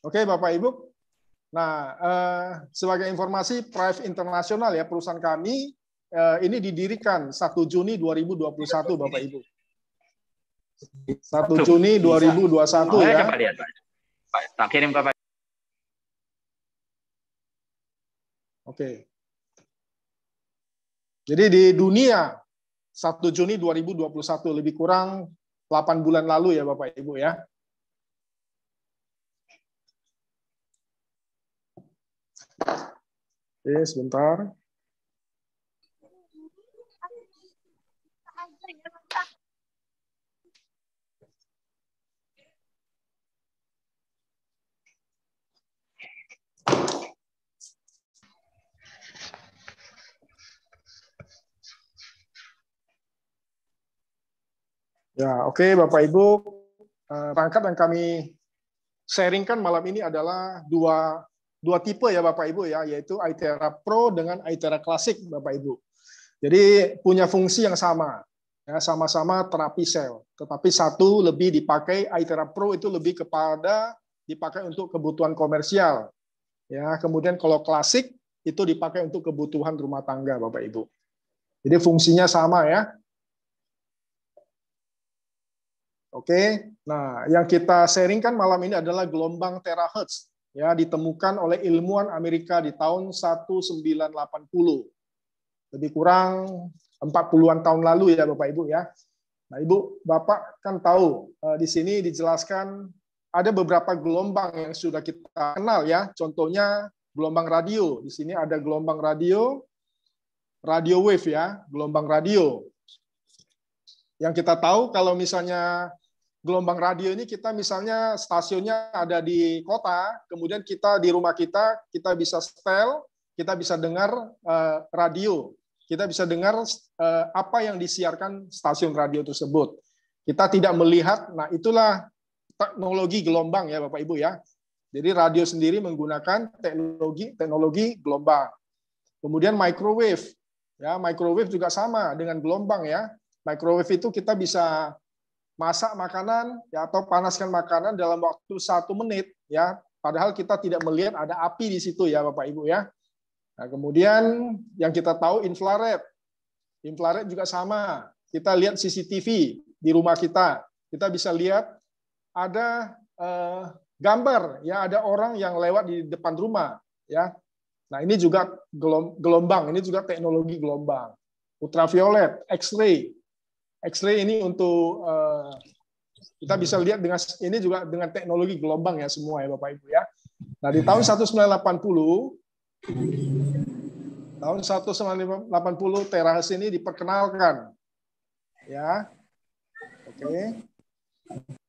Oke, Bapak Ibu. Nah, sebagai informasi, Prive International ya, perusahaan kami ini didirikan 1 Juni 2021, Bapak Ibu. 1 Juni 2021 ya. Coba lihat, Pak. Tak kirim ke Pak. Oke. Jadi di dunia 1 Juni 2021, lebih kurang 8 bulan lalu ya Bapak Ibu ya. Oke, sebentar. Ya, oke Bapak Ibu, perangkat yang kami sharingkan malam ini adalah dua tipe ya Bapak Ibu ya, yaitu iTera Pro dengan iTera Classic Bapak Ibu. Jadi punya fungsi yang sama, ya, sama-sama terapi sel. Tetapi satu lebih dipakai, iTera Pro itu lebih kepada dipakai untuk kebutuhan komersial. Ya, kemudian kalau Classic itu dipakai untuk kebutuhan rumah tangga Bapak Ibu. Jadi fungsinya sama ya. Oke, nah yang kita sharingkan malam ini adalah gelombang terahertz, ya ditemukan oleh ilmuwan Amerika di tahun 1980, lebih kurang 40-an tahun lalu ya Bapak Ibu ya. Nah Ibu Bapak kan tahu di sini dijelaskan ada beberapa gelombang yang sudah kita kenal ya, contohnya gelombang radio. Di sini ada gelombang radio, radio wave ya, gelombang radio. Yang kita tahu kalau misalnya gelombang radio ini kita misalnya stasiunnya ada di kota, kemudian kita di rumah kita bisa setel, kita bisa dengar radio, kita bisa dengar apa yang disiarkan stasiun radio tersebut. Kita tidak melihat, nah itulah teknologi gelombang ya Bapak Ibu ya. Jadi radio sendiri menggunakan teknologi gelombang. Kemudian microwave, ya microwave juga sama dengan gelombang ya. Microwave itu kita bisa masak makanan ya atau panaskan makanan dalam waktu 1 menit ya. Padahal kita tidak melihat ada api di situ ya Bapak Ibu ya. Nah, kemudian yang kita tahu infrared. Infrared juga sama. Kita lihat CCTV di rumah kita. Kita bisa lihat ada gambar ya, ada orang yang lewat di depan rumah ya. Nah, ini juga gelombang, ini juga teknologi gelombang. Ultraviolet, X-ray. X-ray ini untuk kita bisa lihat dengan ini juga dengan teknologi gelombang ya semua ya Bapak Ibu ya. Nah di tahun 1980 terahertz ini diperkenalkan ya. Oke.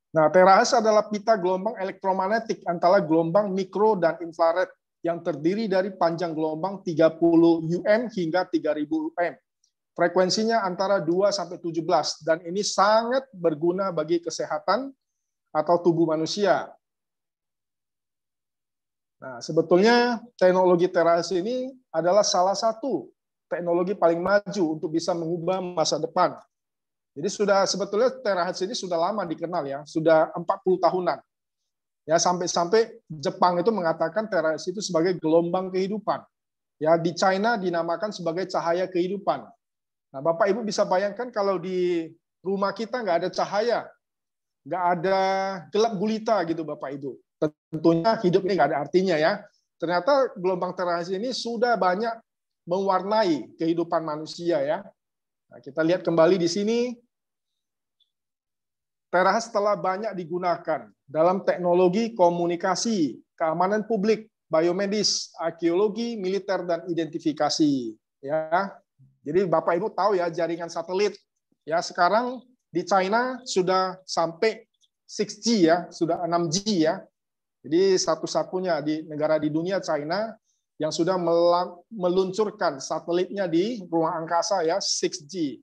Nah terahertz adalah pita gelombang elektromagnetik antara gelombang mikro dan infrared yang terdiri dari panjang gelombang 30 UM hingga 3000 UM. Frekuensinya antara 2 sampai 17 dan ini sangat berguna bagi kesehatan atau tubuh manusia. Nah, sebetulnya teknologi terahertz ini adalah salah satu teknologi paling maju untuk bisa mengubah masa depan. Jadi sebetulnya terahertz ini sudah lama dikenal ya, sudah 40 tahunan. Ya, sampai-sampai Jepang itu mengatakan terahertz itu sebagai gelombang kehidupan. Ya, di China dinamakan sebagai cahaya kehidupan. Nah, Bapak Ibu bisa bayangkan kalau di rumah kita nggak ada cahaya, nggak ada gelap gulita gitu Bapak Ibu. Tentunya hidup ini nggak ada artinya ya. Ternyata gelombang terahertz ini sudah banyak mewarnai kehidupan manusia ya. Nah, kita lihat kembali di sini, terahertz telah banyak digunakan dalam teknologi komunikasi, keamanan publik, biomedis, arkeologi, militer, dan identifikasi ya. Jadi Bapak Ibu tahu ya jaringan satelit ya sekarang di China sudah sampai 6G ya, sudah 6G ya. Jadi satu-satunya di negara di dunia China yang sudah meluncurkan satelitnya di ruang angkasa ya 6G.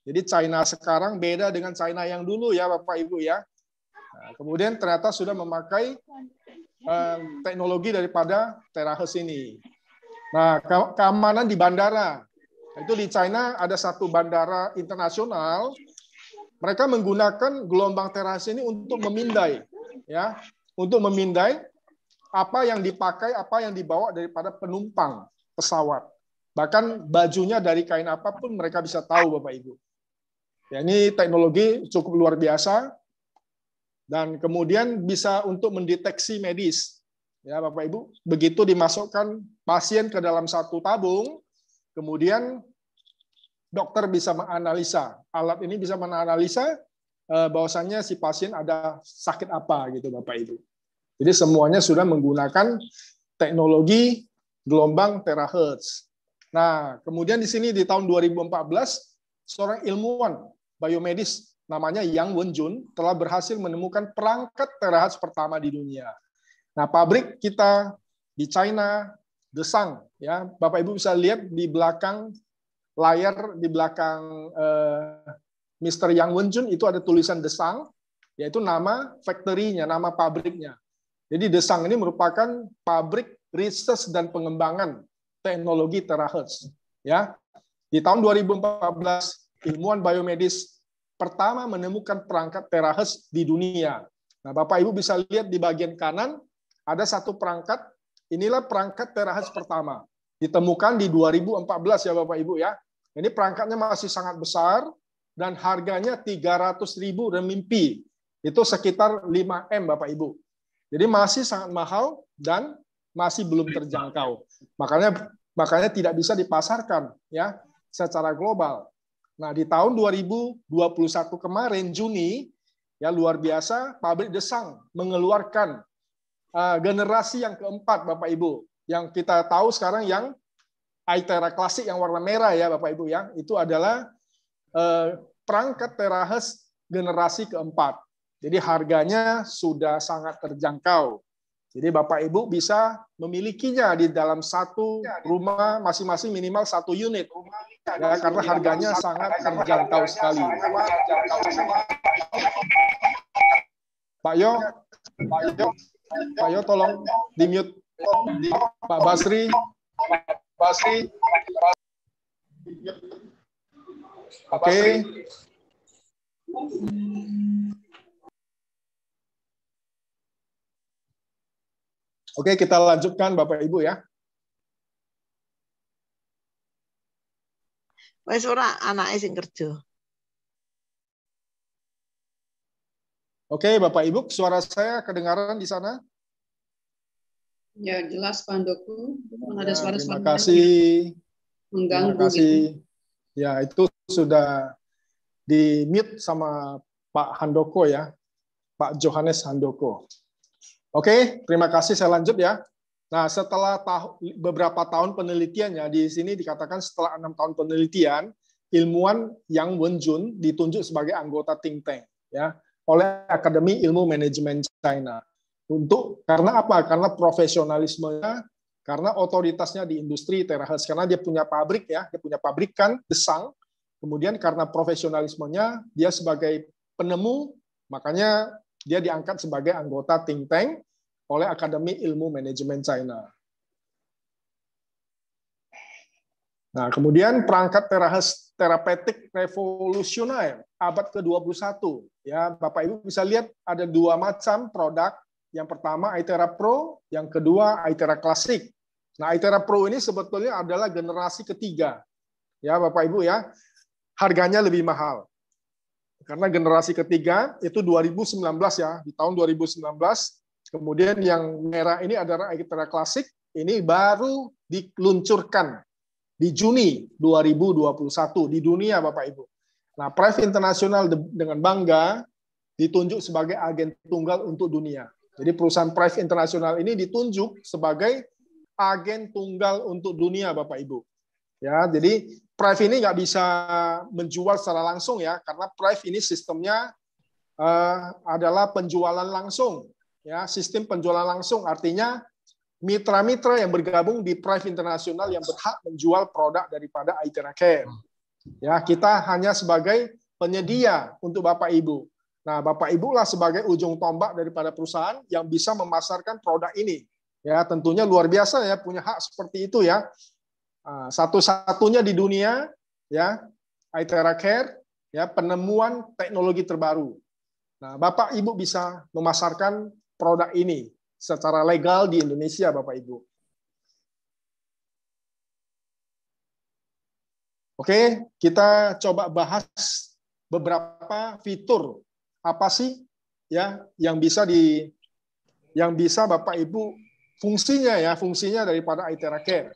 Jadi China sekarang beda dengan China yang dulu ya Bapak Ibu ya. Nah, kemudian ternyata sudah memakai teknologi daripada terahertz ini. Nah, keamanan di bandara. Itu di China ada satu bandara internasional, mereka menggunakan gelombang terahertz ini untuk memindai, ya, untuk memindai apa yang dipakai, apa yang dibawa daripada penumpang pesawat. Bahkan bajunya dari kain apapun mereka bisa tahu, Bapak Ibu. Ya, ini teknologi cukup luar biasa, dan kemudian bisa untuk mendeteksi medis. Ya, Bapak Ibu, begitu dimasukkan pasien ke dalam satu tabung, kemudian dokter bisa menganalisa. Alat ini bisa menganalisa bahwasannya si pasien ada sakit apa gitu, Bapak Ibu. Jadi semuanya sudah menggunakan teknologi gelombang terahertz. Nah, kemudian di sini di tahun 2014 seorang ilmuwan biomedis namanya Yang Wenjun telah berhasil menemukan perangkat terahertz pertama di dunia. Nah, pabrik kita di China, Desang, ya, Bapak Ibu bisa lihat di belakang layar, di belakang Mr. Yang Wenjun itu ada tulisan Desang, yaitu nama factory-nya, nama pabriknya. Jadi Desang ini merupakan pabrik riset dan pengembangan teknologi terahertz. Ya, di tahun 2014 ilmuwan biomedis pertama menemukan perangkat terahertz di dunia. Nah, Bapak Ibu bisa lihat di bagian kanan ada satu perangkat. Inilah perangkat terahertz pertama. Ditemukan di 2014 ya Bapak Ibu ya. Ini perangkatnya masih sangat besar dan harganya 300.000 renminbi. Itu sekitar 5M Bapak Ibu. Jadi masih sangat mahal dan masih belum terjangkau. Makanya tidak bisa dipasarkan ya secara global. Nah, di tahun 2021 kemarin Juni ya luar biasa pabrik Desang mengeluarkan generasi yang keempat Bapak Ibu. Yang kita tahu sekarang yang iTera klasik yang warna merah ya Bapak Ibu ya. Itu adalah perangkat terahertz generasi keempat. Jadi harganya sudah sangat terjangkau. Jadi Bapak Ibu bisa memilikinya di dalam satu rumah masing-masing minimal satu unit. Ya, karena harganya sangat terjangkau sekali. Pak Yo tolong di-mute. Pak Basri. Oke. Oke, kita lanjutkan Bapak Ibu ya. Wes ora anake sing kerja. Oke, Bapak Ibu, suara saya kedengaran di sana? Ya, jelas Pak Handoko. Ada suara-suara terima kasih. mengganggu. Terima kasih. Gitu. Ya, itu sudah di-mute sama Pak Handoko ya. Pak Johannes Handoko. Oke, terima kasih. Saya lanjut ya. Nah, setelah beberapa tahun penelitiannya, di sini dikatakan setelah 6 tahun penelitian, ilmuwan Yang Wenjun ditunjuk sebagai anggota think tank ya oleh Akademi Ilmu Manajemen China. Karena apa? Karena profesionalismenya, karena otoritasnya di industri terahertz, karena dia punya pabrik ya, dia punya pabrikan Desang. Kemudian karena profesionalismenya, dia sebagai penemu, makanya dia diangkat sebagai anggota think tank oleh Akademi Ilmu Manajemen China. Nah, kemudian perangkat terahertz terapeutik revolusioner abad ke-21. Ya, Bapak Ibu bisa lihat ada 2 macam produk. Yang pertama iTera Pro, yang kedua iTera Classic. Nah, iTera Pro ini sebetulnya adalah generasi ketiga. Ya, Bapak Ibu ya. Harganya lebih mahal. Karena generasi ketiga itu 2019 ya, di tahun 2019. Kemudian yang merah ini adalah iTera Classic, ini baru diluncurkan di Juni 2021 di dunia Bapak Ibu. Nah, Prive International dengan bangga ditunjuk sebagai agen tunggal untuk dunia. Jadi perusahaan Prive International ini ditunjuk sebagai agen tunggal untuk dunia Bapak Ibu. Ya, jadi Prive ini nggak bisa menjual secara langsung ya, karena Prive ini sistemnya adalah penjualan langsung. Ya, sistem penjualan langsung artinya mitra-mitra yang bergabung di Prive International yang berhak menjual produk daripada iTera Care. Ya, kita hanya sebagai penyedia untuk Bapak Ibu. Nah, Bapak Ibu lah sebagai ujung tombak daripada perusahaan yang bisa memasarkan produk ini. Ya, tentunya luar biasa ya, punya hak seperti itu ya. Satu-satunya di dunia ya, iTera Care ya, penemuan teknologi terbaru. Nah, Bapak Ibu bisa memasarkan produk ini secara legal di Indonesia, Bapak Ibu. Oke, kita coba bahas beberapa fitur apa sih ya yang bisa Bapak Ibu fungsinya daripada iTera Care.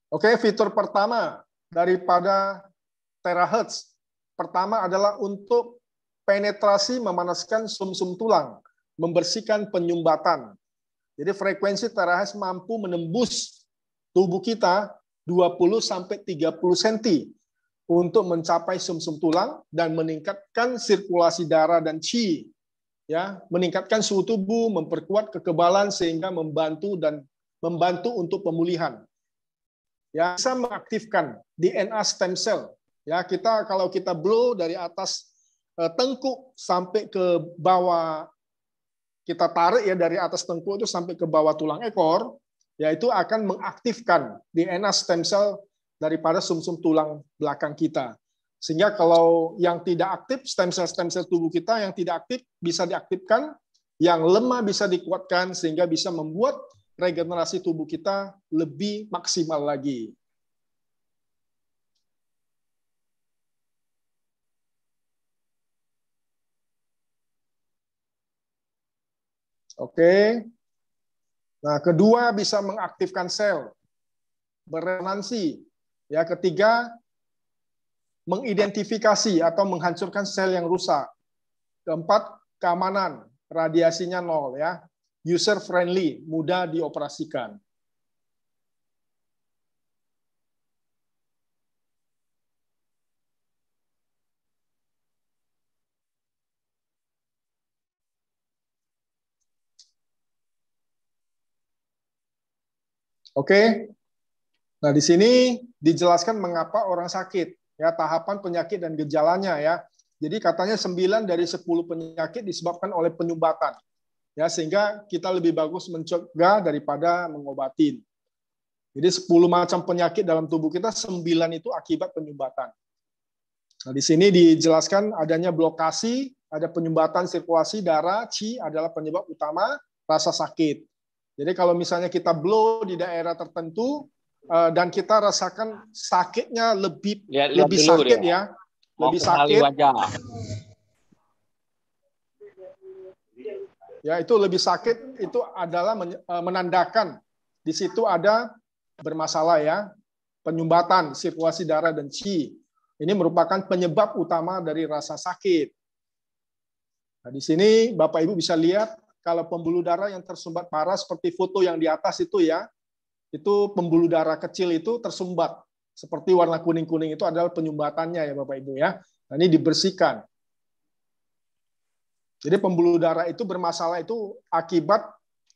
Oke, fitur pertama daripada terahertz. Pertama adalah untuk penetrasi memanaskan sumsum tulang, membersihkan penyumbatan. Jadi frekuensi terahertz mampu menembus tubuh kita 20 sampai 30 cm untuk mencapai sumsum tulang dan meningkatkan sirkulasi darah dan qi. Ya, meningkatkan suhu tubuh, memperkuat kekebalan sehingga membantu untuk pemulihan. Ya, bisa mengaktifkan DNA stem cell. Ya, kalau kita blow dari atas tengkuk sampai ke bawah, kita tarik ya dari atas tengkuk itu sampai ke bawah tulang ekor, yaitu akan mengaktifkan DNA stem cell daripada sumsum tulang belakang kita. Sehingga kalau yang tidak aktif, stem cell tubuh kita yang tidak aktif bisa diaktifkan, yang lemah bisa dikuatkan, sehingga bisa membuat regenerasi tubuh kita lebih maksimal lagi. Oke. Nah, kedua bisa mengaktifkan sel, beresonansi. Ya, ketiga mengidentifikasi atau menghancurkan sel yang rusak. Keempat, keamanan, radiasinya 0 ya. User friendly, mudah dioperasikan. Oke. Nah, di sini dijelaskan mengapa orang sakit. Ya, tahapan penyakit dan gejalanya ya. Jadi katanya 9 dari 10 penyakit disebabkan oleh penyumbatan. Ya, sehingga kita lebih bagus mencegah daripada mengobatin. Jadi 10 macam penyakit dalam tubuh kita, 9 itu akibat penyumbatan. Nah, di sini dijelaskan adanya blokasi, ada penyumbatan sirkulasi darah, qi adalah penyebab utama rasa sakit. Jadi kalau misalnya kita blow di daerah tertentu, dan kita rasakan sakitnya lebih sakit ya, lebih sakit. Ya, itu lebih sakit, itu adalah menandakan di situ ada bermasalah ya, penyumbatan sirkulasi darah dan qi. Ini merupakan penyebab utama dari rasa sakit. Nah, di sini Bapak Ibu bisa lihat kalau pembuluh darah yang tersumbat parah seperti foto yang di atas itu ya, itu pembuluh darah kecil itu tersumbat. Seperti warna kuning-kuning itu adalah penyumbatannya ya Bapak Ibu ya. Nah, ini dibersihkan. Jadi pembuluh darah itu bermasalah itu akibat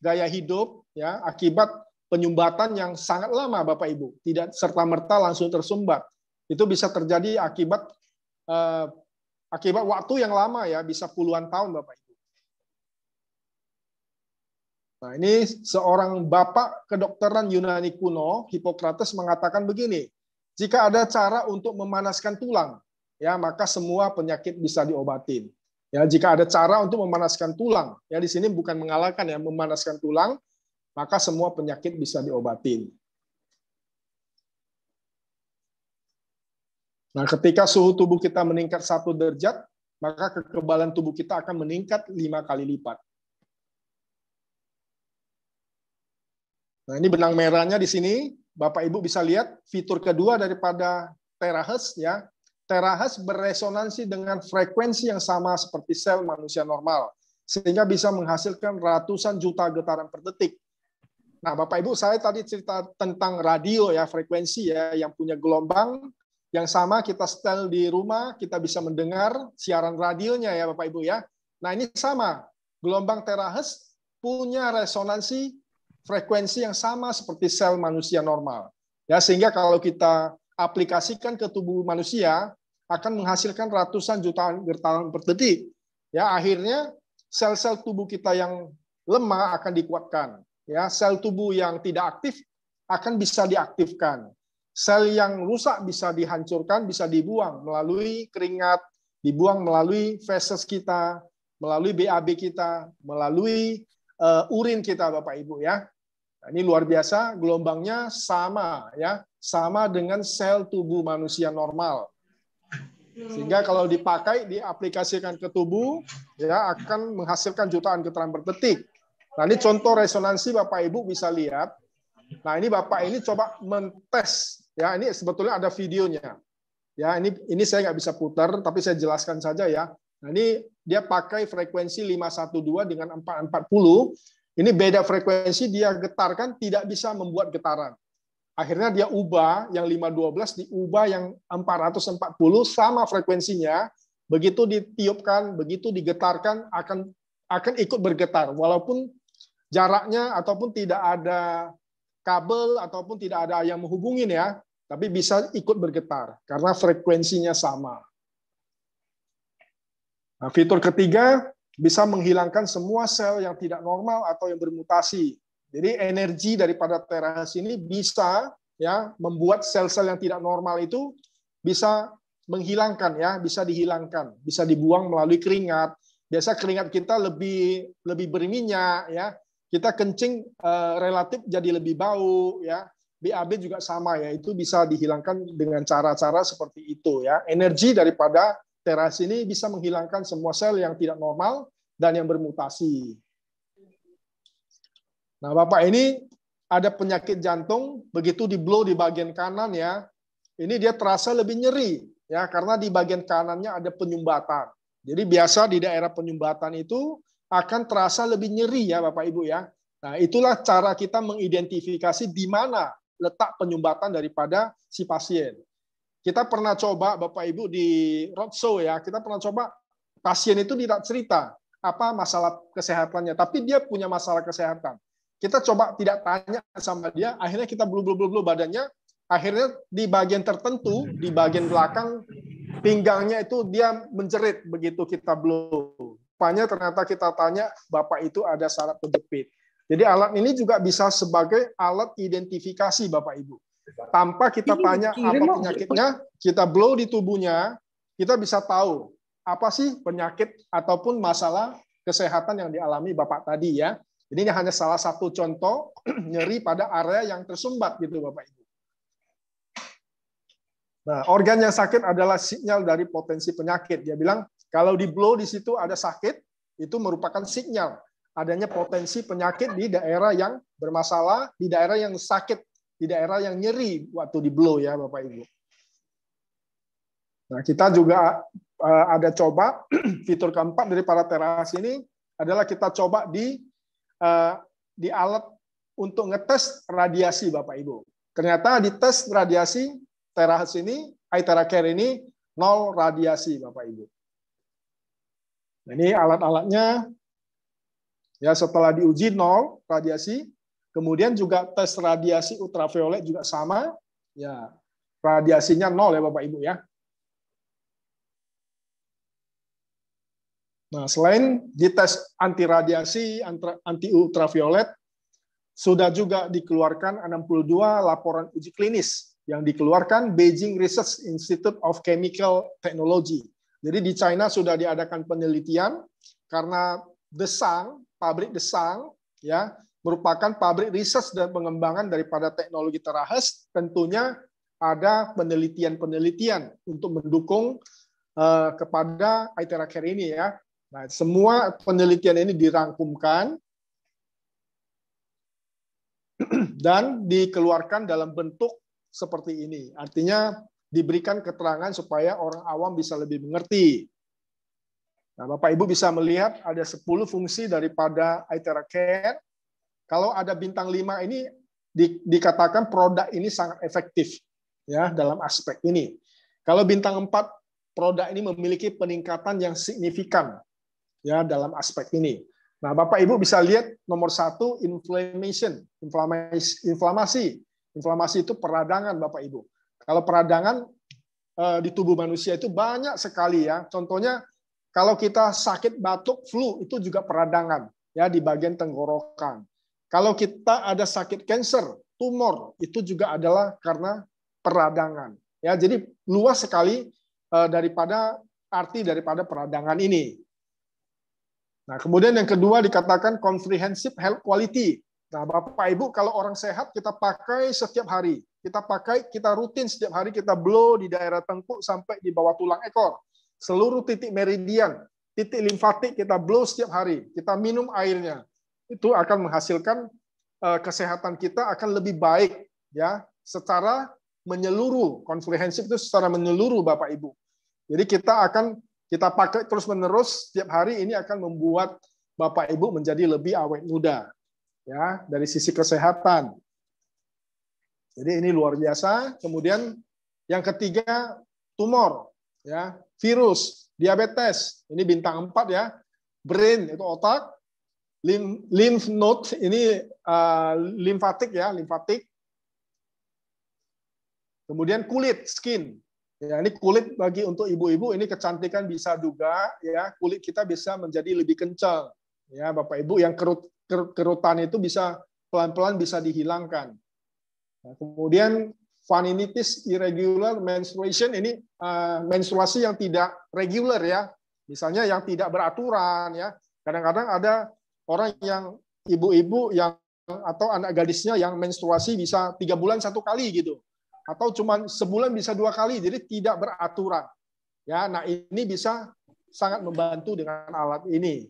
gaya hidup ya, akibat penyumbatan yang sangat lama Bapak Ibu, tidak serta-merta langsung tersumbat. Itu bisa terjadi akibat waktu yang lama ya, bisa puluhan tahun Bapak Ibu. Nah, ini seorang bapak kedokteran Yunani kuno, Hippocrates mengatakan begini, jika ada cara untuk memanaskan tulang, ya maka semua penyakit bisa diobatin. Ya, jika ada cara untuk memanaskan tulang, ya di sini bukan mengalahkan ya, memanaskan tulang, maka semua penyakit bisa diobatin. Nah, ketika suhu tubuh kita meningkat 1 derajat, maka kekebalan tubuh kita akan meningkat 5 kali lipat. Nah, ini benang merahnya di sini, Bapak Ibu bisa lihat fitur kedua daripada terahertz ya. Terahertz beresonansi dengan frekuensi yang sama seperti sel manusia normal, sehingga bisa menghasilkan ratusan juta getaran per detik. Nah, Bapak Ibu, saya tadi cerita tentang radio ya, frekuensi ya, yang punya gelombang yang sama, kita setel di rumah, kita bisa mendengar siaran radionya ya Bapak Ibu ya. Nah, ini sama, gelombang terahertz punya resonansi frekuensi yang sama seperti sel manusia normal. Ya, sehingga kalau kita aplikasikan ke tubuh manusia akan menghasilkan ratusan jutaan getaran per detik. Ya, akhirnya sel-sel tubuh kita yang lemah akan dikuatkan. Ya, sel tubuh yang tidak aktif akan bisa diaktifkan. Sel yang rusak bisa dihancurkan, bisa dibuang melalui keringat, dibuang melalui feses kita, melalui BAB kita, melalui urin kita, Bapak Ibu ya. Nah, ini luar biasa, gelombangnya sama ya, sama dengan sel tubuh manusia normal. Sehingga kalau dipakai, diaplikasikan ke tubuh, ya akan menghasilkan jutaan getaran per detik. Nah, ini contoh resonansi Bapak Ibu bisa lihat. Nah, ini Bapak ini coba mentes, ya ini sebetulnya ada videonya. Ya, ini saya nggak bisa putar, tapi saya jelaskan saja ya. Nah, ini dia pakai frekuensi 512 dengan 440. Ini beda frekuensi, dia getarkan tidak bisa membuat getaran. Akhirnya dia ubah yang 512 diubah yang 440 sama frekuensinya. Begitu ditiupkan, begitu digetarkan akan ikut bergetar walaupun jaraknya ataupun tidak ada kabel ataupun tidak ada yang menghubungin ya, tapi bisa ikut bergetar karena frekuensinya sama. Nah, fitur ketiga bisa menghilangkan semua sel yang tidak normal atau yang bermutasi. Jadi energi daripada terahertz ini bisa ya membuat sel-sel yang tidak normal itu bisa menghilangkan ya, bisa dihilangkan, bisa dibuang melalui keringat. Biasa keringat kita lebih berminyak ya. Kita kencing relatif jadi lebih bau ya. BAB juga sama ya, itu bisa dihilangkan dengan cara-cara seperti itu ya. Energi daripada terahertz ini bisa menghilangkan semua sel yang tidak normal dan yang bermutasi. Nah, Bapak ini ada penyakit jantung, begitu di blow di bagian kanan ya, ini dia terasa lebih nyeri ya karena di bagian kanannya ada penyumbatan. Jadi biasa di daerah penyumbatan itu akan terasa lebih nyeri ya Bapak Ibu ya. Nah, itulah cara kita mengidentifikasi di mana letak penyumbatan daripada si pasien. Kita pernah coba Bapak Ibu di roadshow ya, kita pernah coba pasien itu tidak cerita apa masalah kesehatannya, tapi dia punya masalah kesehatan. Kita coba tidak tanya sama dia, akhirnya kita blu badannya, akhirnya di bagian tertentu, di bagian belakang pinggangnya itu dia menjerit begitu kita blow. Rupanya ternyata kita tanya, Bapak itu ada saraf kejepit. Jadi alat ini juga bisa sebagai alat identifikasi Bapak Ibu. Tanpa kita tanya apa penyakitnya, kita blow di tubuhnya, kita bisa tahu apa sih penyakit ataupun masalah kesehatan yang dialami Bapak tadi ya. Ini hanya salah satu contoh nyeri pada area yang tersumbat gitu Bapak Ibu. Nah, organ yang sakit adalah sinyal dari potensi penyakit. Dia bilang kalau di blow di situ ada sakit, itu merupakan sinyal adanya potensi penyakit di daerah yang bermasalah, di daerah yang sakit, di daerah yang nyeri waktu di blow ya Bapak Ibu. Nah, kita juga ada coba fitur keempat dari para terahertz ini adalah kita coba di alat untuk ngetes radiasi Bapak Ibu. Ternyata di tes radiasi terahertz ini, iTeraCare ini 0 radiasi Bapak Ibu. Nah, ini alat-alatnya ya setelah diuji 0 radiasi, kemudian juga tes radiasi ultraviolet juga sama, ya radiasinya 0 ya Bapak Ibu ya. Nah, selain dites anti radiasi, anti ultraviolet, sudah juga dikeluarkan 62 laporan uji klinis yang dikeluarkan Beijing Research Institute of Chemical Technology. Jadi di China sudah diadakan penelitian karena Desang, pabrik Desang, ya merupakan pabrik research dan pengembangan daripada teknologi terahertz. Tentunya ada penelitian-penelitian untuk mendukung kepada iTeraCare ini ya. Nah, semua penelitian ini dirangkumkan dan dikeluarkan dalam bentuk seperti ini. Artinya diberikan keterangan supaya orang awam bisa lebih mengerti. Nah, Bapak Ibu bisa melihat ada 10 fungsi daripada iTeraCare. Kalau ada bintang 5 ini dikatakan produk ini sangat efektif ya dalam aspek ini. Kalau bintang 4 produk ini memiliki peningkatan yang signifikan ya dalam aspek ini. Nah, Bapak Ibu bisa lihat nomor 1 inflamasi. Inflamasi itu peradangan Bapak Ibu. Kalau peradangan di tubuh manusia itu banyak sekali ya. Contohnya kalau kita sakit batuk, flu itu juga peradangan ya di bagian tenggorokan. Kalau kita ada sakit kanker, tumor itu juga adalah karena peradangan. Ya, jadi luas sekali daripada arti daripada peradangan ini. Nah, kemudian yang kedua dikatakan comprehensive health quality. Nah, Bapak Ibu, kalau orang sehat kita pakai setiap hari. Kita rutin setiap hari, kita blow di daerah tengkuk sampai di bawah tulang ekor. Seluruh titik meridian, titik limfatik kita blow setiap hari. Kita minum airnya. Itu akan menghasilkan kesehatan kita akan lebih baik ya, secara menyeluruh. Komprehensif itu secara menyeluruh Bapak Ibu. Jadi kita pakai terus-menerus setiap hari, ini akan membuat Bapak Ibu menjadi lebih awet muda ya, dari sisi kesehatan. Jadi ini luar biasa. Kemudian yang ketiga, tumor ya, virus, diabetes. Ini bintang 4 ya. Brain itu otak, lymph node ini limfatik ya, limfatik. Kemudian kulit, skin. Ya, ini kulit bagi untuk ibu-ibu, ini kecantikan bisa juga ya, kulit kita bisa menjadi lebih kencang. Ya, Bapak Ibu, yang kerutan itu bisa pelan-pelan bisa dihilangkan. Nah, kemudian vaninitis irregular menstruation, ini menstruasi yang tidak regular ya. Misalnya yang tidak beraturan ya. Kadang-kadang ada orang yang ibu-ibu yang atau anak gadisnya yang menstruasi bisa 3 bulan 1 kali gitu. Atau cuma sebulan bisa 2 kali, jadi tidak beraturan. Ya, nah ini bisa sangat membantu dengan alat ini.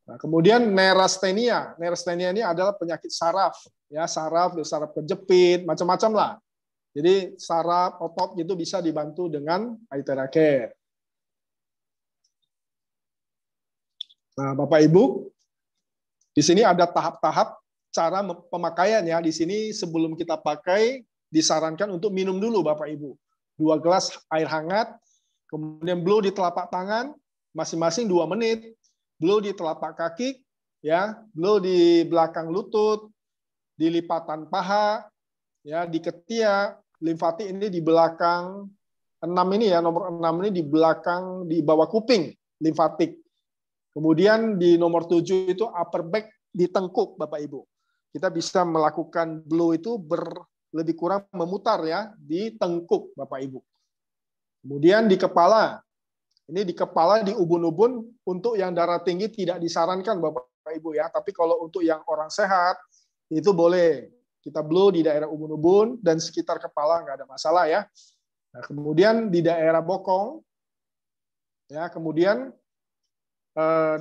Nah, kemudian neurasthenia. Neurasthenia ini adalah penyakit saraf, ya, saraf kejepit, macam-macam lah. Jadi saraf, otot gitu bisa dibantu dengan Aithera Care. Nah, Bapak Ibu, di sini ada tahap-tahap cara pemakaian ya. Di sini sebelum kita pakai disarankan untuk minum dulu Bapak Ibu. 2 gelas air hangat, kemudian blow di telapak tangan, masing-masing 2 menit, blow di telapak kaki, ya, blow di belakang lutut, di lipatan paha, ya, di ketiak, limfatik ini di belakang 6 ini ya, nomor 6 ini di belakang, di bawah kuping, limfatik. Kemudian di nomor 7 itu upper back, di tengkuk Bapak Ibu. Kita bisa melakukan blow itu lebih kurang memutar ya di tengkuk Bapak Ibu. Kemudian di kepala. Ini di kepala di ubun-ubun, untuk yang darah tinggi tidak disarankan Bapak Ibu ya, tapi kalau untuk yang orang sehat itu boleh. Kita blow di daerah ubun-ubun dan sekitar kepala nggak ada masalah ya. Nah, kemudian di daerah bokong ya, kemudian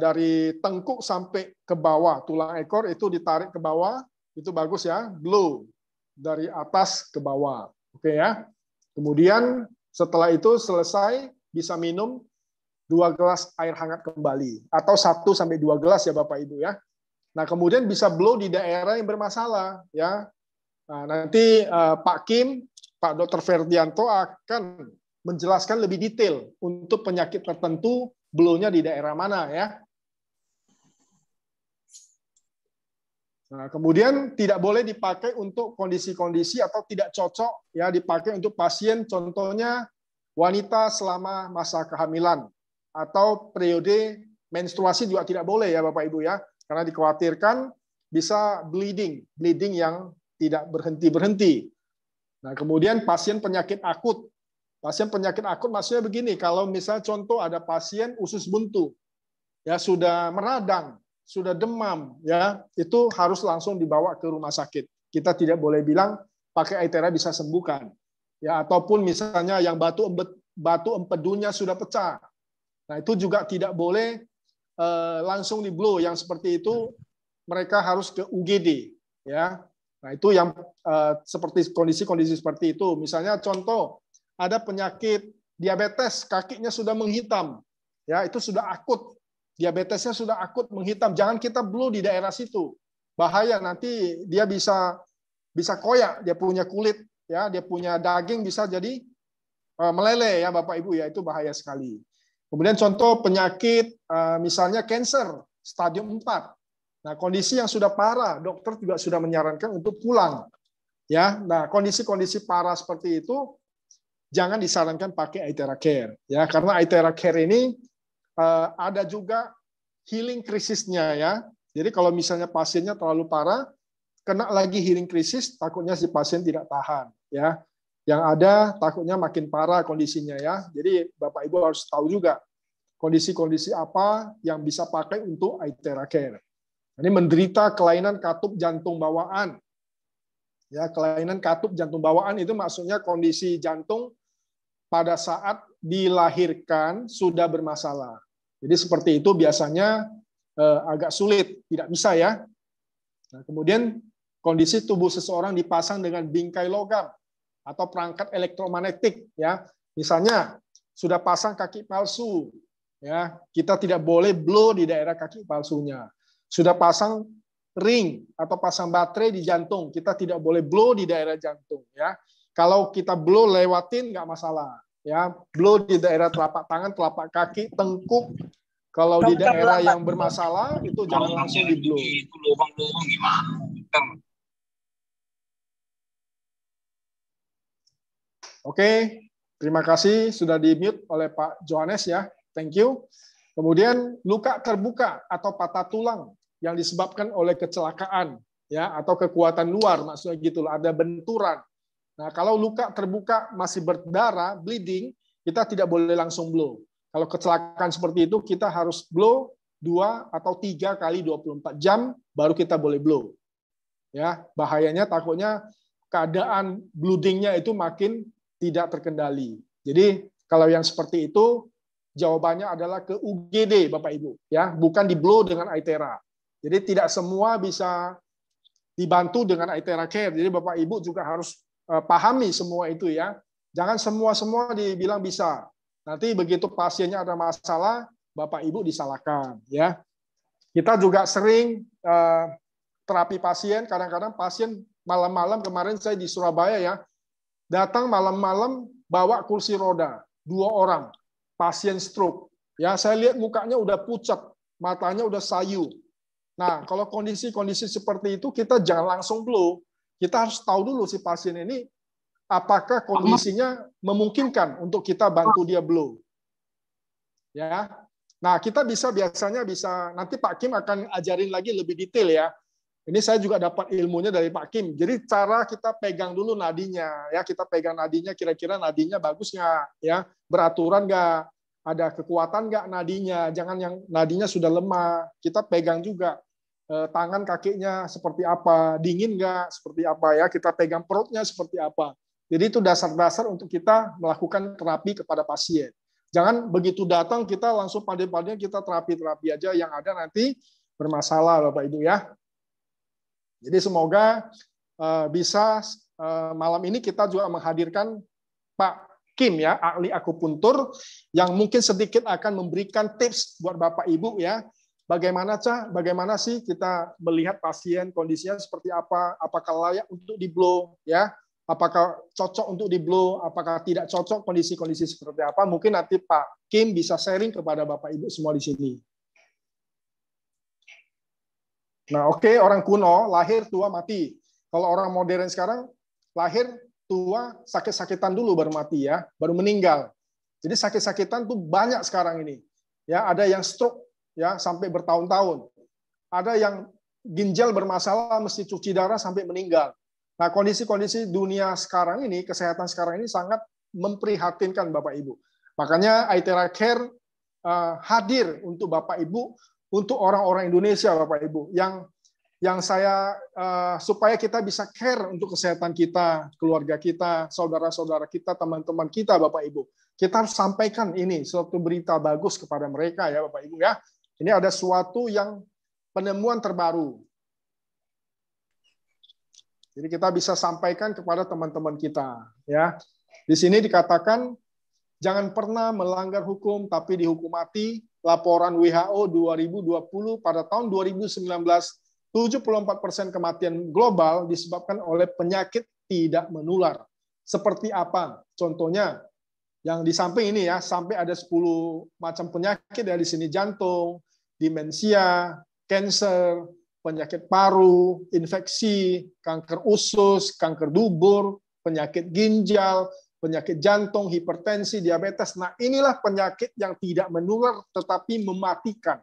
dari tengkuk sampai ke bawah tulang ekor itu ditarik ke bawah, itu bagus ya, blow dari atas ke bawah. Oke ya. Kemudian setelah itu selesai, bisa minum 2 gelas air hangat kembali atau 1 sampai 2 gelas ya Bapak Ibu ya. Nah, kemudian bisa blow di daerah yang bermasalah ya. Nah, nanti Pak Kim, Pak Dr. Ferdianto akan menjelaskan lebih detail untuk penyakit tertentu blow-nya di daerah mana ya. Nah, kemudian tidak boleh dipakai untuk kondisi-kondisi atau tidak cocok ya dipakai untuk pasien, contohnya wanita selama masa kehamilan atau periode menstruasi juga tidak boleh ya Bapak Ibu ya, karena dikhawatirkan bisa bleeding yang tidak berhenti-berhenti. Nah, kemudian pasien penyakit akut. Pasien penyakit akut maksudnya begini, kalau misalnya contoh ada pasien usus buntu ya, sudah meradang, sudah demam ya, itu harus langsung dibawa ke rumah sakit. Kita tidak boleh bilang pakai Aithera bisa sembuhkan ya, ataupun misalnya yang batu empedunya sudah pecah, nah itu juga tidak boleh langsung di blow. Yang seperti itu mereka harus ke UGD ya. Nah itu yang seperti kondisi-kondisi seperti itu. Misalnya contoh ada penyakit diabetes, kakinya sudah menghitam ya, itu sudah akut. Diabetesnya sudah akut menghitam, jangan kita blow di daerah situ. Bahaya, nanti dia bisa koyak, dia punya kulit ya, dia punya daging bisa jadi meleleh ya Bapak Ibu ya, itu bahaya sekali. Kemudian contoh penyakit misalnya kanker stadium 4. Nah, kondisi yang sudah parah, dokter juga sudah menyarankan untuk pulang. Ya, nah kondisi-kondisi parah seperti itu jangan disarankan pakai Aithera Care ya, karena Aithera Care ini ada juga healing krisisnya ya. Jadi kalau misalnya pasiennya terlalu parah, kena lagi healing krisis, takutnya si pasien tidak tahan ya. Yang ada takutnya makin parah kondisinya ya. Jadi Bapak Ibu harus tahu juga kondisi-kondisi apa yang bisa pakai untuk Aithera Care. Ini menderita kelainan katup jantung bawaan. Ya, kelainan katup jantung bawaan itu maksudnya kondisi jantung pada saat dilahirkan sudah bermasalah. Jadi seperti itu biasanya agak sulit, tidak bisa ya. Nah, kemudian kondisi tubuh seseorang dipasang dengan bingkai logam atau perangkat elektromagnetik ya. Misalnya sudah pasang kaki palsu ya, kita tidak boleh blow di daerah kaki palsunya. Sudah pasang ring atau pasang baterai di jantung, kita tidak boleh blow di daerah jantung ya. Kalau kita blow lewatin nggak masalah ya. Blow di daerah telapak tangan, telapak kaki, tengkuk. Kalau di daerah yang bermasalah itu jangan langsung di blow. Itu lubang-lubang gimana? Oke, terima kasih sudah di-mute oleh Pak Johannes ya. Thank you. Kemudian luka terbuka atau patah tulang yang disebabkan oleh kecelakaan ya atau kekuatan luar, maksudnya gitu, ada benturan. Nah, kalau luka terbuka masih berdarah, bleeding, kita tidak boleh langsung blow. Kalau kecelakaan seperti itu kita harus blow 2 atau 3 kali 24 jam baru kita boleh blow. Ya, bahayanya takutnya keadaan bleedingnya itu makin tidak terkendali. Jadi kalau yang seperti itu jawabannya adalah ke UGD Bapak Ibu ya, bukan di blow dengan Aithera. Jadi tidak semua bisa dibantu dengan Aithera Care. Jadi Bapak Ibu juga harus pahami semua itu ya. Jangan semua dibilang bisa. Nanti begitu pasiennya ada masalah, Bapak Ibu disalahkan ya. Kita juga sering terapi pasien, kadang-kadang pasien malam-malam, kemarin saya di Surabaya ya, datang malam-malam bawa kursi roda, 2 orang, pasien stroke. Ya, saya lihat mukanya udah pucat, matanya udah sayu. Nah, kalau kondisi-kondisi seperti itu kita jangan langsung blow. Kita harus tahu dulu si pasien ini apakah kondisinya memungkinkan untuk kita bantu dia blow. Ya. Nah, kita biasanya bisa nanti Pak Kim akan ajarin lagi lebih detail ya. Ini saya juga dapat ilmunya dari Pak Kim. Jadi cara kita pegang dulu nadinya, ya kita pegang nadinya, kira-kira nadinya bagus nggak, ya beraturan nggak, ada kekuatan nggak nadinya, jangan yang nadinya sudah lemah. Kita pegang juga tangan kakinya seperti apa, dingin nggak, seperti apa ya. Kita pegang perutnya seperti apa. Jadi itu dasar-dasar untuk kita melakukan terapi kepada pasien. Jangan begitu datang kita langsung pandai-pandai kita terapi aja, yang ada nanti bermasalah Bapak Ibu ya. Jadi semoga bisa malam ini kita juga menghadirkan Pak Kim ya, ahli akupuntur yang mungkin sedikit akan memberikan tips buat Bapak Ibu ya. Bagaimana sih kita melihat pasien kondisinya seperti apa, apakah layak untuk di blow ya, apakah cocok untuk di blow, apakah tidak cocok, kondisi-kondisi seperti apa. Mungkin nanti Pak Kim bisa sharing kepada Bapak Ibu semua di sini. Nah, oke, orang kuno lahir tua mati. Kalau orang modern sekarang lahir tua sakit-sakitan dulu baru mati ya, baru meninggal. Jadi sakit-sakitan tuh banyak sekarang ini. Ya, ada yang stroke ya sampai bertahun-tahun. Ada yang ginjal bermasalah mesti cuci darah sampai meninggal. Nah, kondisi-kondisi dunia sekarang ini, kesehatan sekarang ini sangat memprihatinkan Bapak Ibu. Makanya Aithera Care hadir untuk Bapak Ibu, untuk orang-orang Indonesia Bapak Ibu, yang saya supaya kita bisa care untuk kesehatan kita, keluarga kita, saudara-saudara kita, teman-teman kita Bapak Ibu. Kita harus sampaikan ini suatu berita bagus kepada mereka ya Bapak Ibu ya. Ini ada suatu yang penemuan terbaru. Jadi kita bisa sampaikan kepada teman-teman kita ya. Di sini dikatakan jangan pernah melanggar hukum tapi dihukum mati. Laporan WHO 2020 pada tahun 2019, 74% kematian global disebabkan oleh penyakit tidak menular. Seperti apa? Contohnya, yang di samping ini ya, sampai ada 10 macam penyakit ya di sini, jantung, demensia, kanker, penyakit paru, infeksi, kanker usus, kanker dubur, penyakit ginjal, penyakit jantung, hipertensi, diabetes. Nah, inilah penyakit yang tidak menular tetapi mematikan.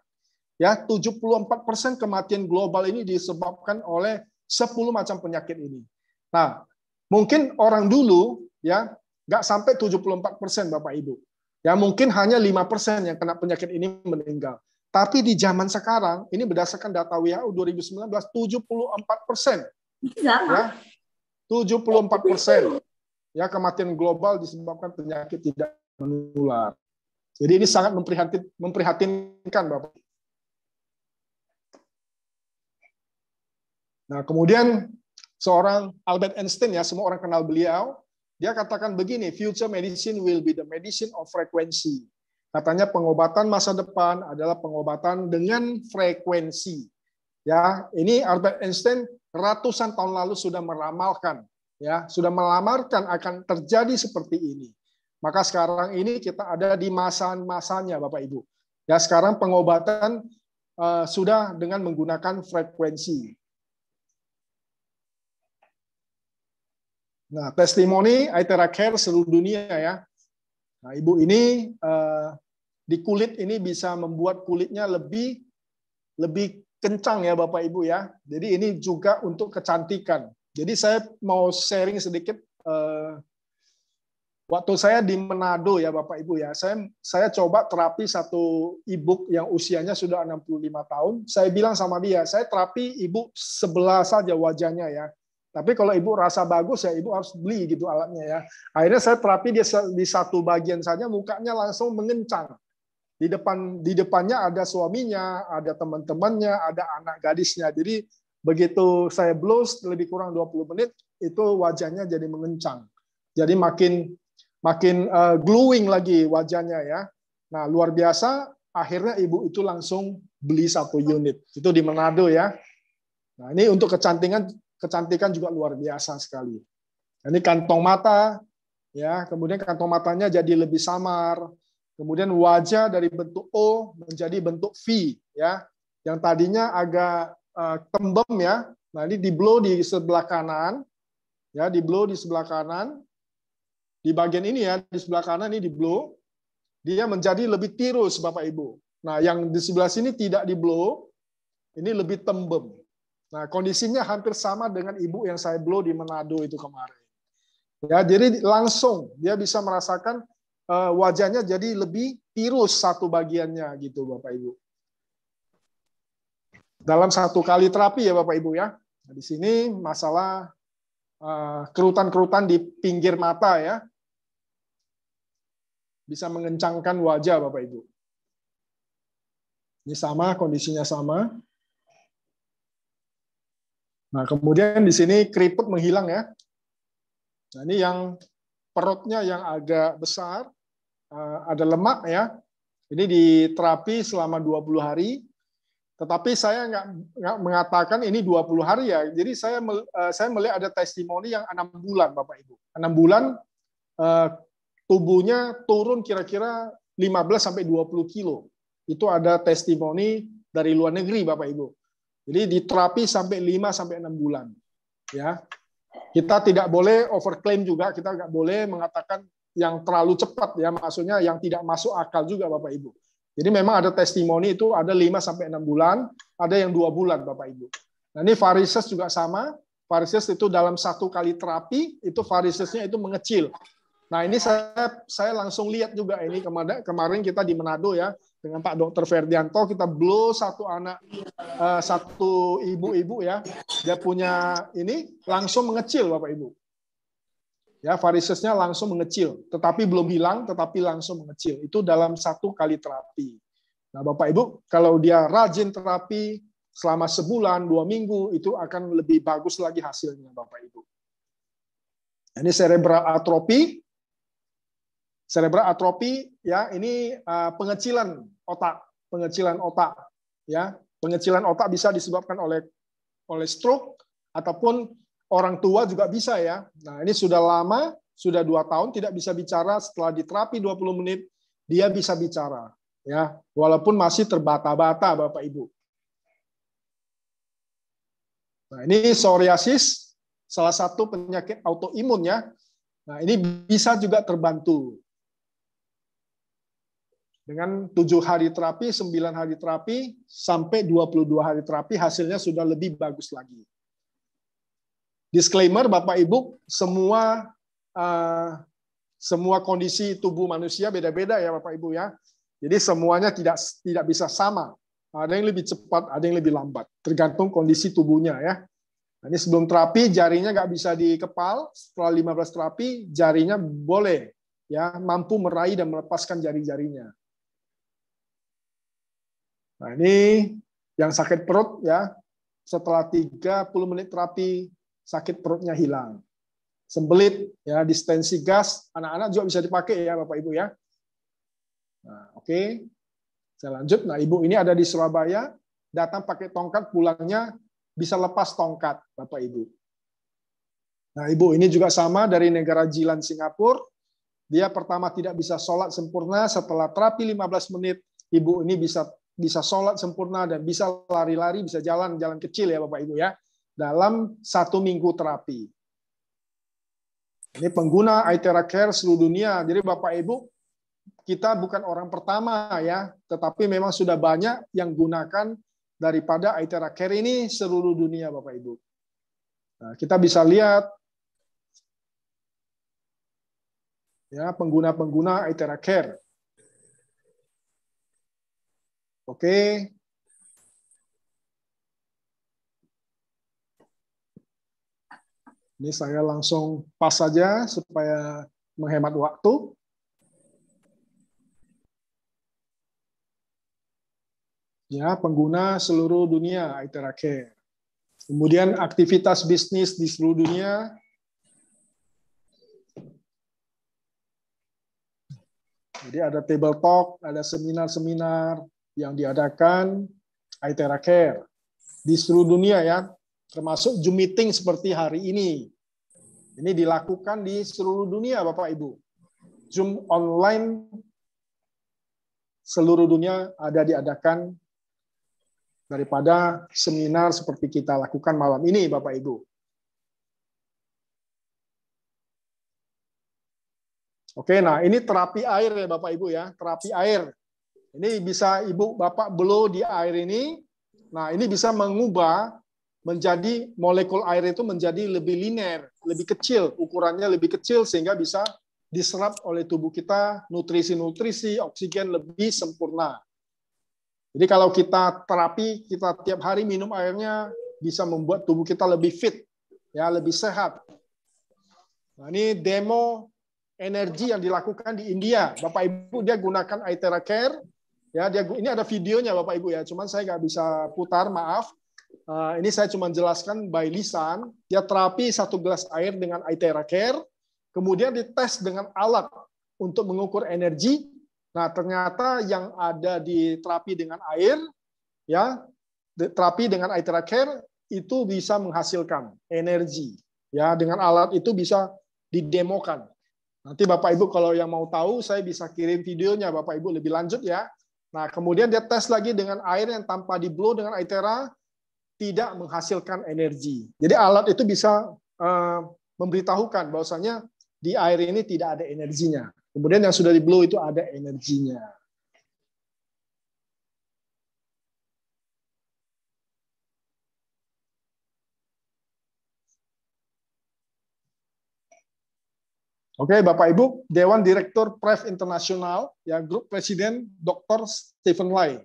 Ya, 74% kematian global ini disebabkan oleh 10 macam penyakit ini. Nah, mungkin orang dulu ya nggak sampai 74% Bapak Ibu. Ya mungkin hanya 5% yang kena penyakit ini meninggal. Tapi di zaman sekarang, ini berdasarkan data WHO 2019, 74%. Ya, 74%. Ya, kematian global disebabkan penyakit tidak menular. Jadi ini sangat memprihatinkan Bapak. Nah, kemudian seorang Albert Einstein, ya semua orang kenal beliau, dia katakan begini, future medicine will be the medicine of frequency. Katanya pengobatan masa depan adalah pengobatan dengan frekuensi. Ya, ini Albert Einstein ratusan tahun lalu sudah meramalkan, ya, sudah melamarkan akan terjadi seperti ini. Maka sekarang ini kita ada di masa-masanya, Bapak Ibu. Ya, sekarang pengobatan sudah dengan menggunakan frekuensi. Nah, testimoni Aithera Care seluruh dunia ya. Nah, ibu ini di kulit ini bisa membuat kulitnya lebih kencang ya Bapak Ibu ya. Jadi ini juga untuk kecantikan. Jadi saya mau sharing sedikit waktu saya di Manado ya Bapak Ibu ya. Saya coba terapi satu ibu yang usianya sudah 65 tahun. Saya bilang sama dia, saya terapi ibu sebelah saja wajahnya ya. Tapi kalau ibu rasa bagus ya ibu harus beli gitu alatnya ya. Akhirnya saya terapi dia di satu bagian saja, mukanya langsung mengencang. Di depannya ada suaminya, ada teman-temannya, ada anak gadisnya. Jadi begitu saya blows lebih kurang 20 menit itu wajahnya jadi mengencang. Jadi makin glowing lagi wajahnya ya. Nah, luar biasa, akhirnya ibu itu langsung beli satu unit. Itu di Manado ya. Nah, ini untuk kecantikan juga luar biasa sekali. Ini kantong mata, ya, kemudian kantong matanya jadi lebih samar, kemudian wajah dari bentuk O menjadi bentuk V, ya, yang tadinya agak tembem ya. Nah ini di blow di sebelah kanan, ya, di blow di sebelah kanan, di bagian ini ya, di sebelah kanan ini di blow, dia menjadi lebih tirus Bapak Ibu. Nah yang di sebelah sini tidak di blow, ini lebih tembem. Nah, kondisinya hampir sama dengan ibu yang saya blow di Manado itu kemarin. Ya, jadi langsung dia bisa merasakan wajahnya jadi lebih tirus satu bagiannya gitu, Bapak Ibu. Dalam satu kali terapi ya, Bapak Ibu ya. Nah, di sini masalah kerutan-kerutan di pinggir mata ya. Bisa mengencangkan wajah, Bapak Ibu. Ini sama, kondisinya sama. Nah, kemudian di sini keriput menghilang ya. Nah, ini yang perutnya yang agak besar, ada lemak ya. Ini diterapi selama 20 hari. Tetapi saya nggak mengatakan ini 20 hari ya. Jadi saya melihat ada testimoni yang 6 bulan Bapak Ibu. 6 bulan tubuhnya turun kira-kira 15-20 kilo. Itu ada testimoni dari luar negeri Bapak Ibu. Jadi diterapi sampai 5-6 bulan. Ya. Kita tidak boleh overclaim juga, kita nggak boleh mengatakan yang terlalu cepat ya, maksudnya yang tidak masuk akal juga Bapak Ibu. Jadi memang ada testimoni itu ada 5-6 bulan, ada yang 2 bulan Bapak Ibu. Nah, ini varises juga sama. Varises itu dalam satu kali terapi itu varisesnya itu mengecil. Nah, ini saya langsung lihat juga ini kemarin kita di Manado ya. Dengan Pak Dr. Ferdianto kita blow satu ibu-ibu ya, dia punya ini langsung mengecil Bapak Ibu. Ya, varisesnya langsung mengecil, tetapi belum hilang, tetapi langsung mengecil. Itu dalam satu kali terapi. Nah, Bapak Ibu, kalau dia rajin terapi selama sebulan, 2 minggu, itu akan lebih bagus lagi hasilnya Bapak Ibu. Ini cerebral atrophy. Cerebral atrophy ya ini pengecilan otak ya. Pengecilan otak bisa disebabkan oleh stroke ataupun orang tua juga bisa ya. Nah, ini sudah lama, sudah 2 tahun tidak bisa bicara, setelah diterapi 20 menit dia bisa bicara ya, walaupun masih terbata-bata Bapak Ibu. Nah, ini psoriasis salah satu penyakit autoimun ya. Nah, ini bisa juga terbantu. Dengan 7 hari terapi, 9 hari terapi, sampai 22 hari terapi, hasilnya sudah lebih bagus lagi. Disclaimer, Bapak Ibu, semua semua kondisi tubuh manusia beda-beda ya Bapak Ibu ya. Jadi semuanya tidak bisa sama. Ada yang lebih cepat, ada yang lebih lambat, tergantung kondisi tubuhnya ya. Nah, ini sebelum terapi jarinya nggak bisa dikepal, setelah 15 terapi jarinya boleh ya mampu meraih dan melepaskan jari-jarinya. Nah, ini yang sakit perut ya, setelah 30 menit terapi sakit perutnya hilang. Sembelit ya, distensi gas, anak-anak juga bisa dipakai ya Bapak Ibu ya. Nah, oke. Saya lanjut. Nah, Ibu ini ada di Surabaya, datang pakai tongkat, pulangnya bisa lepas tongkat, Bapak Ibu. Nah, Ibu ini juga sama dari negara jiran Singapura. Dia pertama tidak bisa sholat sempurna, setelah terapi 15 menit, Ibu ini bisa sholat sempurna dan bisa lari-lari, bisa jalan kecil ya Bapak Ibu ya, dalam 1 minggu terapi. Ini pengguna iTera Care seluruh dunia. Jadi Bapak Ibu, kita bukan orang pertama ya, tetapi memang sudah banyak yang gunakan daripada iTera Care ini seluruh dunia Bapak Ibu. Nah, kita bisa lihat ya pengguna-pengguna iTera Care. Oke. Ini saya langsung pas saja supaya menghemat waktu. Ya, pengguna seluruh dunia iTera Care. Kemudian aktivitas bisnis di seluruh dunia. Jadi ada table talk, ada seminar-seminar yang diadakan iTera Care di seluruh dunia ya, termasuk Zoom meeting seperti hari ini. Ini dilakukan di seluruh dunia Bapak Ibu. Zoom online seluruh dunia ada diadakan daripada seminar seperti kita lakukan malam ini, Bapak Ibu. Oke, nah ini terapi air ya Bapak Ibu ya, terapi air. Ini bisa Ibu Bapak blow di air ini. Nah, ini bisa mengubah menjadi molekul air itu menjadi lebih linear, lebih kecil, ukurannya lebih kecil sehingga bisa diserap oleh tubuh kita, nutrisi-nutrisi, oksigen lebih sempurna. Jadi kalau kita terapi, kita tiap hari minum airnya bisa membuat tubuh kita lebih fit, ya lebih sehat. Nah, ini demo energi yang dilakukan di India. Bapak Ibu dia gunakan iTera Care, ya ini ada videonya Bapak Ibu ya. Cuman saya nggak bisa putar, maaf. Ini saya cuma jelaskan by lisan. Dia terapi 1 gelas air dengan iTera Care, kemudian dites dengan alat untuk mengukur energi. Nah, ternyata yang ada di terapi dengan air, ya, terapi dengan iTera Care itu bisa menghasilkan energi. Ya, dengan alat itu bisa didemokan. Nanti Bapak Ibu kalau yang mau tahu, saya bisa kirim videonya Bapak Ibu lebih lanjut ya. Nah, kemudian dia tes lagi dengan air yang tanpa di blow dengan iTera tidak menghasilkan energi. Jadi alat itu bisa memberitahukan bahwasanya di air ini tidak ada energinya. Kemudian yang sudah di blow itu ada energinya. Oke, Bapak Ibu, Dewan Direktur PREV Internasional, ya Grup Presiden Dr. Stephen Lai,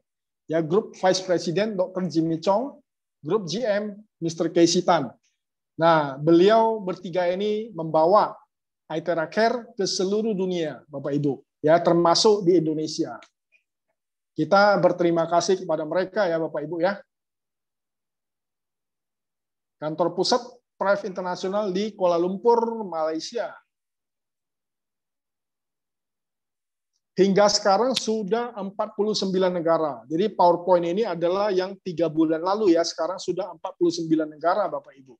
ya Grup Vice President Dr. Jimmy Chong, Grup GM Mr. Casey Tan. Nah, beliau bertiga ini membawa iTera Care ke seluruh dunia, Bapak Ibu, ya termasuk di Indonesia. Kita berterima kasih kepada mereka ya Bapak Ibu ya. Kantor pusat PREV Internasional di Kuala Lumpur, Malaysia. Hingga sekarang sudah 49 negara. Jadi PowerPoint ini adalah yang 3 bulan lalu ya, sekarang sudah 49 negara Bapak Ibu.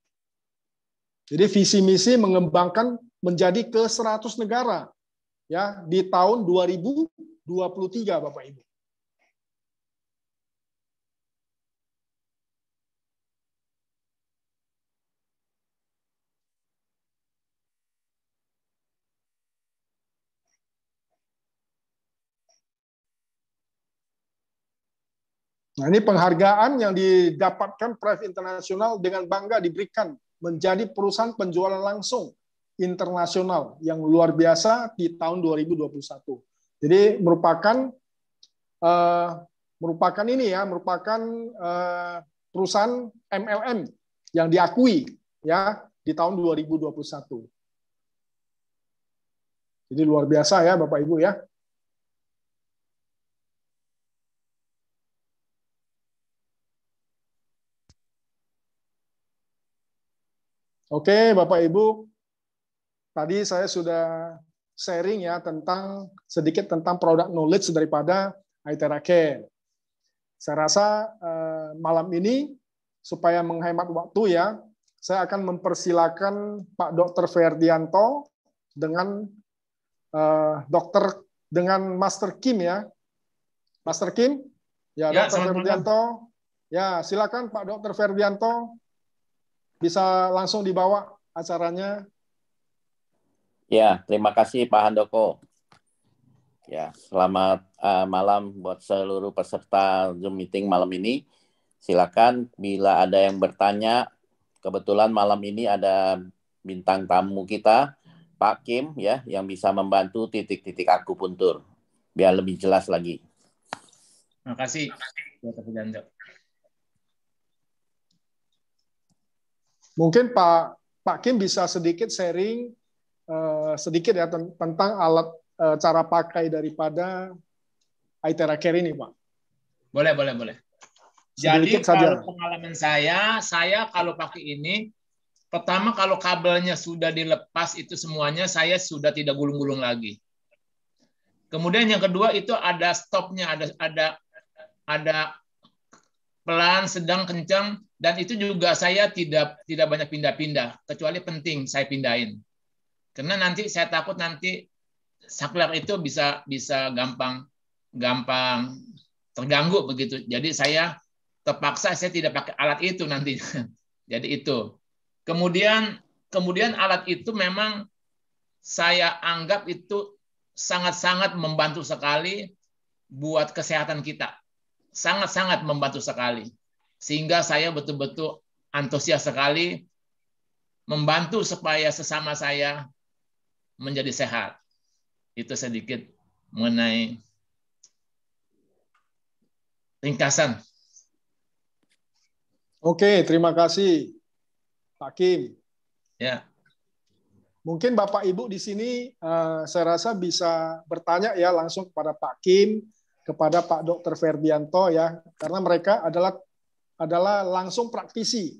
Jadi visi misi mengembangkan menjadi ke 100 negara ya di tahun 2023 Bapak Ibu. Nah, ini penghargaan yang didapatkan PREV Internasional dengan bangga diberikan menjadi perusahaan penjualan langsung internasional yang luar biasa di tahun 2021. Jadi merupakan perusahaan MLM yang diakui ya di tahun 2021. Jadi luar biasa ya Bapak Ibu ya. Oke, Bapak Ibu, tadi saya sudah sharing ya sedikit tentang product knowledge daripada Aithera Care. Saya rasa malam ini supaya menghemat waktu ya, saya akan mempersilakan Pak Dr. Ferdianto dengan Master Kim ya. Master Kim? Ya, Dr. Ferdianto. Ya, silakan Pak Dr. Ferdianto. Bisa langsung dibawa acaranya. Ya, terima kasih Pak Handoko. Ya, selamat malam buat seluruh peserta Zoom meeting malam ini. Silakan bila ada yang bertanya. Kebetulan malam ini ada bintang tamu kita, Pak Kim ya, yang bisa membantu titik-titik akupuntur biar lebih jelas lagi. Terima kasih, Dr. Ferdianto. Mungkin Pak Kim bisa sedikit sharing sedikit ya tentang alat cara pakai daripada Aithera Care ini, Pak. Boleh. Jadi Sedikit saja. kalau pengalaman saya kalau pakai ini, pertama kalau kabelnya sudah dilepas itu semuanya saya sudah tidak gulung-gulung lagi. Kemudian yang kedua itu ada stopnya, ada pelan, sedang, kencang, dan itu juga saya tidak banyak pindah-pindah, kecuali penting saya pindahin. Karena nanti saya takut nanti saklar itu bisa gampang terganggu begitu. Jadi saya terpaksa saya tidak pakai alat itu nanti. Jadi itu. Kemudian alat itu memang saya anggap itu sangat-sangat membantu sekali buat kesehatan kita. Sangat-sangat membantu sekali. Sehingga saya betul-betul antusias sekali membantu supaya sesama saya menjadi sehat. Itu sedikit mengenai ringkasan. Oke, terima kasih Pak Kim. Ya. Mungkin Bapak Ibu di sini saya rasa bisa bertanya ya langsung kepada Pak Kim, kepada Pak Dr. Ferdianto ya, karena mereka adalah langsung praktisi.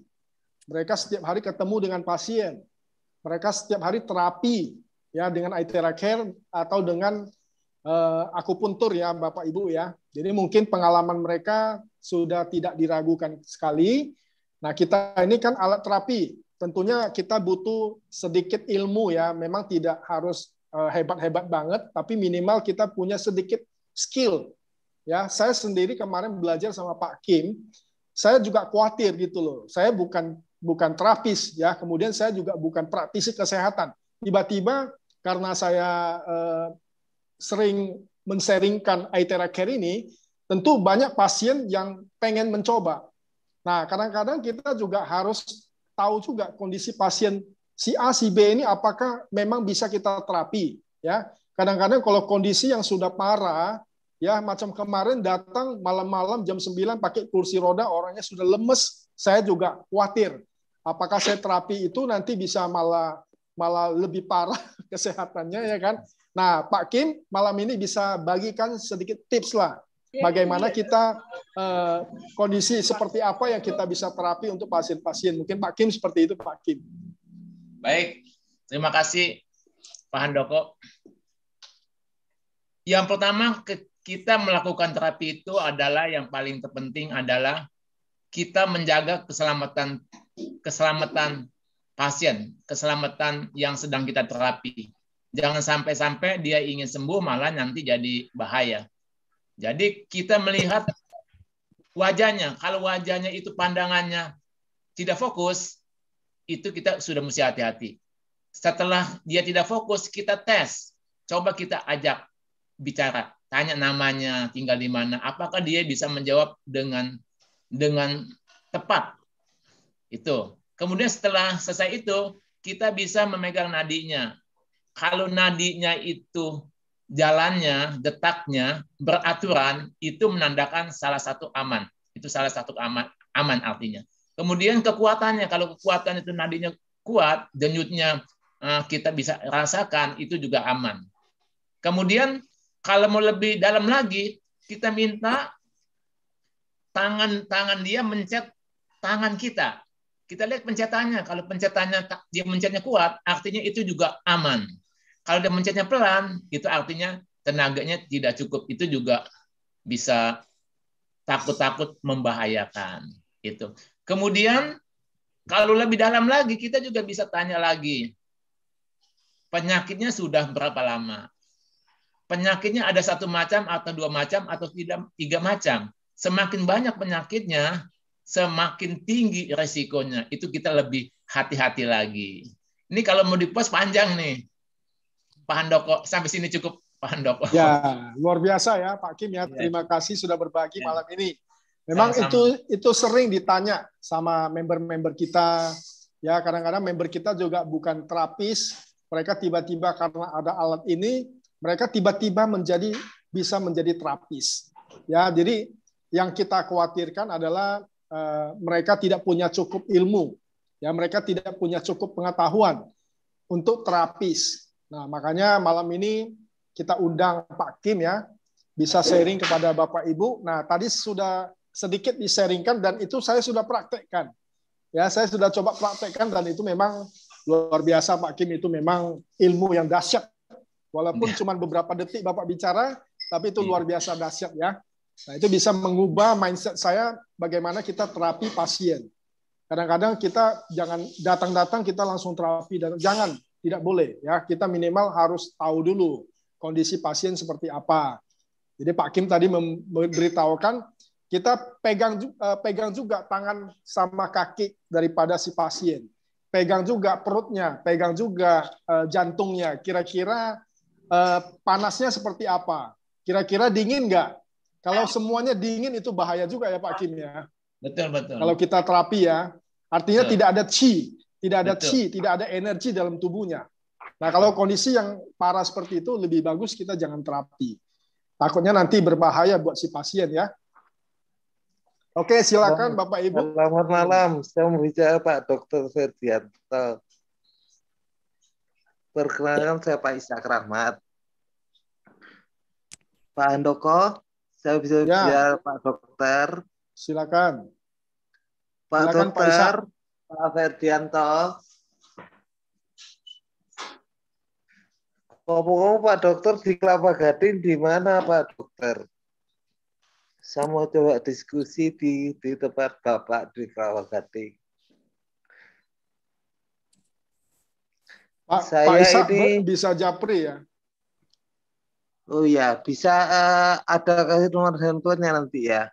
Mereka setiap hari ketemu dengan pasien. Mereka setiap hari terapi ya dengan Aithera Care atau dengan akupuntur ya Bapak Ibu ya. Jadi mungkin pengalaman mereka sudah tidak diragukan sekali. Nah, kita ini kan alat terapi. Tentunya kita butuh sedikit ilmu ya. Memang tidak harus hebat-hebat banget, tapi minimal kita punya sedikit skill. Ya, saya sendiri kemarin belajar sama Pak Kim, saya juga khawatir gitu loh. Saya bukan terapis ya, kemudian saya juga bukan praktisi kesehatan. Tiba-tiba karena saya sering men-sharingkan Aithera Care ini, tentu banyak pasien yang pengen mencoba. Nah, kadang-kadang kita juga harus tahu juga kondisi pasien si A, si B ini apakah memang bisa kita terapi. Ya, kadang-kadang kalau kondisi yang sudah parah, ya macam kemarin datang malam-malam jam 9 pakai kursi roda, orangnya sudah lemes, saya juga khawatir. Apakah saya terapi itu nanti bisa malah lebih parah kesehatannya ya kan. Nah, Pak Kim malam ini bisa bagikan sedikit tips lah. Bagaimana kita kondisi seperti apa yang kita bisa terapi untuk pasien-pasien. Mungkin Pak Kim seperti itu Pak Kim. Baik, terima kasih Pak Handoko. Yang pertama kita melakukan terapi itu adalah yang paling terpenting adalah kita menjaga keselamatan pasien, keselamatan yang sedang kita terapi. Jangan sampai dia ingin sembuh malah nanti jadi bahaya. Jadi kita melihat wajahnya. Kalau wajahnya itu pandangannya tidak fokus, itu kita sudah mesti hati-hati. Setelah dia tidak fokus, kita tes. Coba kita ajak bicara, tanya namanya, tinggal di mana, apakah dia bisa menjawab dengan tepat. Itu. Kemudian setelah selesai itu, kita bisa memegang nadinya. Kalau nadinya itu jalannya, detaknya beraturan, itu menandakan salah satu aman. Itu salah satu aman artinya. Kemudian kekuatannya, kalau kekuatan itu nadinya kuat, denyutnya kita bisa rasakan, itu juga aman. Kemudian kalau mau lebih dalam lagi, kita minta tangan dia mencet tangan kita. Kita lihat pencetannya. Kalau pencetannya dia mencetnya kuat, artinya itu juga aman. Kalau dia mencetnya pelan, itu artinya tenaganya tidak cukup. Itu juga bisa takut-takut membahayakan. Itu. Kemudian kalau lebih dalam lagi, kita juga bisa tanya lagi, penyakitnya sudah berapa lama? Penyakitnya ada satu macam atau dua macam atau tiga macam. Semakin banyak penyakitnya, semakin tinggi resikonya. Itu kita lebih hati-hati lagi. Ini kalau mau di-post panjang nih, Pak Handoko. Sampai sini cukup, Pak Handoko. Ya, luar biasa ya Pak Kim ya. Terima kasih sudah berbagi malam ini. Memang itu sering ditanya sama member-member kita. Ya, kadang-kadang member kita juga bukan terapis. Mereka tiba-tiba karena ada alat ini, mereka tiba-tiba bisa menjadi terapis. Ya, jadi yang kita khawatirkan adalah mereka tidak punya cukup ilmu, ya mereka tidak punya cukup pengetahuan untuk terapis. Nah, makanya malam ini kita undang Pak Kim ya, bisa sharing kepada Bapak Ibu. Nah, tadi sudah sedikit di-sharingkan dan itu saya sudah praktekkan. Ya, saya sudah coba praktekkan dan itu memang luar biasa Pak Kim, itu memang ilmu yang dahsyat. Walaupun cuma beberapa detik Bapak bicara, tapi itu luar biasa dahsyat ya. Nah, itu bisa mengubah mindset saya bagaimana kita terapi pasien. Kadang-kadang kita jangan datang-datang kita langsung terapi, dan jangan, tidak boleh ya. Kita minimal harus tahu dulu kondisi pasien seperti apa. Jadi Pak Kim tadi memberitahukan kita pegang juga tangan sama kaki daripada si pasien. Pegang juga perutnya, pegang juga jantungnya. Kira-kira panasnya seperti apa? Kira-kira dingin nggak? Kalau semuanya dingin itu bahaya juga ya Pak Kim ya. Betul, betul. Kalau kita terapi ya, artinya betul. Tidak ada chi, tidak ada energi dalam tubuhnya. Nah, kalau kondisi yang parah seperti itu lebih bagus kita jangan terapi. Takutnya nanti berbahaya buat si pasien ya. Oke, silakan Bapak Ibu. Selamat malam, saya mau bicara Pak Dr. Ferdianto. Perkenalkan saya Pak Ishak Rahmat. Pak Handoko, saya bisa bicara Pak Dokter. Silakan. Pak Silakan, Dokter, Pak Ferdianto. Ngomong-ngomong Pak Dokter di Kelapa Gading di mana Pak Dokter? Saya mau coba diskusi di tempat Bapak di Kelapa Gading. Pak Ishak ini bisa japri ya? Oh ya, bisa ada kasih nomor handphonenya nanti ya.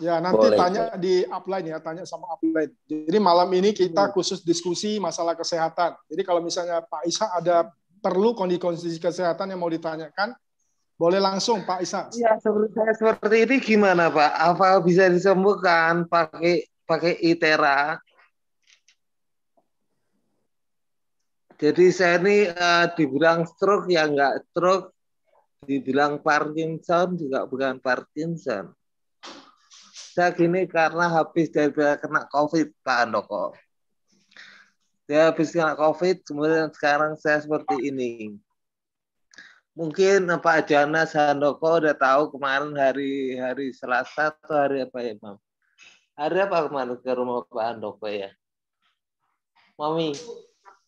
Ya, nanti boleh, tanya di upline ya, tanya sama upline. Jadi malam ini kita khusus diskusi masalah kesehatan. Jadi kalau misalnya Pak Ishak ada perlu kondisi kesehatan yang mau ditanyakan, boleh langsung Pak Ishak. Ya, seperti ini gimana Pak? Apa bisa disembuhkan pakai ITERA? Jadi saya ini dibilang stroke ya enggak stroke, dibilang Parkinson juga bukan Parkinson. Saya gini karena habis dari kena COVID Pak Handoko. Saya habis kena COVID, kemudian sekarang saya seperti ini. Mungkin Pak Janas Handoko udah tahu kemarin hari Selasa atau hari apa ya, Mam? Hari apa kemarin ke rumah Pak Handoko ya? Mami,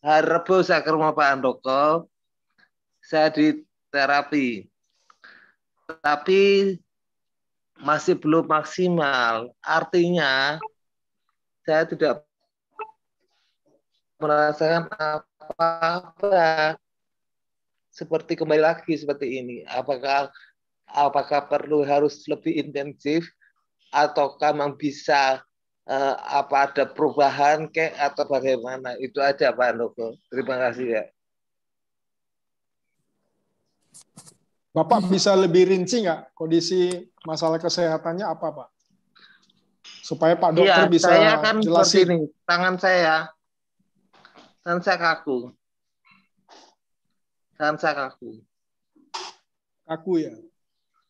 hari Rabu saya ke rumah Pak Handoko. Saya di terapi. Tapi masih belum maksimal. Artinya saya tidak merasakan apa-apa. Seperti kembali lagi seperti ini. Apakah perlu harus lebih intensif ataukah memang bisa apa ada perubahan atau bagaimana? Itu aja Pak Handoko. Terima kasih ya. Bapak bisa lebih rinci nggak kondisi masalah kesehatannya apa Pak? Supaya Pak Dokter bisa saya kan jelasin. ini, tangan saya Saya kaku. Saya kaku. Kaku ya.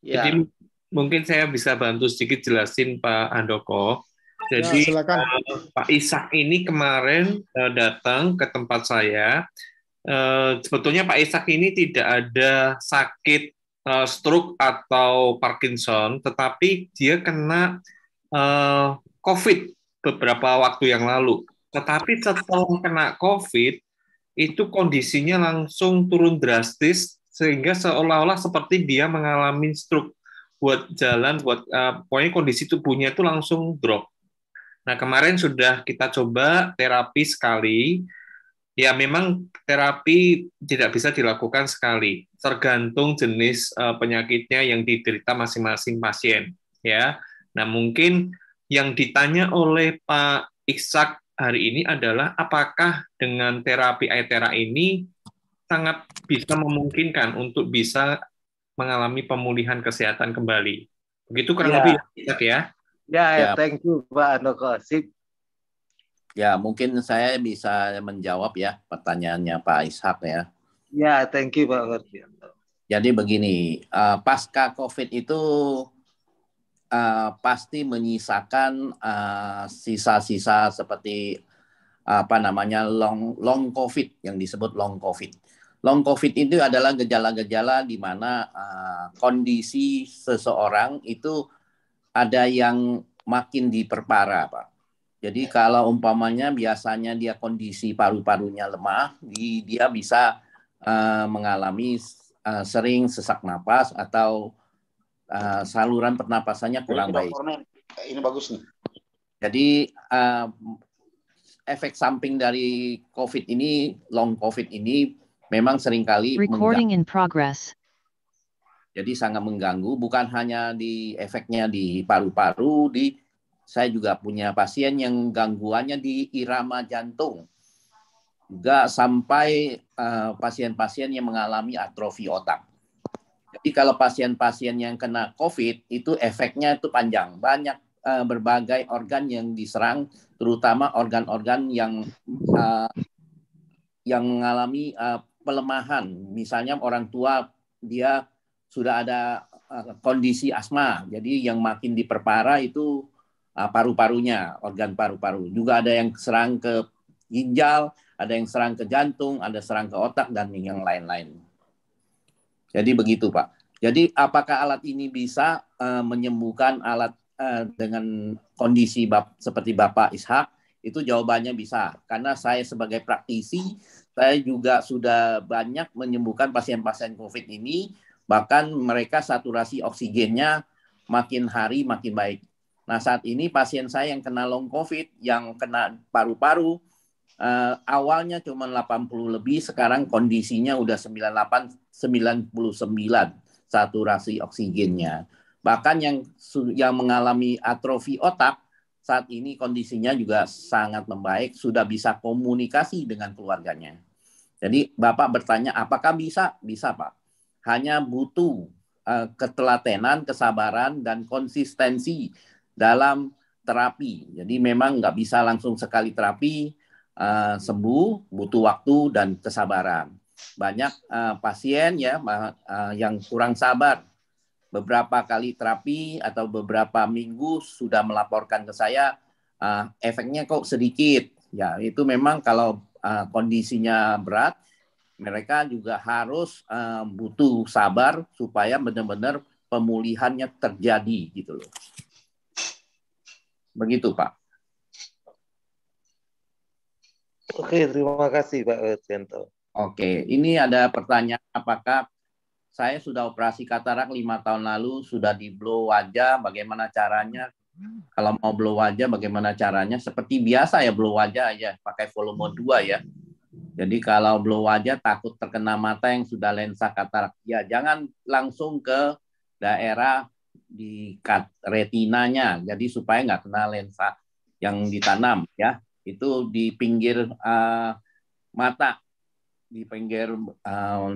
Ya. Jadi mungkin saya bisa bantu sedikit jelasin Pak Handoko. Ya, Jadi silakan. Pak Ishak ini kemarin datang ke tempat saya. Sebetulnya Pak Ishak ini tidak ada sakit stroke atau Parkinson, tetapi dia kena COVID beberapa waktu yang lalu. Tetapi setelah kena COVID, itu kondisinya langsung turun drastis, sehingga seolah-olah seperti dia mengalami stroke. Buat jalan, pokoknya kondisi tubuhnya itu langsung drop. Nah, kemarin sudah kita coba terapi sekali. Ya, memang terapi tidak bisa dilakukan sekali, tergantung jenis penyakitnya yang diderita masing-masing pasien. Ya, nah mungkin yang ditanya oleh Pak Ishak hari ini adalah apakah dengan terapi Aetera ini sangat bisa memungkinkan untuk bisa mengalami pemulihan kesehatan kembali. Begitu kurang lebih ya. Ya, thank you Pak Handoko. Sip. Ya, mungkin saya bisa menjawab ya pertanyaannya Pak Ishak ya. Ya, thank you Pak Wardianto. Jadi begini, pasca COVID itu pasti menyisakan sisa-sisa seperti long COVID yang disebut long COVID. Long COVID itu adalah gejala-gejala di mana kondisi seseorang itu ada yang makin diperparah, Pak. Jadi kalau umpamanya biasanya dia kondisi paru-parunya lemah, dia bisa mengalami sering sesak napas atau saluran pernapasannya kurang baik. Ini bagus nih. Jadi efek samping dari COVID ini, long COVID ini memang seringkali recording in progress. Jadi sangat mengganggu, bukan hanya di efeknya di paru-paru, saya juga punya pasien yang gangguannya di irama jantung. Juga sampai pasien-pasien yang mengalami atrofi otak. Jadi kalau pasien-pasien yang kena COVID itu efeknya itu panjang, banyak berbagai organ yang diserang, terutama organ-organ yang mengalami pelemahan. Misalnya orang tua dia sudah ada kondisi asma, jadi yang makin diperparah itu paru-parunya, organ paru-paru. Juga ada yang serang ke ginjal, ada yang serang ke jantung, ada serang ke otak dan yang lain-lain. Jadi begitu Pak. Jadi apakah alat ini bisa menyembuhkan dengan kondisi seperti Bapak Ishak? Itu jawabannya bisa, karena saya sebagai praktisi, saya juga sudah banyak menyembuhkan pasien-pasien COVID ini, bahkan mereka saturasi oksigennya makin hari makin baik. Nah saat ini pasien saya yang kena long COVID, yang kena paru-paru, awalnya cuma 80 lebih, sekarang kondisinya udah 98, 99 saturasi oksigennya. Bahkan yang mengalami atrofi otak, saat ini kondisinya juga sangat membaik, sudah bisa komunikasi dengan keluarganya. Jadi Bapak bertanya, apakah bisa? Bisa Pak. Hanya butuh ketelatenan, kesabaran, dan konsistensi dalam terapi. Jadi memang nggak bisa langsung sekali terapi sembuh, butuh waktu dan kesabaran. Banyak pasien yang kurang sabar. Beberapa kali terapi atau beberapa minggu sudah melaporkan ke saya, efeknya kok sedikit. Ya, itu memang kalau kondisinya berat, mereka juga harus butuh sabar supaya benar-benar pemulihannya terjadi gitu loh. Begitu Pak. Oke, terima kasih Pak Wardianto. Oke, ini ada pertanyaan, apakah saya sudah operasi katarak 5 tahun lalu, sudah di blow wajah, bagaimana caranya? Kalau mau blow wajah, bagaimana caranya? Seperti biasa ya, blow wajah aja, pakai volume 2 ya. Jadi kalau blow wajah takut terkena mata yang sudah lensa katarak, ya jangan langsung ke daerah di retinanya, jadi supaya nggak kena lensa yang ditanam ya. Itu di pinggir mata, di pinggir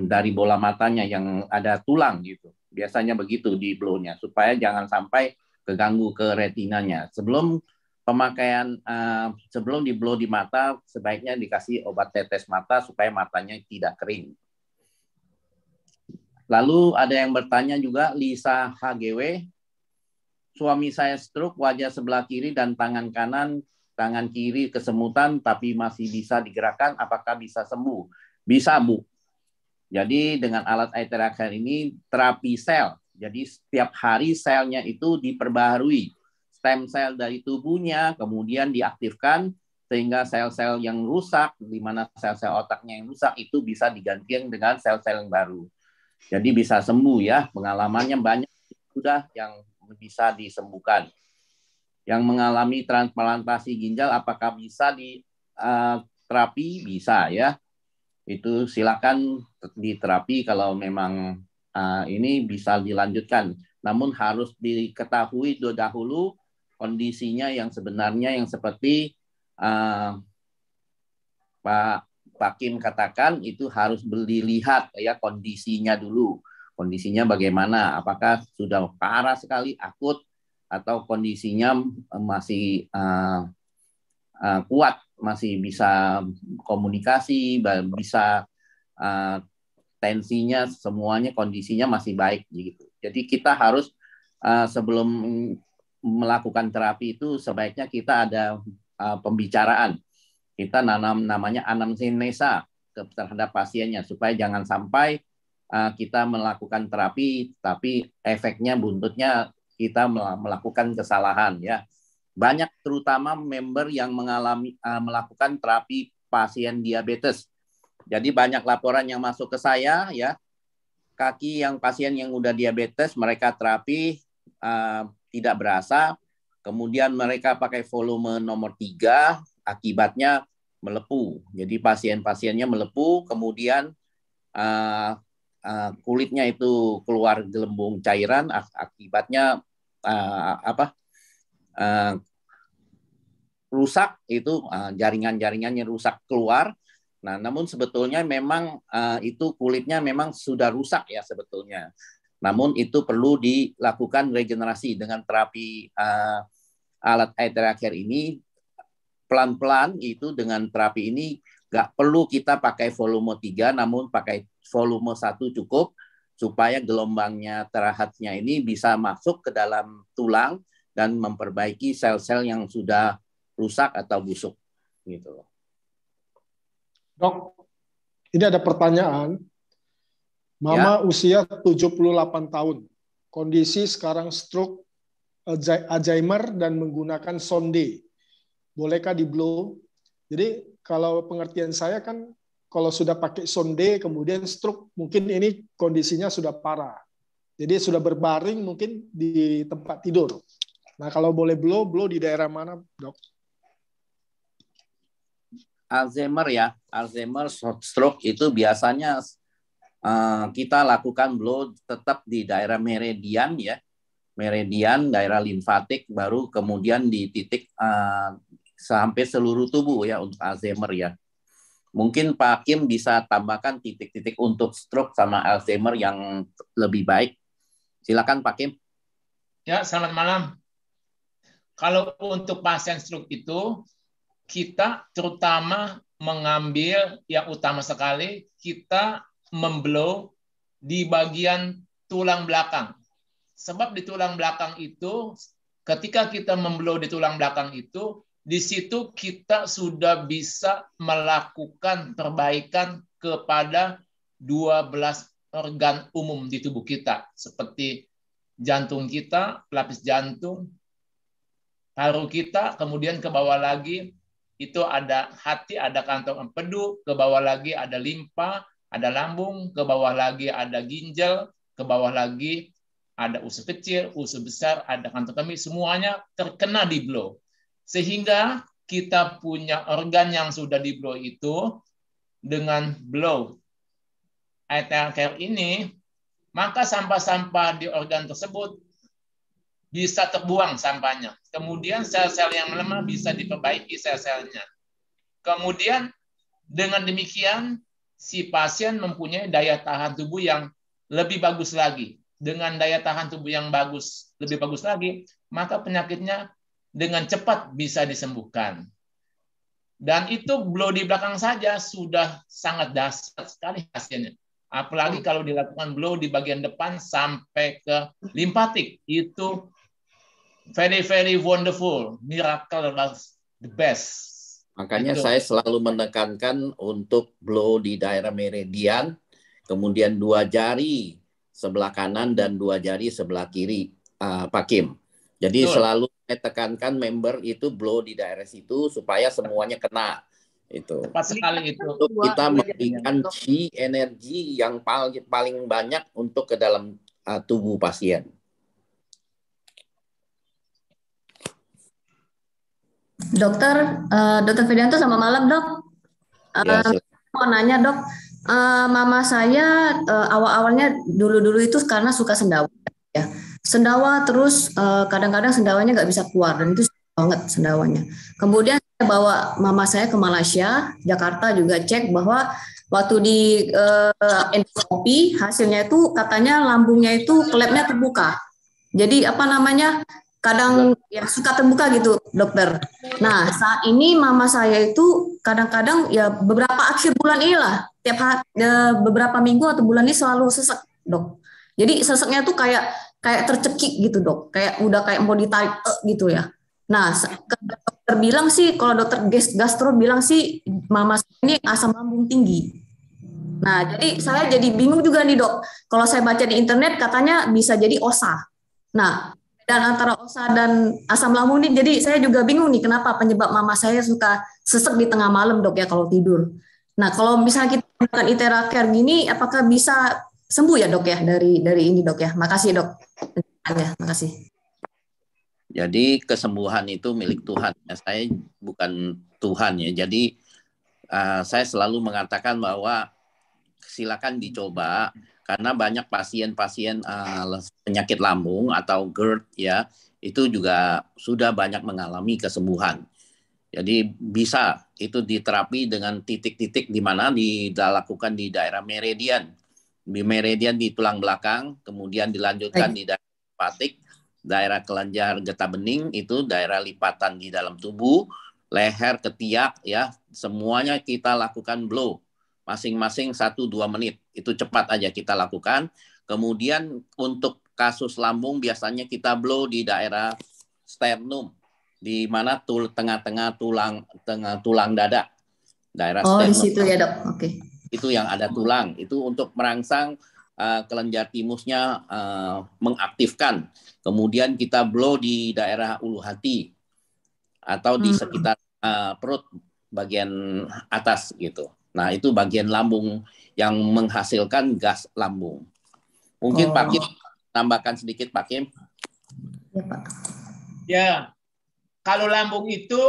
dari bola matanya yang ada tulang gitu. Biasanya begitu di blow-nya, supaya jangan sampai keganggu ke retinanya. Sebelum pemakaian sebelum di blow di mata sebaiknya dikasih obat tetes mata supaya matanya tidak kering. Lalu ada yang bertanya juga, Lisa HGW, suami saya stroke, wajah sebelah kiri dan tangan kanan, tangan kiri kesemutan tapi masih bisa digerakkan, apakah bisa sembuh? Bisa, Bu. Jadi dengan alat eye tracker ini terapi sel. Jadi setiap hari selnya itu diperbaharui. Stem sel dari tubuhnya kemudian diaktifkan sehingga sel-sel yang rusak, di mana sel-sel otaknya yang rusak itu bisa diganti dengan sel-sel yang baru. Jadi bisa sembuh ya, pengalamannya banyak sudah yang bisa disembuhkan. Yang mengalami transplantasi ginjal apakah bisa di terapi? Bisa ya. Itu silakan diterapi kalau memang ini bisa dilanjutkan. Namun harus diketahui dahulu kondisinya yang sebenarnya yang seperti Pak Kim katakan itu harus dilihat ya kondisinya dulu. Kondisinya bagaimana? Apakah sudah parah sekali, akut, atau kondisinya masih kuat, masih bisa komunikasi, bisa tensinya semuanya kondisinya masih baik gitu. Jadi kita harus sebelum melakukan terapi itu sebaiknya kita ada pembicaraan. Kita namanya anamnesa terhadap pasiennya supaya jangan sampai kita melakukan terapi tapi efeknya buntutnya kita melakukan kesalahan ya. Banyak terutama member yang melakukan terapi pasien diabetes. Jadi banyak laporan yang masuk ke saya ya. Kaki yang pasien yang udah diabetes mereka terapi tidak berasa. Kemudian mereka pakai volume nomor 3, akibatnya melepuh. Jadi pasien-pasiennya melepuh, kemudian kulitnya itu keluar gelembung cairan, akibatnya rusak itu jaringan-jaringannya rusak keluar. Nah, namun sebetulnya memang itu kulitnya memang sudah rusak ya sebetulnya. Namun itu perlu dilakukan regenerasi dengan terapi alat eye tracker ini. Pelan-pelan itu dengan terapi ini nggak perlu kita pakai volume 3, namun pakai volume 1 cukup supaya gelombangnya terahatnya ini bisa masuk ke dalam tulang dan memperbaiki sel-sel yang sudah rusak atau busuk gitu. Dok, ini ada pertanyaan. Mama usia 78 tahun. Kondisi sekarang stroke, Alzheimer dan menggunakan sonde. Bolehkah di blow? Jadi kalau pengertian saya kan kalau sudah pakai sonde kemudian stroke mungkin ini kondisinya sudah parah. Jadi sudah berbaring mungkin di tempat tidur. Nah kalau boleh blow di daerah mana, Dok? Alzheimer ya, Alzheimer stroke itu biasanya kita lakukan blow tetap di daerah meridian ya, meridian daerah limfatik, baru kemudian di titik sampai seluruh tubuh ya untuk Alzheimer ya. Mungkin Pak Kim bisa tambahkan titik-titik untuk stroke sama Alzheimer yang lebih baik. Silakan Pak Kim. Ya, selamat malam. Kalau untuk pasien stroke itu kita terutama mengambil yang utama sekali kita memblow di bagian tulang belakang. Sebab di tulang belakang itu ketika kita memblow di tulang belakang itu di situ kita sudah bisa melakukan perbaikan kepada 12 organ umum di tubuh kita seperti jantung kita, pelapis jantung, paru kita, kemudian ke bawah lagi itu ada hati, ada kantong empedu, ke bawah lagi ada limpa, ada lambung, ke bawah lagi ada ginjal, ke bawah lagi ada usus kecil, usus besar, ada kantong kemih, semuanya terkena di blow. Sehingga kita punya organ yang sudah di blow itu dengan blow eye tracker ini, maka sampah-sampah di organ tersebut bisa terbuang sampahnya. Kemudian sel-sel yang melemah bisa diperbaiki sel-selnya. Kemudian dengan demikian si pasien mempunyai daya tahan tubuh yang lebih bagus lagi. Dengan daya tahan tubuh yang lebih bagus lagi, maka penyakitnya dengan cepat bisa disembuhkan. Dan itu blow di belakang saja sudah sangat dahsyat sekali hasilnya. Apalagi kalau dilakukan blow di bagian depan sampai ke limpatik, itu very very wonderful, miracle, the best. Makanya Itu. saya selalu menekankan untuk blow di daerah meridian, kemudian 2 jari sebelah kanan dan 2 jari sebelah kiri, Pak Kim. Jadi Betul. selalu saya tekankan member itu blow di daerah situ supaya semuanya kena. Itu. Tepat sekali itu. Untuk kita memberikan chi energi yang paling banyak untuk ke dalam tubuh pasien. Dokter Fidianto, selamat malam, Dok. Ya, Mau nanya, Dok. Mama saya awal-awalnya dulu itu karena suka sendawa, ya. Sendawa terus kadang-kadang sendawanya nggak bisa keluar dan itu banget sendawanya. Kemudian saya bawa mama saya ke Malaysia, Jakarta juga cek bahwa waktu di endoskopi hasilnya itu katanya lambungnya itu klepnya terbuka. Jadi apa namanya? Kadang ya suka terbuka gitu, dokter. Nah, saat ini mama saya itu kadang-kadang ya beberapa akhir bulan inilah, beberapa minggu atau bulan ini selalu sesek, Dok. Jadi seseknya tuh kayak tercekik gitu, Dok. Kayak udah kayak mau ditarik gitu ya. Nah, dokter bilang sih, kalau dokter gastro bilang sih mama saya ini asam lambung tinggi. Nah, jadi saya jadi bingung juga nih, Dok. Kalau saya baca di internet katanya bisa jadi OSA. Nah, dan antara OSA dan asam lambung ini, jadi saya juga bingung nih kenapa penyebab mama saya suka sesek di tengah malam, Dok, ya kalau tidur. Nah, kalau misalnya kita menggunakan Itera Care gini, apakah bisa sembuh ya, Dok, ya dari ini, Dok, ya? Makasih, Dok. Ya, makasih. Jadi kesembuhan itu milik Tuhan. Saya bukan Tuhan ya. Jadi saya selalu mengatakan bahwa silakan dicoba. Karena banyak pasien-pasien penyakit lambung atau GERD ya, itu juga sudah banyak mengalami kesembuhan. Jadi bisa itu diterapi dengan titik-titik di mana dilakukan di daerah meridian. Di meridian di tulang belakang, kemudian dilanjutkan di daerah limpatik, daerah kelenjar getah bening, itu daerah lipatan di dalam tubuh, leher, ketiak ya, semuanya kita lakukan blow. Masing-masing 1-2 menit. Itu cepat aja kita lakukan. Kemudian untuk kasus lambung biasanya kita blow di daerah sternum, di mana tengah-tengah tulang dada. Daerah sternum. Di situ ya, Dok. Oke. Itu yang ada tulang. Itu untuk merangsang kelenjar timusnya mengaktifkan. Kemudian kita blow di daerah ulu hati atau di sekitar perut bagian atas gitu. Nah, itu bagian lambung yang menghasilkan gas lambung. Mungkin Pak Kim tambahkan sedikit, Pak Kim. Ya, Pak. Ya, kalau lambung itu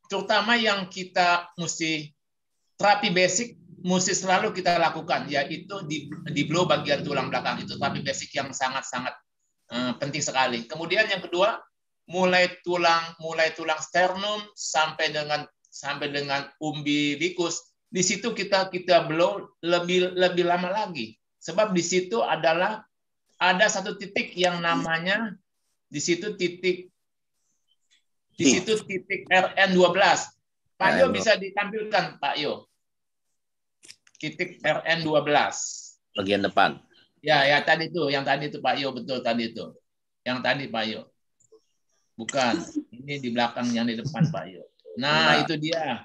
terutama yang kita mesti terapi basic mesti selalu kita lakukan, yaitu di blow bagian tulang belakang. Itu terapi basic yang sangat-sangat penting sekali. Kemudian yang kedua, mulai tulang sternum sampai dengan umbilikus. Di situ kita blow lebih lama lagi, sebab di situ ada satu titik yang namanya di situ titik RN12. Pak Yo bisa ditampilkan, Pak Yo. Titik RN12 bagian depan. Ya tadi itu, yang tadi itu Pak Yo, betul tadi itu. Yang tadi Pak Yo. Bukan, ini di belakang yang di depan Pak Yo. Nah, itu dia.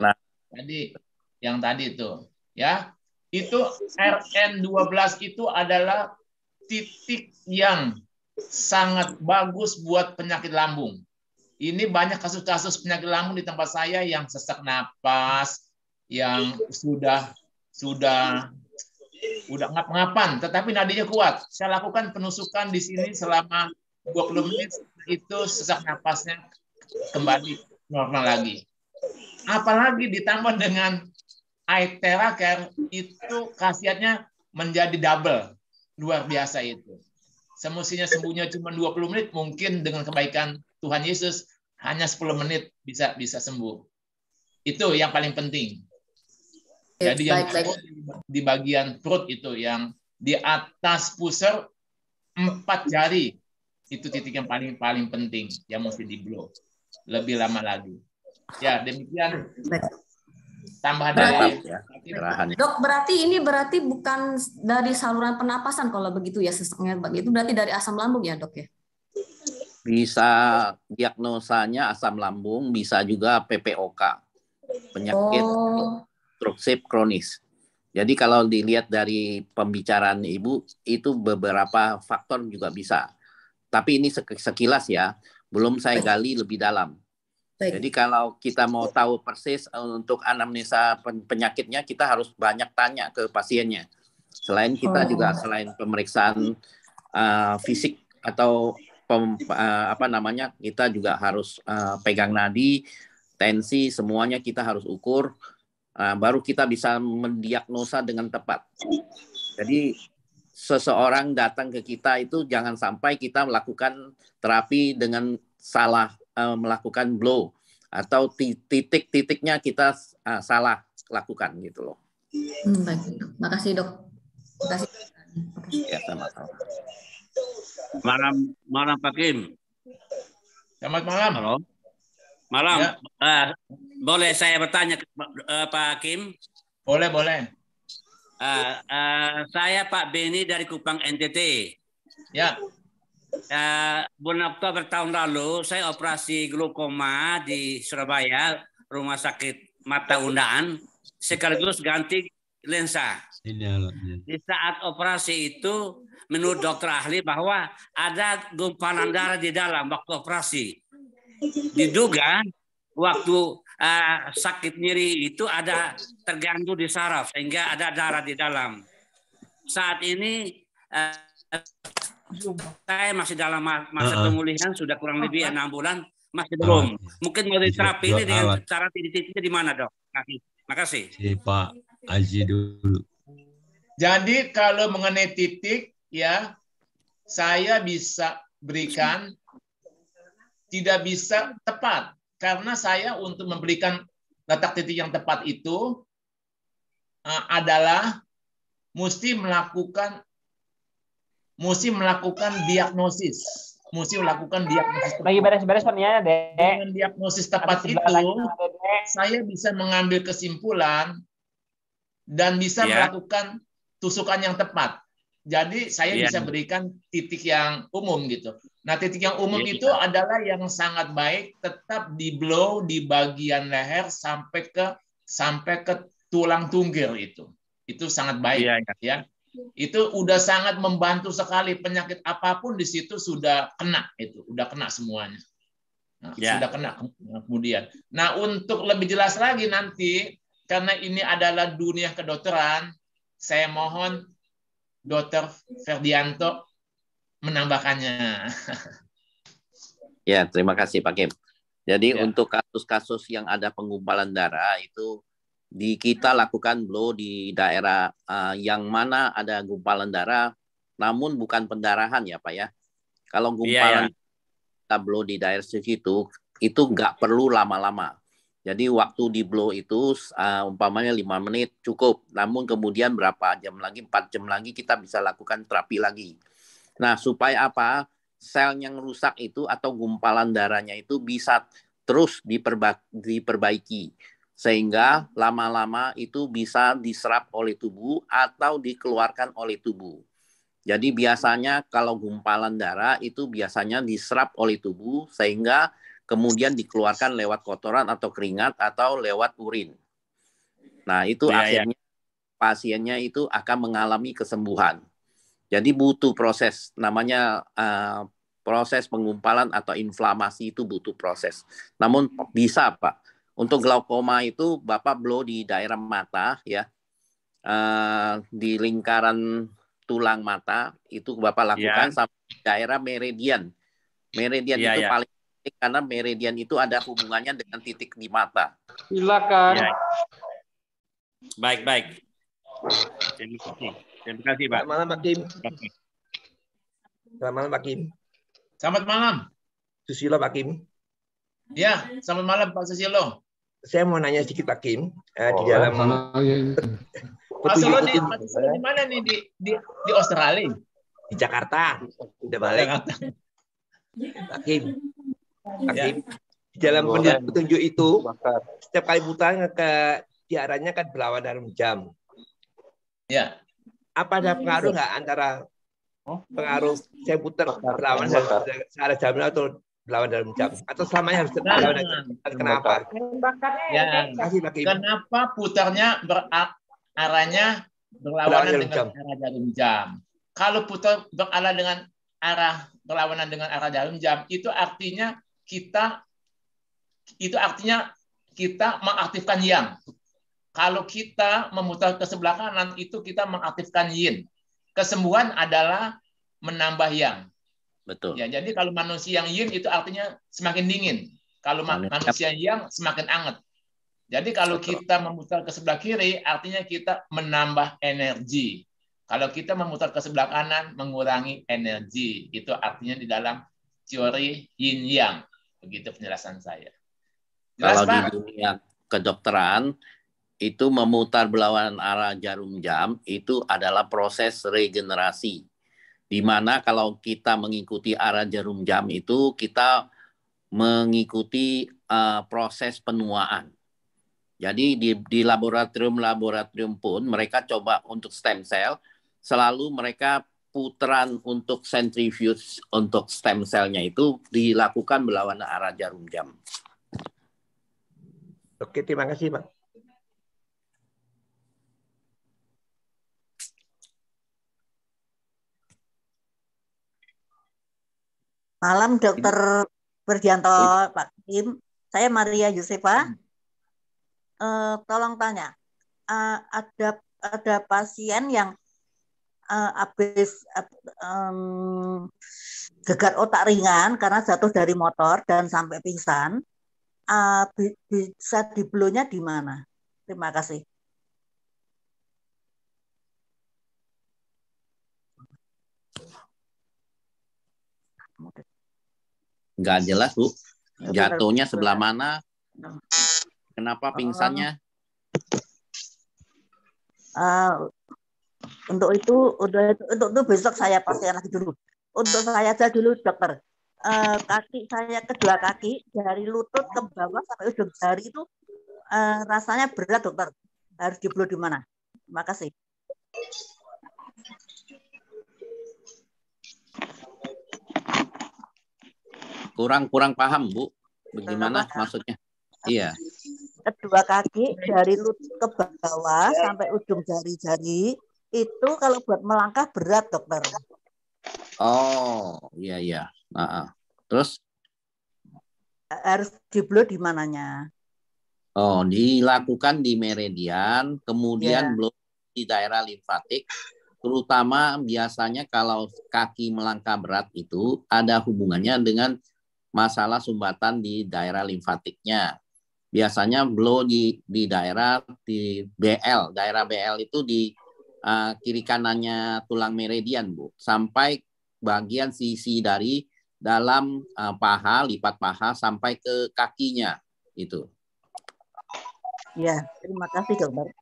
Tadi yang tadi itu, ya. Itu RN12 itu adalah titik yang sangat bagus buat penyakit lambung. Ini banyak kasus-kasus penyakit lambung di tempat saya yang sesak napas, yang sudah ngap-ngapan, tetapi nadinya kuat. Saya lakukan penusukan di sini selama 20 menit, itu sesak napasnya kembali normal lagi. Apalagi ditambah dengan Itera Care, itu khasiatnya menjadi double. Luar biasa itu. Semestinya sembuhnya cuma 20 menit, mungkin dengan kebaikan Tuhan Yesus hanya 10 menit bisa sembuh. Itu yang paling penting. Jadi yang di bagian perut itu, yang di atas pusar 4 jari, itu titik yang paling penting yang mesti di blow. lebih lama lagi. Ya, demikian tambahan Berarti, dari ya, cerahan. Dok, berarti bukan dari saluran pernapasan kalau begitu ya, sesaknya begitu berarti dari asam lambung ya, Dok ya? Bisa diagnosanya asam lambung, bisa juga PPOK, penyakit obstruktif kronis. Jadi kalau dilihat dari pembicaraan Ibu, itu beberapa faktor juga bisa. Tapi ini sekilas ya, belum saya gali lebih dalam. Baik. Jadi kalau kita mau tahu persis untuk anamnesa penyakitnya, kita harus banyak tanya ke pasiennya. Selain kita juga selain pemeriksaan fisik atau kita juga harus pegang nadi, tensi, semuanya kita harus ukur. Baru kita bisa mendiagnosa dengan tepat. Jadi seseorang datang ke kita itu jangan sampai kita melakukan terapi dengan salah melakukan blow atau titik-titiknya kita salah lakukan gitu loh. Baik, makasih Dok. Makasih. Ya, sama-sama. Malam Pak Kim. Selamat malam. Halo. Malam. Ya. Boleh saya bertanya Pak Kim? Boleh. Saya Pak Beni dari Kupang NTT. Ya. Bulan Oktober tahun lalu saya operasi glaukoma di Surabaya, Rumah Sakit Mata Undaan, sekaligus ganti lensa. Di saat operasi itu, menurut dokter ahli bahwa ada gumpalan darah di dalam waktu operasi. Diduga waktu sakit nyeri itu ada terganggu di saraf sehingga ada darah di dalam. Saat ini saya masih dalam masa pemulihan, sudah kurang lebih 6 bulan, masih belum. Mungkin mau terapi ini dengan cara titik-titiknya di mana, Dok? Makasih. Si Pak Aji dulu. Jadi kalau mengenai titik ya, saya bisa berikan tidak bisa tepat karena saya untuk memberikan letak titik yang tepat itu adalah mesti melakukan diagnosis. Lagi beres-beres pertanyaannya, Dek. Dengan diagnosis tepat itu, saya bisa mengambil kesimpulan dan bisa melakukan tusukan yang tepat. Jadi saya bisa berikan titik yang umum gitu. Nah, titik yang umum itu adalah yang sangat baik, tetap di blow di bagian leher sampai ke tulang tunggil itu. Itu sangat baik ya. Itu udah sangat membantu sekali, penyakit apapun di situ sudah kena itu, udah kena semuanya. Nah, sudah kena kemudian. Nah, untuk lebih jelas lagi nanti karena ini adalah dunia kedokteran, saya mohon Dr. Ferdianto menambahkannya. Ya, terima kasih Pak Kim. Jadi untuk kasus-kasus yang ada penggumpalan darah itu kita lakukan blow di daerah yang mana ada gumpalan darah, namun bukan pendarahan ya Pak ya. Kalau gumpalan kita blow di daerah situ itu nggak perlu lama-lama. Jadi waktu di blow itu umpamanya 5 menit cukup. Namun kemudian berapa jam lagi, 4 jam lagi kita bisa lakukan terapi lagi. Nah supaya apa? Sel yang rusak itu atau gumpalan darahnya itu bisa terus diperbaiki. Sehingga lama-lama itu bisa diserap oleh tubuh atau dikeluarkan oleh tubuh. Jadi biasanya kalau gumpalan darah itu biasanya diserap oleh tubuh sehingga kemudian dikeluarkan lewat kotoran atau keringat atau lewat urin. Nah itu akhirnya pasiennya itu akan mengalami kesembuhan. Jadi butuh proses, namanya proses penggumpalan atau inflamasi itu butuh proses. Namun bisa Pak. Untuk glaukoma itu Bapak blow di daerah mata ya, di lingkaran tulang mata itu Bapak lakukan sampai daerah meridian. Meridian itu paling penting karena meridian itu ada hubungannya dengan titik di mata. Silakan. Baik. Terima kasih Pak. Selamat malam Pak Kim. Selamat malam Pak Kim. Selamat malam. Susilo Pak Kim. Ya, selamat malam Pak Susilo. Saya mau nanya sedikit Pak Kim di dalam Pak Susilo di mana nih di Australia? Di Jakarta. Udah balik. Pak Kim. Di dalam petunjuk itu, setiap kali putar diarahnya kan berlawan dalam jam. Ya. Apa ada pengaruh nggak antara pengaruh saya putar berlawan searah jam atau berlawan dalam jam? Atau selamanya harus berlawan dalam jam? Kenapa? Ya. Kenapa putarnya arahnya berlawanan dengan arah jarum jam? Kalau putar berlawanan dengan arah jarum jam, itu artinya kita mengaktifkan yang. Kalau kita memutar ke sebelah kanan, itu kita mengaktifkan yin. Kesembuhan adalah menambah yang. Betul. Ya, jadi kalau manusia yang yin itu artinya semakin dingin. Kalau manusia yang semakin anget. Jadi kalau kita memutar ke sebelah kiri, artinya kita menambah energi. Kalau kita memutar ke sebelah kanan, mengurangi energi. Itu artinya di dalam teori yin yang. Begitu penjelasan saya. Jelas, kalau Pak? Di dunia kedokteran, itu memutar berlawanan arah jarum jam itu adalah proses regenerasi. Di mana kalau kita mengikuti arah jarum jam itu, kita mengikuti proses penuaan. Jadi di laboratorium pun mereka coba untuk stem cell, selalu mereka putaran untuk centrifuge untuk stem cell-nya itu dilakukan berlawanan arah jarum jam. Oke, terima kasih, Pak. Malam, Dokter Berdianto, Pak Kim. Saya Maria Yusefa. Tolong tanya, ada pasien yang habis gegar otak ringan karena jatuh dari motor dan sampai pingsan. Bisa diblonya di mana? Terima kasih. Nggak jelas, Bu. Jatuhnya sebelah mana? Kenapa pingsannya? Untuk itu besok saya pasien lagi dulu. Untuk saya aja dulu, dokter. Kaki saya, kedua kaki dari lutut ke bawah sampai ujung jari itu rasanya berat, dokter. Harus diblow di mana? Terima kasih. Kurang paham, Bu. Bagaimana maksudnya? Iya. Kedua kaki dari lutut ke bawah sampai ujung jari-jari itu kalau buat melangkah berat, dokter. Oh, iya. Terus? Harus diblow di mananya? Oh, dilakukan di meridian, kemudian blow di daerah limfatik. Terutama biasanya kalau kaki melangkah berat itu ada hubungannya dengan masalah sumbatan di daerah limfatiknya. Biasanya blow di daerah di BL. Daerah BL itu di kiri kanannya tulang meridian, Bu. Sampai bagian sisi dari dalam paha, lipat paha sampai ke kakinya itu. Ya, terima kasih, dokter.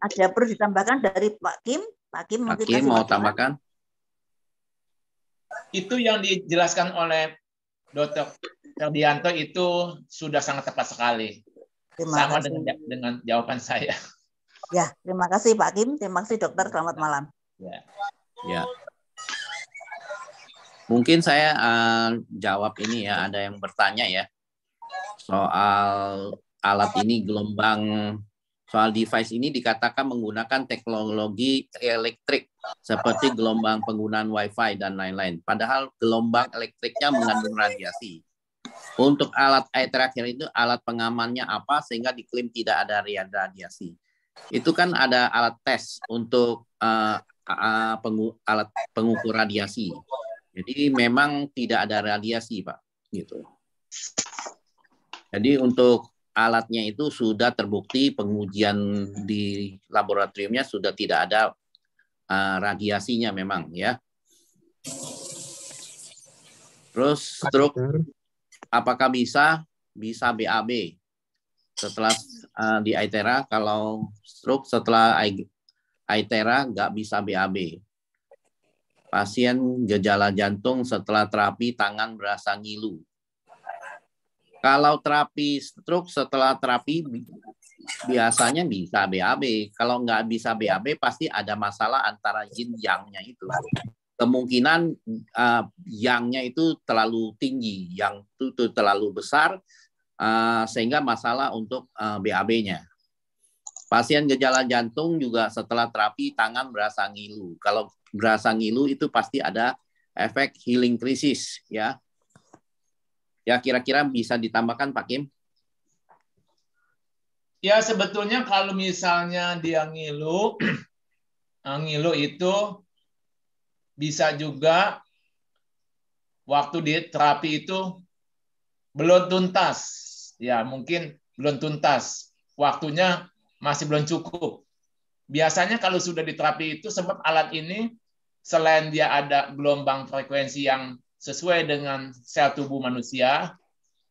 Ada perlu ditambahkan dari Pak Kim? Pak Kim mau tambahkan? Itu yang dijelaskan oleh Dr. Ferdianto itu sudah sangat tepat sekali. Sama dengan jawaban saya. Ya, terima kasih Pak Kim. Terima kasih dokter. Selamat malam. Ya. Mungkin saya jawab ini ya. Ada yang bertanya ya soal alat ini soal device ini dikatakan menggunakan teknologi elektrik seperti gelombang penggunaan Wi-Fi dan lain-lain. Padahal gelombang elektriknya mengandung radiasi. Untuk alat terakhir itu alat pengamannya apa sehingga diklaim tidak ada radiasi. Itu kan ada alat tes untuk alat pengukur radiasi. Jadi memang tidak ada radiasi, Pak. Gitu. Jadi untuk alatnya itu sudah terbukti pengujian di laboratoriumnya sudah tidak ada radiasinya memang ya. Terus stroke apakah bisa BAB setelah di ITERA? Kalau stroke setelah ITERA nggak bisa BAB. Pasien gejala jantung setelah terapi tangan berasa ngilu. Kalau terapi stroke setelah terapi biasanya bisa BAB. Kalau nggak bisa BAB pasti ada masalah antara yin yang-nya itu. Kemungkinan yang-nya itu terlalu tinggi, yang itu terlalu besar sehingga masalah untuk BAB-nya. Pasien gejala jantung juga setelah terapi tangan berasa ngilu. Kalau berasa ngilu itu pasti ada efek healing krisis ya. Ya kira-kira bisa ditambahkan Pak Kim? Ya sebetulnya kalau misalnya dia ngilu, ngilu itu bisa juga waktu di terapi itu belum tuntas. Ya mungkin belum tuntas. Waktunya masih belum cukup. Biasanya kalau sudah di terapi itu sebab alat ini selain dia ada gelombang frekuensi yang sesuai dengan sel tubuh manusia,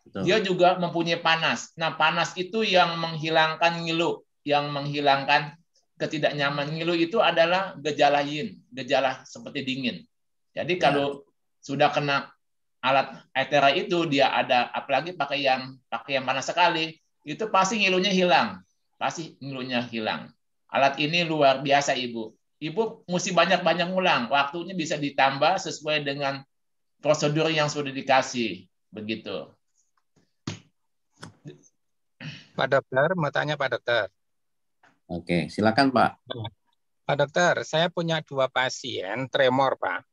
betul, dia juga mempunyai panas. Nah, panas itu yang menghilangkan ngilu, yang menghilangkan ketidaknyaman. Ngilu itu adalah gejala yin, gejala seperti dingin. Jadi kalau sudah kena alat etera itu, dia ada, apalagi pakai yang panas sekali, itu pasti ngilunya hilang. Pasti ngilunya hilang. Alat ini luar biasa, Ibu. Ibu mesti banyak-banyak ngulang. Waktunya bisa ditambah sesuai dengan prosedur yang sudah dikasih, begitu. Pak Dokter, mau tanya Pak Dokter. Oke, silakan Pak. Pak Dokter, saya punya 2 pasien tremor Pak.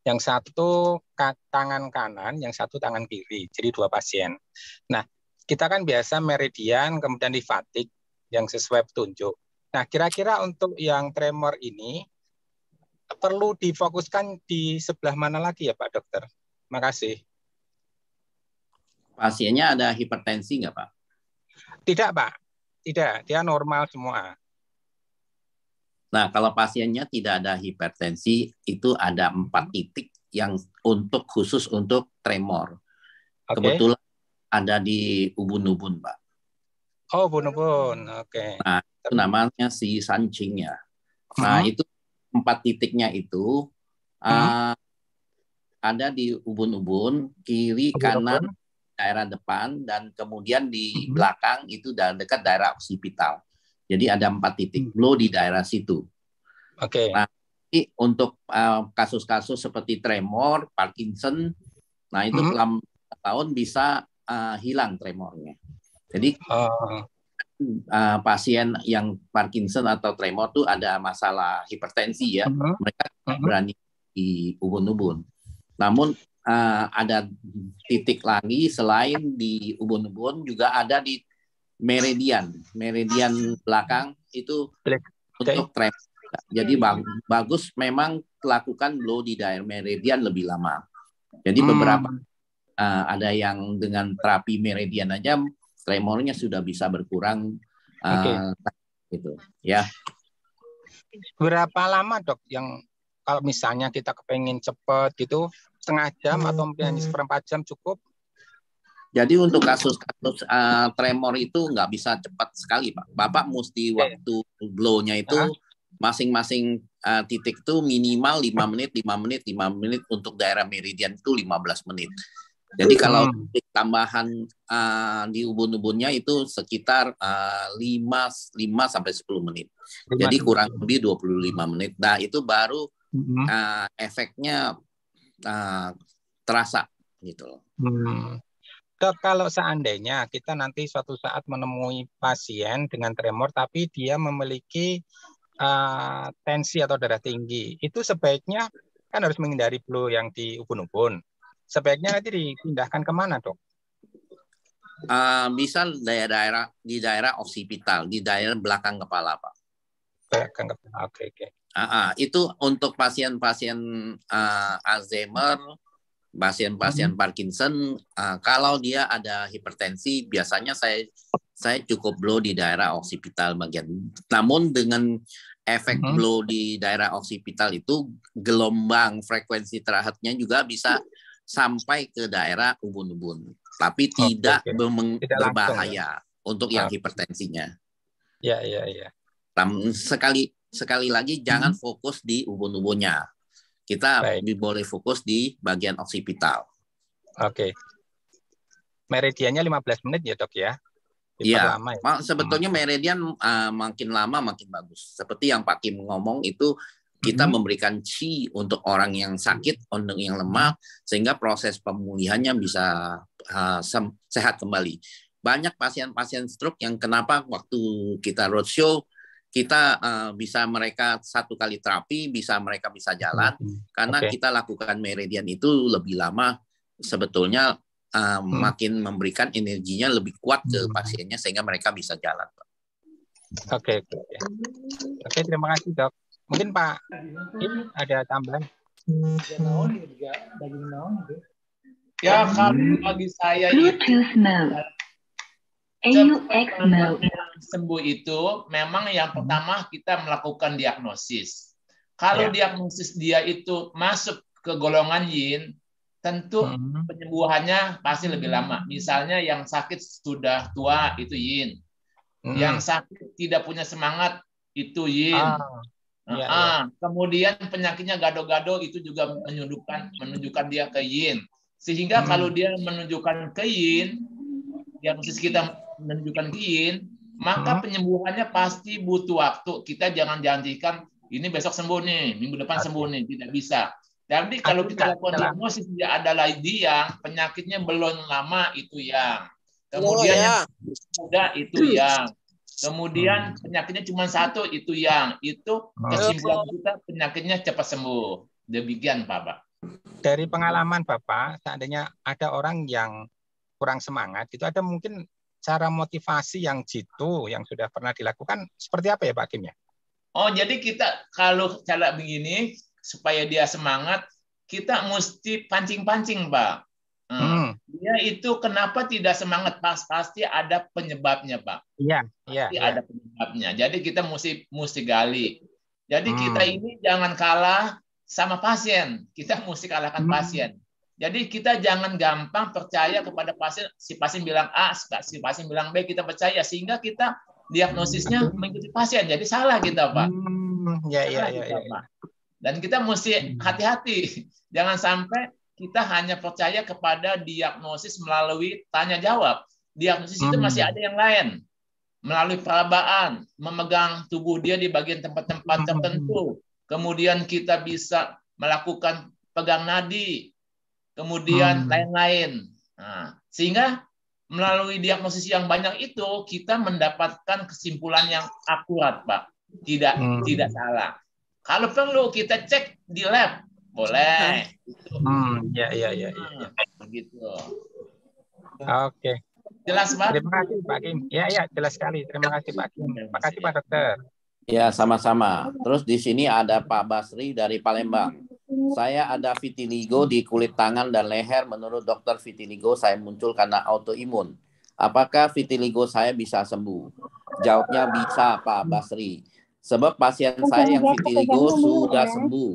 Yang satu tangan kanan, yang satu tangan kiri. Jadi 2 pasien. Nah, kita kan biasa meridian, kemudian di fatigue yang sesuai petunjuk. Nah, kira-kira untuk yang tremor ini perlu difokuskan di sebelah mana lagi ya Pak Dokter? Makasih. Pasiennya ada hipertensi nggak Pak? Tidak Pak, tidak. Dia normal semua. Nah, kalau pasiennya tidak ada hipertensi, itu ada 4 titik yang khusus untuk tremor. Okay. Kebetulan ada di ubun-ubun Pak. Oh, ubun-ubun, oke. Nah, itu namanya si sancing ya. Nah, itu 4 titiknya itu ada di ubun-ubun, kiri, kanan, daerah depan, dan kemudian di belakang itu dekat daerah oksipital. Jadi ada 4 titik blow di daerah situ. Oke. Nah, untuk kasus-kasus seperti tremor, Parkinson, nah itu dalam tahun bisa hilang tremornya. Jadi pasien yang Parkinson atau tremor itu ada masalah hipertensi ya, mereka berani di ubun-ubun. Namun ada titik lagi selain di ubun-ubun juga ada di meridian belakang itu untuk tremor. Jadi bagus memang lakukan blow di daerah meridian lebih lama. Jadi beberapa ada yang dengan terapi meridian aja tremornya sudah bisa berkurang gitu ya. Berapa lama Dok yang kalau misalnya kita kepengen cepat gitu, setengah jam atau mungkin 1/4 jam cukup? Jadi untuk kasus-kasus tremor itu nggak bisa cepat sekali Pak. Bapak mesti waktu blow-nya itu masing-masing titik itu minimal 5 menit, 5 menit, 5 menit, untuk daerah meridian itu 15 menit. Jadi kalau tambahan di ubun-ubunnya itu sekitar 5 sampai 10 menit. Jadi kurang lebih 25 menit. Nah, itu baru efeknya terasa gitu. Dok, kalau seandainya kita nanti suatu saat menemui pasien dengan tremor tapi dia memiliki tensi atau darah tinggi, itu sebaiknya kan harus menghindari blow yang di ubun-ubun. Sebaiknya nanti dipindahkan kemana Dok? Bisa di daerah oksipital, di daerah belakang kepala Pak. Belakang kepala, oke. Itu untuk pasien-pasien Alzheimer, pasien-pasien Parkinson, kalau dia ada hipertensi, biasanya saya cukup blow di daerah oksipital bagian. Namun dengan efek blow di daerah oksipital itu, gelombang frekuensi terahatnya juga bisa sampai ke daerah ubun-ubun, tapi tidak berbahaya untuk yang hipertensinya. Ya. Sekali lagi jangan fokus di ubun-ubunnya. Kita boleh fokus di bagian oksipital. Oke. Meridiannya 15 menit ya dok ya? Iya, Lama ya? sebetulnya meridian makin lama makin bagus. Seperti yang Pak Kim ngomong itu, kita memberikan Qi untuk orang yang sakit, untuk yang lemah, sehingga proses pemulihannya bisa sehat kembali. Banyak pasien-pasien stroke yang kenapa waktu kita roadshow, kita bisa mereka 1 kali terapi, mereka bisa jalan, karena kita lakukan meridian itu lebih lama, sebetulnya makin memberikan energinya lebih kuat ke pasiennya, sehingga mereka bisa jalan. Oke, terima kasih dok. Mungkin Pak Kim ada tambahan? Ya, kalau bagi saya itu sembuh itu memang yang pertama kita melakukan diagnosis. Kalau diagnosis dia itu masuk ke golongan yin, tentu penyembuhannya pasti lebih lama. Misalnya yang sakit sudah tua itu yin, yang sakit tidak punya semangat itu yin. Kemudian penyakitnya gado-gado itu juga menunjukkan dia ke yin. Sehingga kalau dia menunjukkan ke yin, diagnosis kita menunjukkan ke yin, maka penyembuhannya pasti butuh waktu. Kita jangan janjikan ini besok sembuh nih, minggu depan sembuh nih, tidak bisa. Jadi kalau kita lakukan diagnosis dia adalah yang penyakitnya belum lama itu yang, kemudian yang muda itu yang, kemudian penyakitnya cuma 1 itu yang, itu kesimpulan kita penyakitnya cepat sembuh. Demikian Bapak. Dari pengalaman Bapak, seandainya ada orang yang kurang semangat, itu ada mungkin cara motivasi yang jitu yang sudah pernah dilakukan seperti apa ya Pak Kim ya? Oh, jadi kita kalau cara begini supaya dia semangat, kita mesti pancing-pancing, Pak. Dia itu kenapa tidak semangat? Pasti ada penyebabnya, Pak. Iya. Ada penyebabnya. Jadi kita mesti gali. Jadi kita ini jangan kalah sama pasien. Kita mesti kalahkan pasien. Jadi kita jangan gampang percaya kepada pasien. Si pasien bilang A, si pasien bilang B, kita percaya sehingga kita diagnosisnya mengikuti pasien. Jadi salah kita, Pak. Pak. Dan kita mesti hati-hati. Jangan sampai kita hanya percaya kepada diagnosis melalui tanya jawab. Diagnosis itu masih ada yang lain. Melalui perabaan, memegang tubuh dia di bagian tempat-tempat tertentu. Kemudian kita bisa melakukan pegang nadi. Kemudian lain-lain. Sehingga melalui diagnosis yang banyak itu kita mendapatkan kesimpulan yang akurat, Pak. Tidak salah. Kalau perlu kita cek di lab, boleh. Begitu. Oke. Jelas, Pak? Terima kasih Pak Kim. Ya, jelas sekali. Terima kasih Pak Kim. Terima kasih Pak Dokter. Ya, sama-sama. Terus di sini ada Pak Basri dari Palembang. Saya ada vitiligo di kulit tangan dan leher. Menurut dokter, vitiligo saya muncul karena autoimun. Apakah vitiligo saya bisa sembuh? Jawabnya bisa, Pak Basri. Sebab pasien saya yang vitiligo sudah sembuh.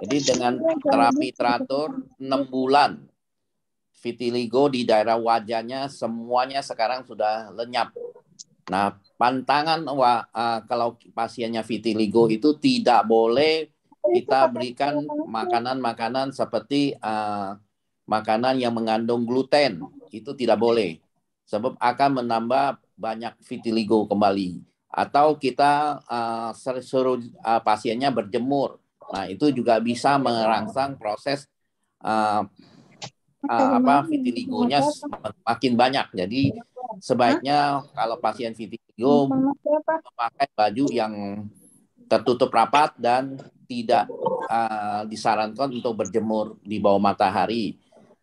Jadi dengan terapi teratur 6 bulan, vitiligo di daerah wajahnya semuanya sekarang sudah lenyap. Nah, pantangan kalau pasiennya vitiligo itu tidak boleh kita berikan makanan-makanan seperti makanan yang mengandung gluten. Itu tidak boleh. Sebab akan menambah banyak vitiligo kembali. Atau kita suruh pasiennya berjemur. Nah, itu juga bisa merangsang proses vitiligonya makin banyak. Jadi sebaiknya kalau pasien vitiligo memakai baju yang tertutup rapat dan tidak disarankan untuk berjemur di bawah matahari.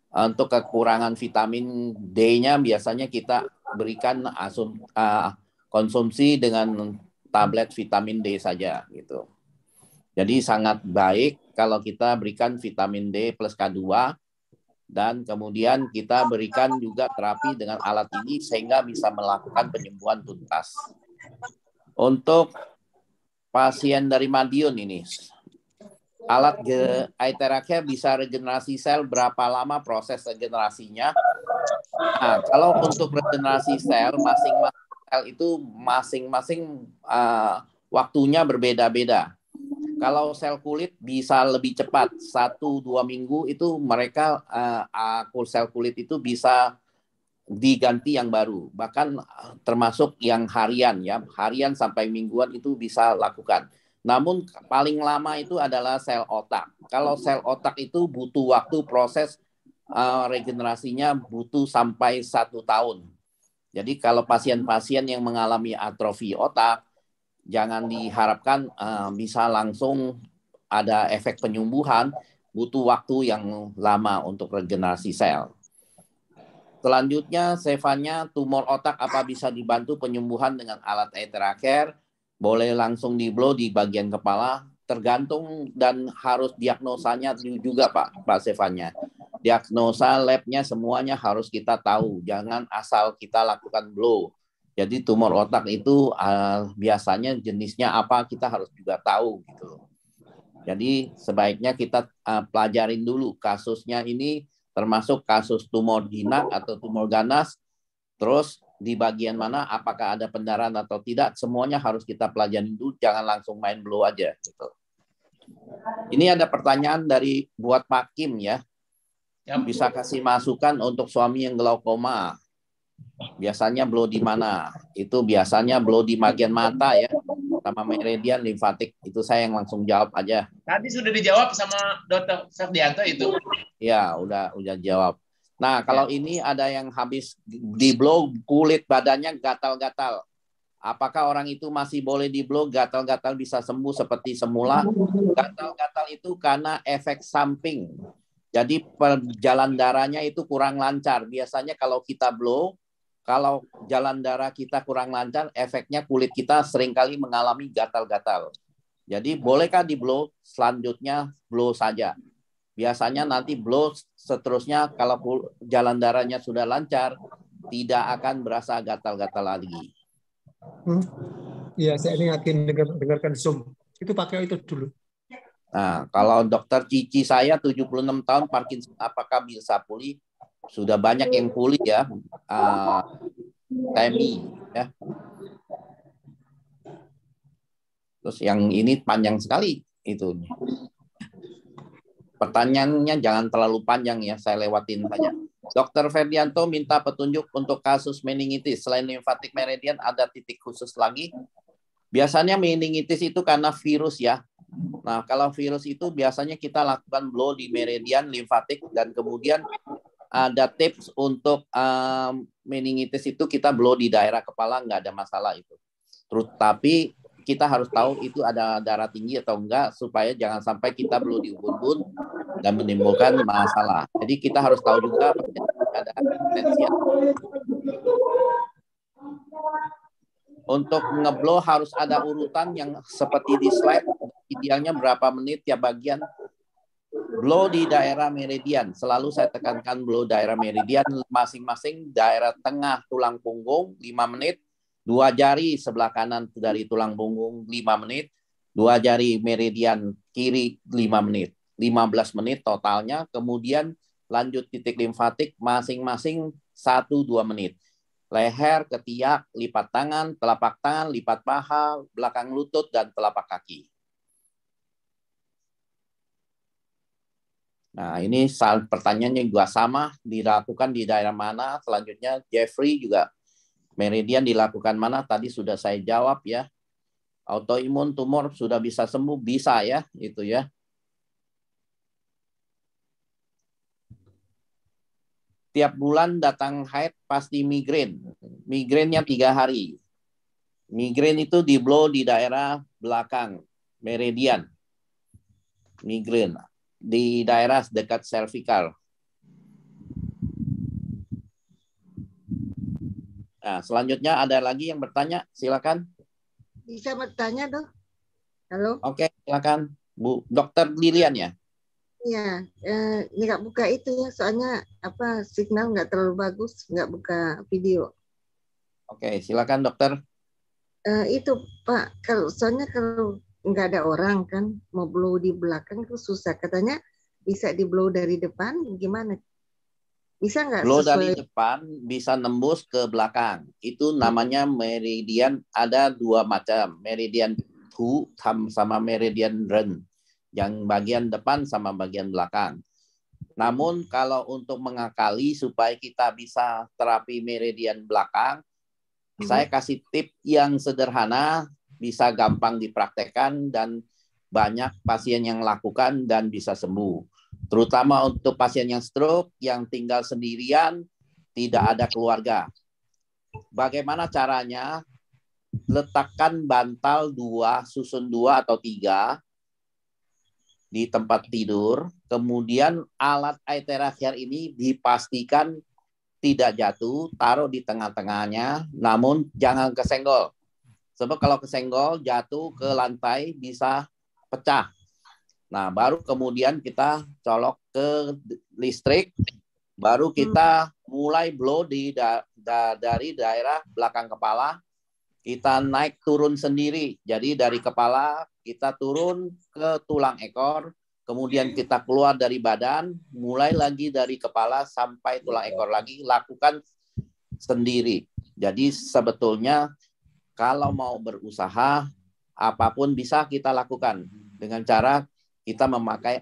Untuk kekurangan vitamin D-nya biasanya kita berikan konsumsi dengan tablet vitamin D saja gitu. Jadi sangat baik kalau kita berikan vitamin D plus K2 dan kemudian kita berikan juga terapi dengan alat ini sehingga bisa melakukan penyembuhan tuntas. Untuk pasien dari Madiun ini, alat Aiteracare bisa regenerasi sel, berapa lama proses regenerasinya? Nah, kalau untuk regenerasi sel, masing-masing sel itu masing-masing waktunya berbeda-beda. Kalau sel kulit bisa lebih cepat, 1-2 minggu itu mereka sel kulit itu bisa diganti yang baru. Bahkan termasuk yang harian ya, harian sampai mingguan itu bisa lakukan. Namun paling lama itu adalah sel otak. Kalau sel otak itu butuh waktu proses regenerasinya butuh sampai 1 tahun. Jadi kalau pasien-pasien yang mengalami atrofi otak, jangan diharapkan bisa langsung ada efek penyembuhan, butuh waktu yang lama untuk regenerasi sel. Selanjutnya, Stefania, tumor otak apa bisa dibantu penyembuhan dengan alat Etheracare? Boleh langsung di-blow di bagian kepala, tergantung dan harus diagnosanya juga Pak Stefania. Diagnosa labnya semuanya harus kita tahu, jangan asal kita lakukan blow. Jadi tumor otak itu biasanya jenisnya apa kita harus juga tahu gitu. Jadi sebaiknya kita pelajarin dulu kasusnya ini, termasuk kasus tumor jinak atau tumor ganas, terus di bagian mana apakah ada pendarahan atau tidak, semuanya harus kita pelajarin dulu, jangan langsung main blow aja gitu. Ini ada pertanyaan dari buat Pak Kim ya. Bisa kasih masukan untuk suami yang glaukoma. Biasanya blow di mana? Itu biasanya blow di bagian mata ya, sama meridian limfatik. Itu saya yang langsung jawab aja. Tadi sudah dijawab sama Dr. Ferdianto itu. Ya, udah jawab. Nah, kalau ini ada yang habis di blow kulit badannya gatal-gatal. Apakah orang itu masih boleh di blow? Gatal-gatal bisa sembuh seperti semula. Gatal-gatal itu karena efek samping. Jadi jalan darahnya itu kurang lancar. Biasanya kalau kita blow, kalau jalan darah kita kurang lancar, efeknya kulit kita seringkali mengalami gatal-gatal. Jadi bolehkah di blow? Selanjutnya blow saja. Biasanya nanti blow seterusnya kalau jalan darahnya sudah lancar, tidak akan berasa gatal-gatal lagi. Iya, saya ini lagi dengarkan Zoom. Itu pakai itu dulu. Nah, kalau dokter Cici saya 76 tahun Parkinson, apakah bisa pulih? Sudah banyak yang pulih ya. Temi ya. Terus yang ini panjang sekali itu. Pertanyaannya jangan terlalu panjang ya, saya lewatin saja. Dr. Ferdianto minta petunjuk untuk kasus meningitis. Selain limfatik meridian, ada titik khusus lagi? Biasanya meningitis itu karena virus ya. Nah, kalau virus itu biasanya kita lakukan blow di meridian limfatik dan kemudian ada tips untuk meningitis itu kita blow di daerah kepala, nggak ada masalah itu. Terus tapi kita harus tahu itu ada darah tinggi atau enggak supaya jangan sampai kita blow di ubun-ubun dan menimbulkan masalah. Jadi kita harus tahu juga ada potensi. Untuk ngeblow harus ada urutan yang seperti di slide, idealnya berapa menit tiap bagian. Blow di daerah meridian, selalu saya tekankan blow daerah meridian, masing-masing daerah tengah tulang punggung 5 menit, 2 jari sebelah kanan dari tulang punggung 5 menit, 2 jari meridian kiri 5 menit, 15 menit totalnya, kemudian lanjut titik limfatik masing-masing 1-2 menit. Leher, ketiak, lipat tangan, lipat paha, belakang lutut, dan telapak kaki. Nah, ini pertanyaannya juga sama, dilakukan di daerah mana? Selanjutnya, Jeffrey juga, meridian dilakukan mana? Tadi sudah saya jawab ya. Autoimun tumor sudah bisa sembuh? Bisa ya, itu ya. Tiap bulan datang haid pasti migrain. Migrainnya 3 hari. Migrain itu di blow di daerah belakang, meridian. Migrain. Di daerah dekat cervical. Nah, selanjutnya ada lagi yang bertanya, silakan. Bisa bertanya dong? Halo? Oke, silakan. Bu, Dokter Lilian ya? Iya, nggak buka itu ya, soalnya apa signal nggak terlalu bagus, nggak buka video. Oke, silakan dokter. Itu Pak, soalnya kalau nggak ada orang kan, mau blow di belakang itu susah. Katanya bisa di blow dari depan, gimana? Bisa nggak? Blow dari depan bisa nembus ke belakang. Itu namanya meridian, ada 2 macam, meridian sama meridian run. Yang bagian depan sama bagian belakang. Namun kalau untuk mengakali supaya kita bisa terapi meridian belakang, saya kasih tip yang sederhana, bisa gampang dipraktekkan dan banyak pasien yang lakukan dan bisa sembuh. Terutama untuk pasien yang stroke, yang tinggal sendirian, tidak ada keluarga. Bagaimana caranya? Letakkan bantal 2, susun 2 atau 3 di tempat tidur, kemudian alat aiterakiar ini dipastikan tidak jatuh, taruh di tengah-tengahnya, namun jangan kesenggol. Sebab kalau kesenggol, jatuh ke lantai, bisa pecah. Nah, baru kemudian kita colok ke listrik, baru kita mulai blow dari daerah belakang kepala, kita naik turun sendiri. Jadi dari kepala, kita turun ke tulang ekor, kemudian kita keluar dari badan, mulai lagi dari kepala sampai tulang ekor lagi, lakukan sendiri. Jadi sebetulnya kalau mau berusaha, apapun bisa kita lakukan dengan cara kita memakai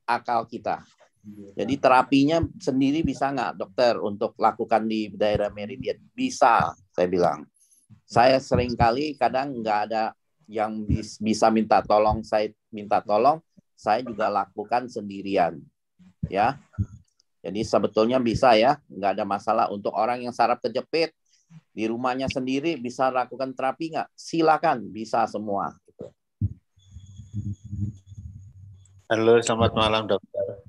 akal kita. Jadi terapinya sendiri bisa nggak dokter untuk lakukan di daerah meridian? Bisa, saya bilang. Saya seringkali kadang nggak ada yang bisa minta tolong, saya juga lakukan sendirian, ya. Jadi sebetulnya bisa ya, nggak ada masalah. Untuk orang yang saraf kejepit di rumahnya sendiri bisa lakukan terapi nggak? Silakan, bisa semua. Halo, selamat malam dokter.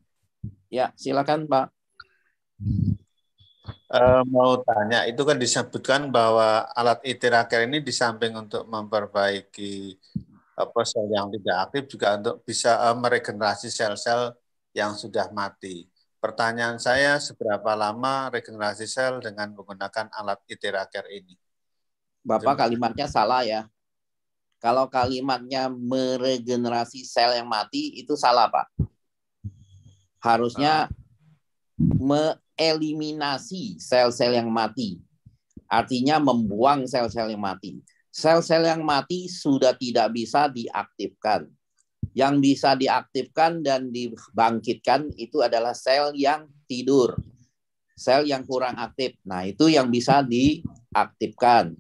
Ya, silakan Pak. Mau tanya, itu kan disebutkan bahwa alat aiterakiar ini di samping untuk memperbaiki sel yang tidak aktif juga untuk bisa meregenerasi sel-sel yang sudah mati. Pertanyaan saya, seberapa lama regenerasi sel dengan menggunakan alat aiterakiar ini? Bapak kalimatnya salah ya. Kalau kalimatnya meregenerasi sel yang mati itu salah Pak. Harusnya eliminasi sel-sel yang mati. Artinya membuang sel-sel yang mati. Sel-sel yang mati sudah tidak bisa diaktifkan. Yang bisa diaktifkan dan dibangkitkan itu adalah sel yang tidur. Sel yang kurang aktif. Nah, itu yang bisa diaktifkan.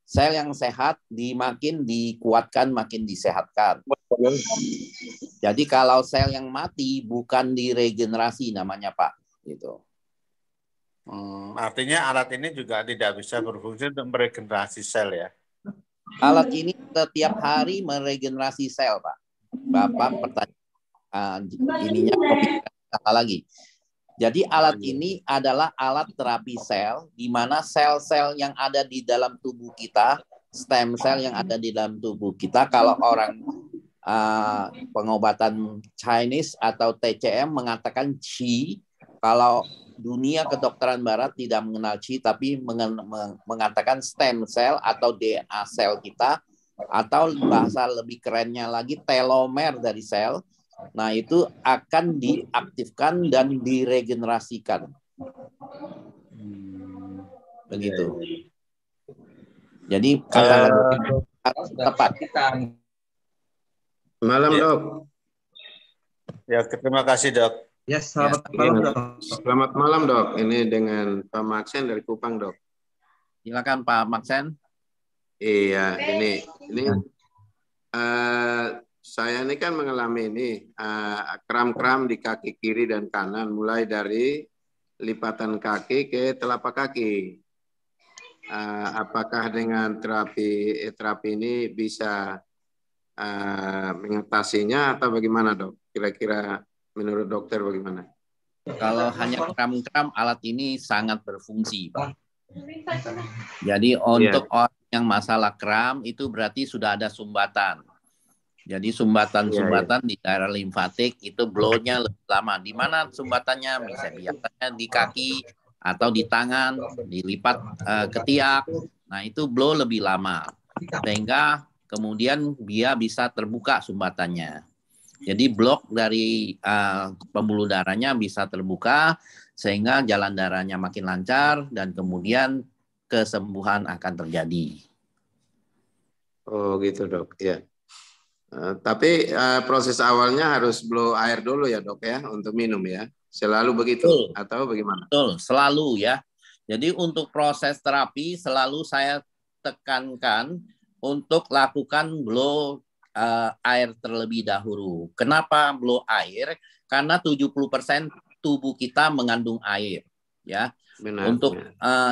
Sel yang sehat makin dikuatkan, makin disehatkan. Jadi kalau sel yang mati bukan diregenerasi namanya Pak. Gitu. Artinya alat ini juga tidak bisa berfungsi untuk meregenerasi sel ya? Alat ini setiap hari meregenerasi sel, Pak. Bapak pertanyaan ininya apa lagi? Jadi alat ini adalah alat terapi sel, di mana sel-sel yang ada di dalam tubuh kita, stem cell yang ada di dalam tubuh kita, kalau orang pengobatan Chinese atau TCM mengatakan Qi, kalau dunia kedokteran barat tidak mengenal Qi, tapi mengatakan stem cell atau DNA sel kita, atau bahasa lebih kerennya lagi telomer dari sel. Nah, itu akan diaktifkan dan diregenerasikan. Begitu. Jadi harus tepat. Malam Dok. Ya, terima kasih Dok. Ya, selamat malam Dok. Selamat malam Dok. Ini dengan Pak Maksen dari Kupang Dok. Silakan Pak Maksen. Iya, ini saya ini kan mengalami ini kram-kram di kaki kiri dan kanan, mulai dari lipatan kaki ke telapak kaki. Apakah dengan terapi ini bisa mengatasinya atau bagaimana Dok? Kira-kira menurut dokter bagaimana? Kalau hanya kram-kram, alat ini sangat berfungsi, Pak. Jadi untuk orang yang masalah kram itu berarti sudah ada sumbatan. Jadi sumbatan-sumbatan di daerah limfatik itu blow-nya lebih lama. Di mana sumbatannya? Bisa biasanya di kaki atau di tangan, dilipat ketiak. Nah, itu blow lebih lama. Sehingga kemudian dia bisa terbuka sumbatannya. Jadi blok dari pembuluh darahnya bisa terbuka sehingga jalan darahnya makin lancar dan kemudian kesembuhan akan terjadi. Oh, gitu, Dok. Ya. Tapi proses awalnya harus blow air dulu ya, Dok ya, untuk minum ya. Selalu begitu atau bagaimana? Betul, selalu ya. Jadi untuk proses terapi selalu saya tekankan untuk lakukan blow air terlebih dahulu. Kenapa blow air? Karena 70% tubuh kita mengandung air, ya. Benar, untuk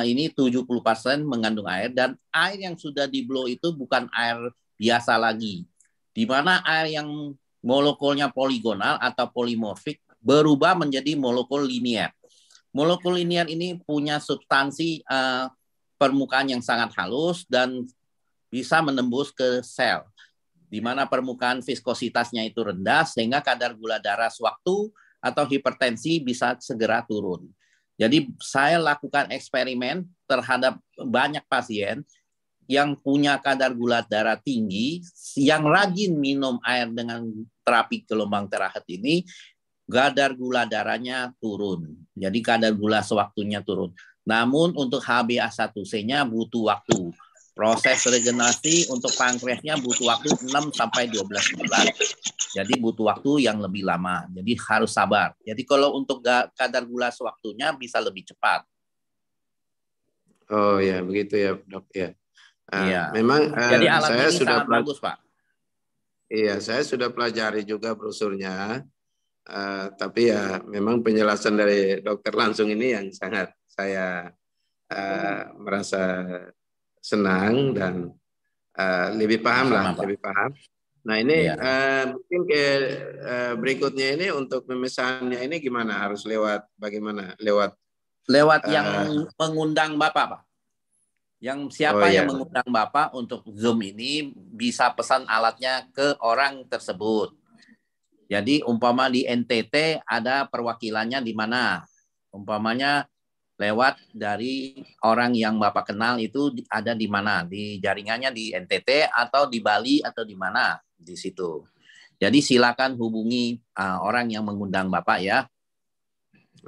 ini 70% mengandung air, dan air yang sudah di blow itu bukan air biasa lagi. Di mana air yang molekulnya poligonal atau polimorfik berubah menjadi molekul linier. Molekul linier ini punya substansi permukaan yang sangat halus dan bisa menembus ke sel, di mana permukaan viskositasnya itu rendah sehingga kadar gula darah sewaktu atau hipertensi bisa segera turun. Jadi saya lakukan eksperimen terhadap banyak pasien yang punya kadar gula darah tinggi, yang rajin minum air dengan terapi gelombang terahet ini, kadar gula darahnya turun. Jadi kadar gula sewaktunya turun. Namun untuk HbA1c-nya butuh waktu. Proses regenerasi untuk pankreasnya butuh waktu 6-12 bulan. Jadi butuh waktu yang lebih lama. Jadi harus sabar. Jadi kalau untuk kadar gula sewaktunya bisa lebih cepat. Oh ya, begitu ya, Dok ya. Iya. Memang jadi alat saya ini sudah sangat bagus, Pak. Iya, saya sudah pelajari juga brosurnya. Tapi ya memang penjelasan dari dokter langsung ini yang sangat saya merasa senang dan lebih paham lah, lebih paham. Nah ini mungkin ke berikutnya ini untuk pemesannya ini gimana? Harus lewat bagaimana? Lewat yang mengundang Bapak, Pak. Yang siapa yang mengundang Bapak untuk Zoom ini bisa pesan alatnya ke orang tersebut. Jadi umpama di NTT ada perwakilannya di mana? Umpamanya lewat dari orang yang Bapak kenal itu ada di mana? Di jaringannya di NTT atau di Bali atau di mana? Di situ. Jadi silakan hubungi orang yang mengundang Bapak ya.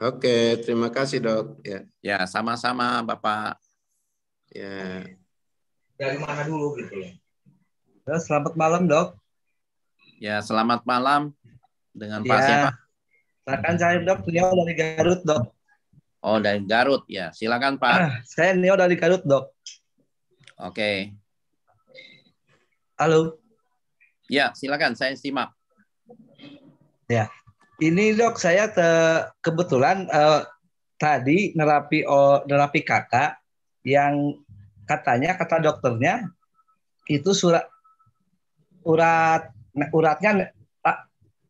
Oke, terima kasih Dok. Ya, sama-sama Bapak. Ya. Dari mana dulu gitu ya? Selamat malam Dok. Ya, selamat malam. Dengan Pak siapa? Silakan saya Dok, Nio dari Garut Dok. Oh, dari Garut ya. Silakan Pak. Saya Nio dari Garut Dok. Oke. Halo. Ya, silakan saya simak. Ya. Ini Dok, saya kebetulan tadi nerapi kakak yang katanya kata dokternya itu uratnya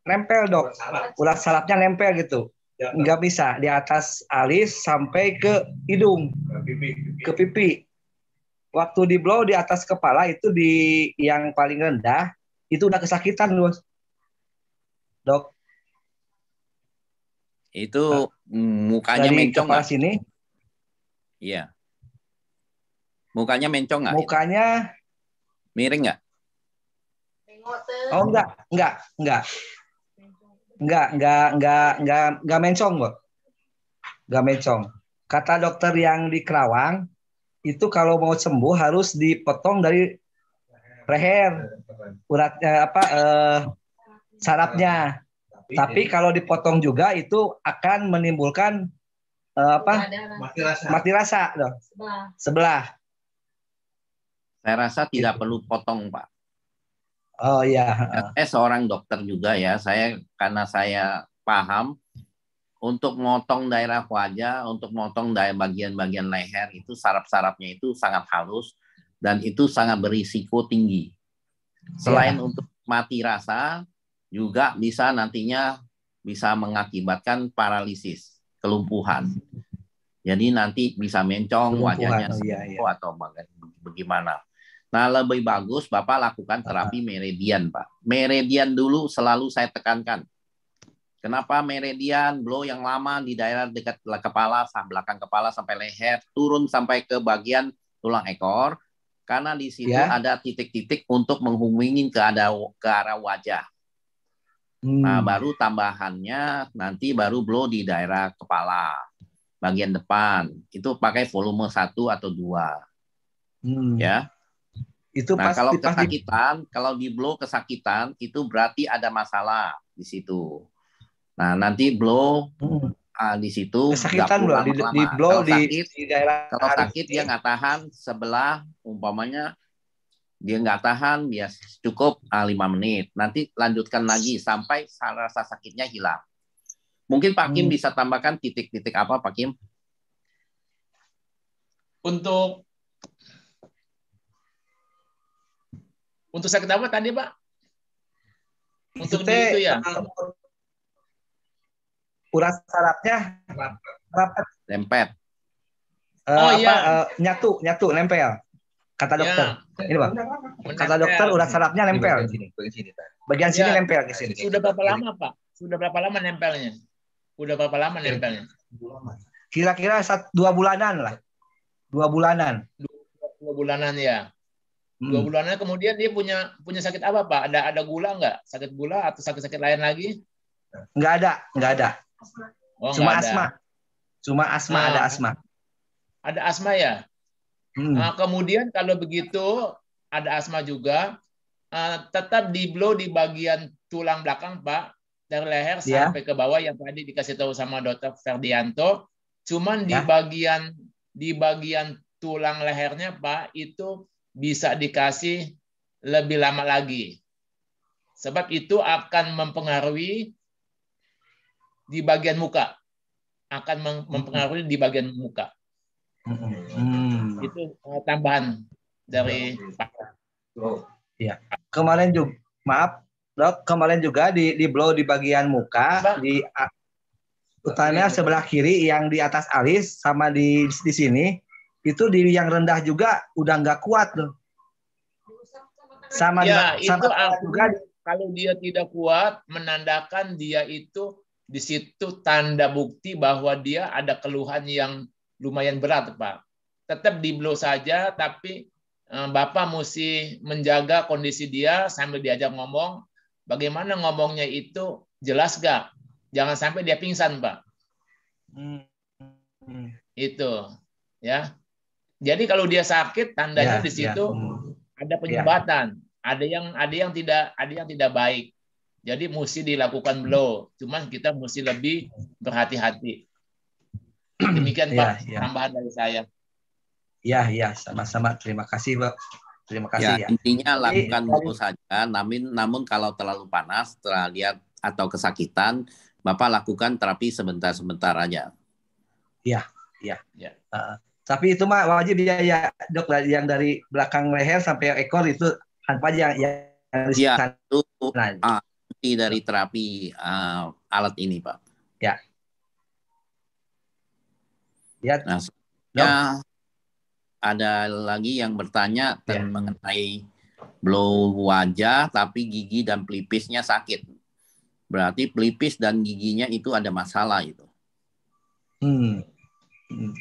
nempel Dok, urat sarafnya nempel gitu, nggak bisa di atas alis sampai ke hidung, ke pipi. Waktu di blow di atas kepala itu di yang paling rendah itu udah kesakitan Dok. Itu mukanya dari mencong kepala nggak? Sini. Iya. Mukanya mencong nggak? Mukanya miring nggak? Oh enggak mencong, Bos. Enggak mencong. Kata dokter yang di Kerawang, itu kalau mau sembuh harus dipotong dari leher, uratnya sarafnya. Tapi kalau dipotong juga itu akan menimbulkan mati rasa, Dok. Sebelah. Saya rasa tidak perlu potong, Pak. Oh iya. Saya seorang dokter juga ya. Karena saya paham untuk motong daerah wajah, untuk motong daerah bagian-bagian leher itu saraf-sarafnya itu sangat halus dan itu sangat berisiko tinggi. Selain untuk mati rasa, juga bisa nantinya bisa mengakibatkan paralisis, kelumpuhan. Jadi nanti bisa mencong wajahnya atau bagaimana. Nah, lebih bagus Bapak lakukan terapi meridian, Pak. Meridian dulu selalu saya tekankan. Kenapa meridian? Blow yang lama di daerah dekat kepala, belakang kepala sampai leher, turun sampai ke bagian tulang ekor. Karena di situ ada titik-titik untuk menghubungi ke arah wajah. Nah, baru tambahannya nanti baru blow di daerah kepala, bagian depan. Itu pakai volume 1 atau 2. Ya. Itu nah, kalau kesakitan, kalau di blow kesakitan, itu berarti ada masalah di situ. Nah, nanti blow di situ kesakitan nggak bro, perlu di lama-lama. blow Kalau sakit, di daerah kalau alis sakit ini. dia nggak tahan sebelah, umpamanya dia nggak tahan, bias cukup 5 menit. Nanti lanjutkan lagi sampai rasa sakitnya hilang. Mungkin Pak Kim bisa tambahkan titik-titik apa, Pak Kim? Untuk sakit apa tadi, Pak? Untuk itu ya. Urat sarafnya Lempet. Iya. Nyatu, nempel. Kata dokter. Ya. Ini Pak. Kata dokter urat sarafnya nempel. Bagian sini nempel ke sini. Sudah berapa lama, Pak? Sudah berapa lama nempelnya? Udah berapa lama nempelnya? Kira-kira 2 bulanan lah. 2 bulanan. 2 bulanan ya. 2 bulanan kemudian dia punya sakit apa, Pak? Ada gula nggak? Sakit gula atau sakit-sakit lain lagi? Nggak ada. Oh, Cuma nggak ada. asma. Ada asma. Ada asma ya? Nah, kemudian kalau begitu ada asma juga, tetap di blow di bagian tulang belakang, Pak, dari leher sampai ke bawah yang tadi dikasih tahu sama Dr. Ferdianto. Cuman di bagian tulang lehernya, Pak, itu bisa dikasih lebih lama lagi. Sebab itu akan mempengaruhi di bagian muka. Akan mempengaruhi di bagian muka. Itu tambahan dari Pak. Iya. Kemarin juga, maaf, Dok, kemarin juga di blow di bagian muka, di utamanya sebelah kiri yang di atas alis sama di sini, itu di yang rendah juga udah nggak kuat loh. Sama ya, sama itu juga kalau dia tidak kuat menandakan dia itu di situ tanda bukti bahwa dia ada keluhan yang lumayan berat, Pak. Tetap di blow saja, tapi Bapak mesti menjaga kondisi dia sambil diajak ngomong. Bagaimana ngomongnya itu jelas gak? Jangan sampai dia pingsan, Pak. Itu, ya. Jadi kalau dia sakit, tandanya di situ ada penyumbatan. Ada yang tidak baik. Jadi mesti dilakukan blow. Cuman kita mesti lebih berhati-hati. Demikian Pak, tambahan dari saya. Iya, sama-sama. Terima kasih, Pak. Terima kasih ya. Intinya lakukan blow saja. Namun kalau terlalu panas, terlihat atau kesakitan, Bapak lakukan terapi sebentar-sebentar aja. Iya. Tapi itu mah wajib ya, Dok, yang dari belakang leher sampai ekor itu tanpa yang Iya, itu dari terapi alat ini, Pak. Ya. Nah, ada lagi yang bertanya mengenai blow wajah, tapi gigi dan pelipisnya sakit. Berarti pelipis dan giginya itu ada masalah itu.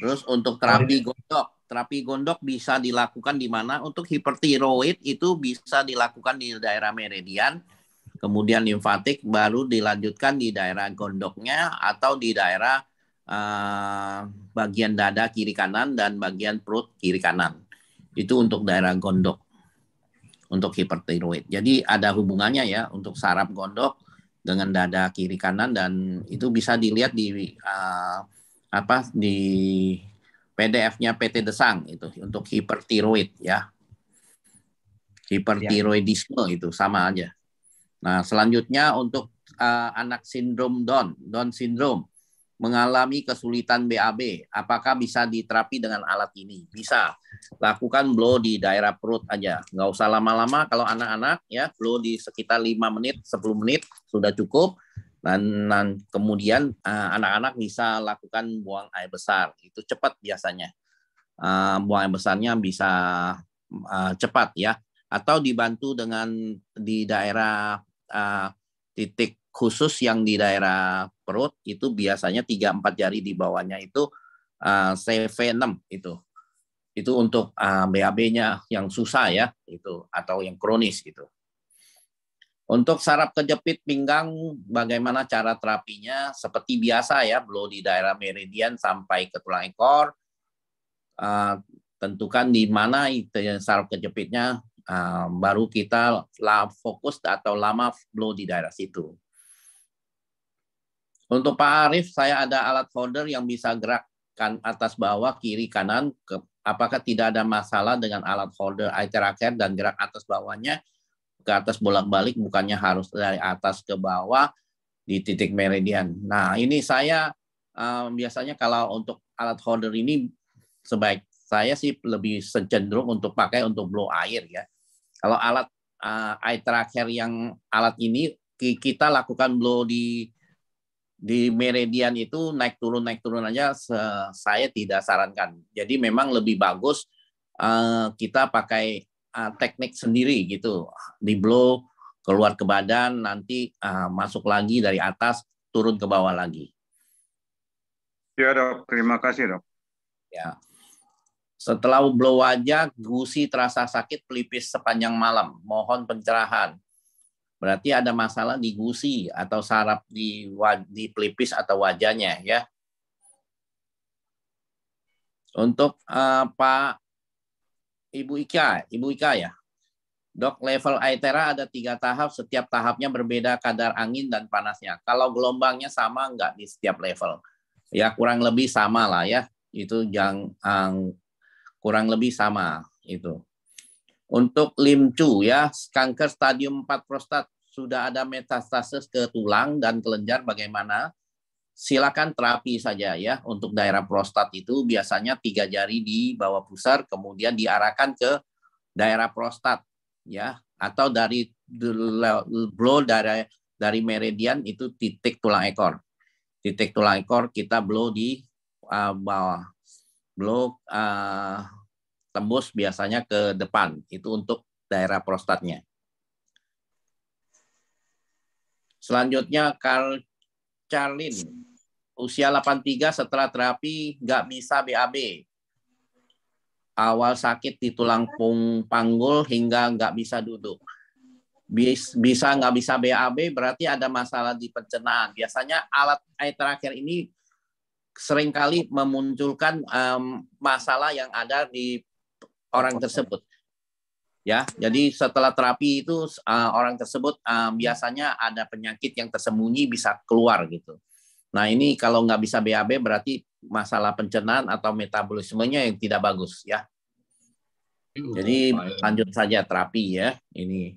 Terus untuk terapi gondok bisa dilakukan di mana? Untuk hipertiroid itu bisa dilakukan di daerah meridian, kemudian limfatik, baru dilanjutkan di daerah gondoknya atau di daerah bagian dada kiri kanan dan bagian perut kiri kanan. Itu untuk daerah gondok, untuk hipertiroid. Jadi ada hubungannya ya untuk saraf gondok dengan dada kiri kanan, dan itu bisa dilihat di di PDF-nya PT Desang itu untuk hipertiroid ya. Hipertiroidisme itu sama aja. Nah, selanjutnya untuk anak sindrom Down syndrome mengalami kesulitan BAB, apakah bisa diterapi dengan alat ini? Bisa. Lakukan blow di daerah perut aja. Nggak usah lama-lama kalau anak-anak ya, blow di sekitar 5 menit, 10 menit sudah cukup. Dan kemudian anak-anak bisa lakukan buang air besar. Itu cepat biasanya. Buang air besarnya bisa cepat ya. Atau dibantu dengan di daerah titik khusus yang di daerah perut, itu biasanya 3-4 jari di bawahnya itu CV6 itu. Itu untuk BAB-nya yang susah ya, itu atau yang kronis gitu. Untuk saraf kejepit pinggang, bagaimana cara terapinya? Seperti biasa ya, blow di daerah meridian sampai ke tulang ekor. Tentukan di mana itu saraf kejepitnya, baru kita fokus atau lama blow di daerah situ. Untuk Pak Arief, saya ada alat holder yang bisa gerakkan atas bawah, kiri, kanan. Apakah tidak ada masalah dengan alat holder iTracker dan gerak atas bawahnya ke atas bolak-balik, bukannya harus dari atas ke bawah di titik meridian. Nah, ini saya biasanya kalau untuk alat holder ini saya sih lebih cenderung untuk pakai untuk blow air ya. Kalau alat iTracker yang alat ini kita lakukan blow di meridian itu naik turun aja, saya tidak sarankan. Jadi memang lebih bagus kita pakai teknik sendiri gitu, di blow keluar ke badan, nanti masuk lagi dari atas turun ke bawah lagi. Ya dok, terima kasih dok. Ya. Setelah blow wajah, gusi terasa sakit pelipis sepanjang malam. Mohon pencerahan. Berarti ada masalah di gusi atau saraf di pelipis atau wajahnya ya. Untuk Pak Ibu Ika ya. Dok, level iTera ada 3 tahap, setiap tahapnya berbeda kadar angin dan panasnya. Kalau gelombangnya sama nggak di setiap level? Ya kurang lebih sama lah ya. Itu yang kurang lebih sama itu. Untuk limcu ya, kanker stadium 4 prostat sudah ada metastasis ke tulang dan kelenjar bagaimana? Silakan terapi saja ya. Untuk daerah prostat itu biasanya 3 jari di bawah pusar, kemudian diarahkan ke daerah prostat ya, atau dari blow dari meridian itu titik tulang ekor. Titik tulang ekor kita blow di bawah. Blow tembus biasanya ke depan, itu untuk daerah prostatnya. Selanjutnya Charlene, usia 83 setelah terapi nggak bisa BAB. Awal sakit di tulang panggul hingga nggak bisa duduk. Nggak bisa BAB berarti ada masalah di pencernaan. Biasanya alat iTracker ini seringkali memunculkan masalah yang ada di orang tersebut. Ya, jadi setelah terapi itu orang tersebut biasanya ada penyakit yang tersembunyi bisa keluar gitu. Nah ini kalau nggak bisa BAB berarti masalah pencernaan atau metabolismenya yang tidak bagus ya. Jadi lanjut saja terapi ya ini.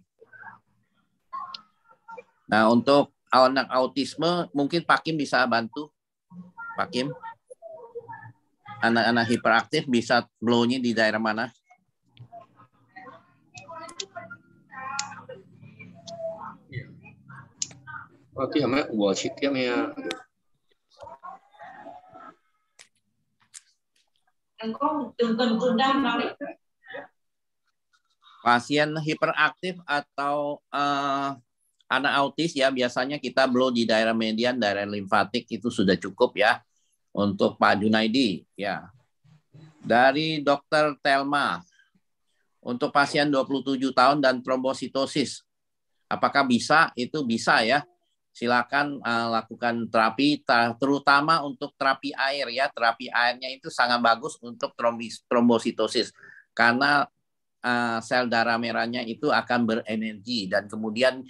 Nah untuk anak autisme mungkin Pak Kim bisa bantu. Pak Kim, anak-anak hiperaktif bisa blow-nya di daerah mana? Cái hàm của chị tiếp nghe. Pasien hiperaktif atau anak autis ya biasanya kita blow di daerah median, daerah limfatik itu sudah cukup ya untuk Pak Junaidi ya. Dari Dokter Telma, untuk pasien 27 tahun dan trombositosis, apakah bisa? Itu bisa ya. Silakan lakukan terapi, terutama untuk terapi air ya. Terapi airnya itu sangat bagus untuk trombositosis karena sel darah merahnya itu akan berenergi dan kemudian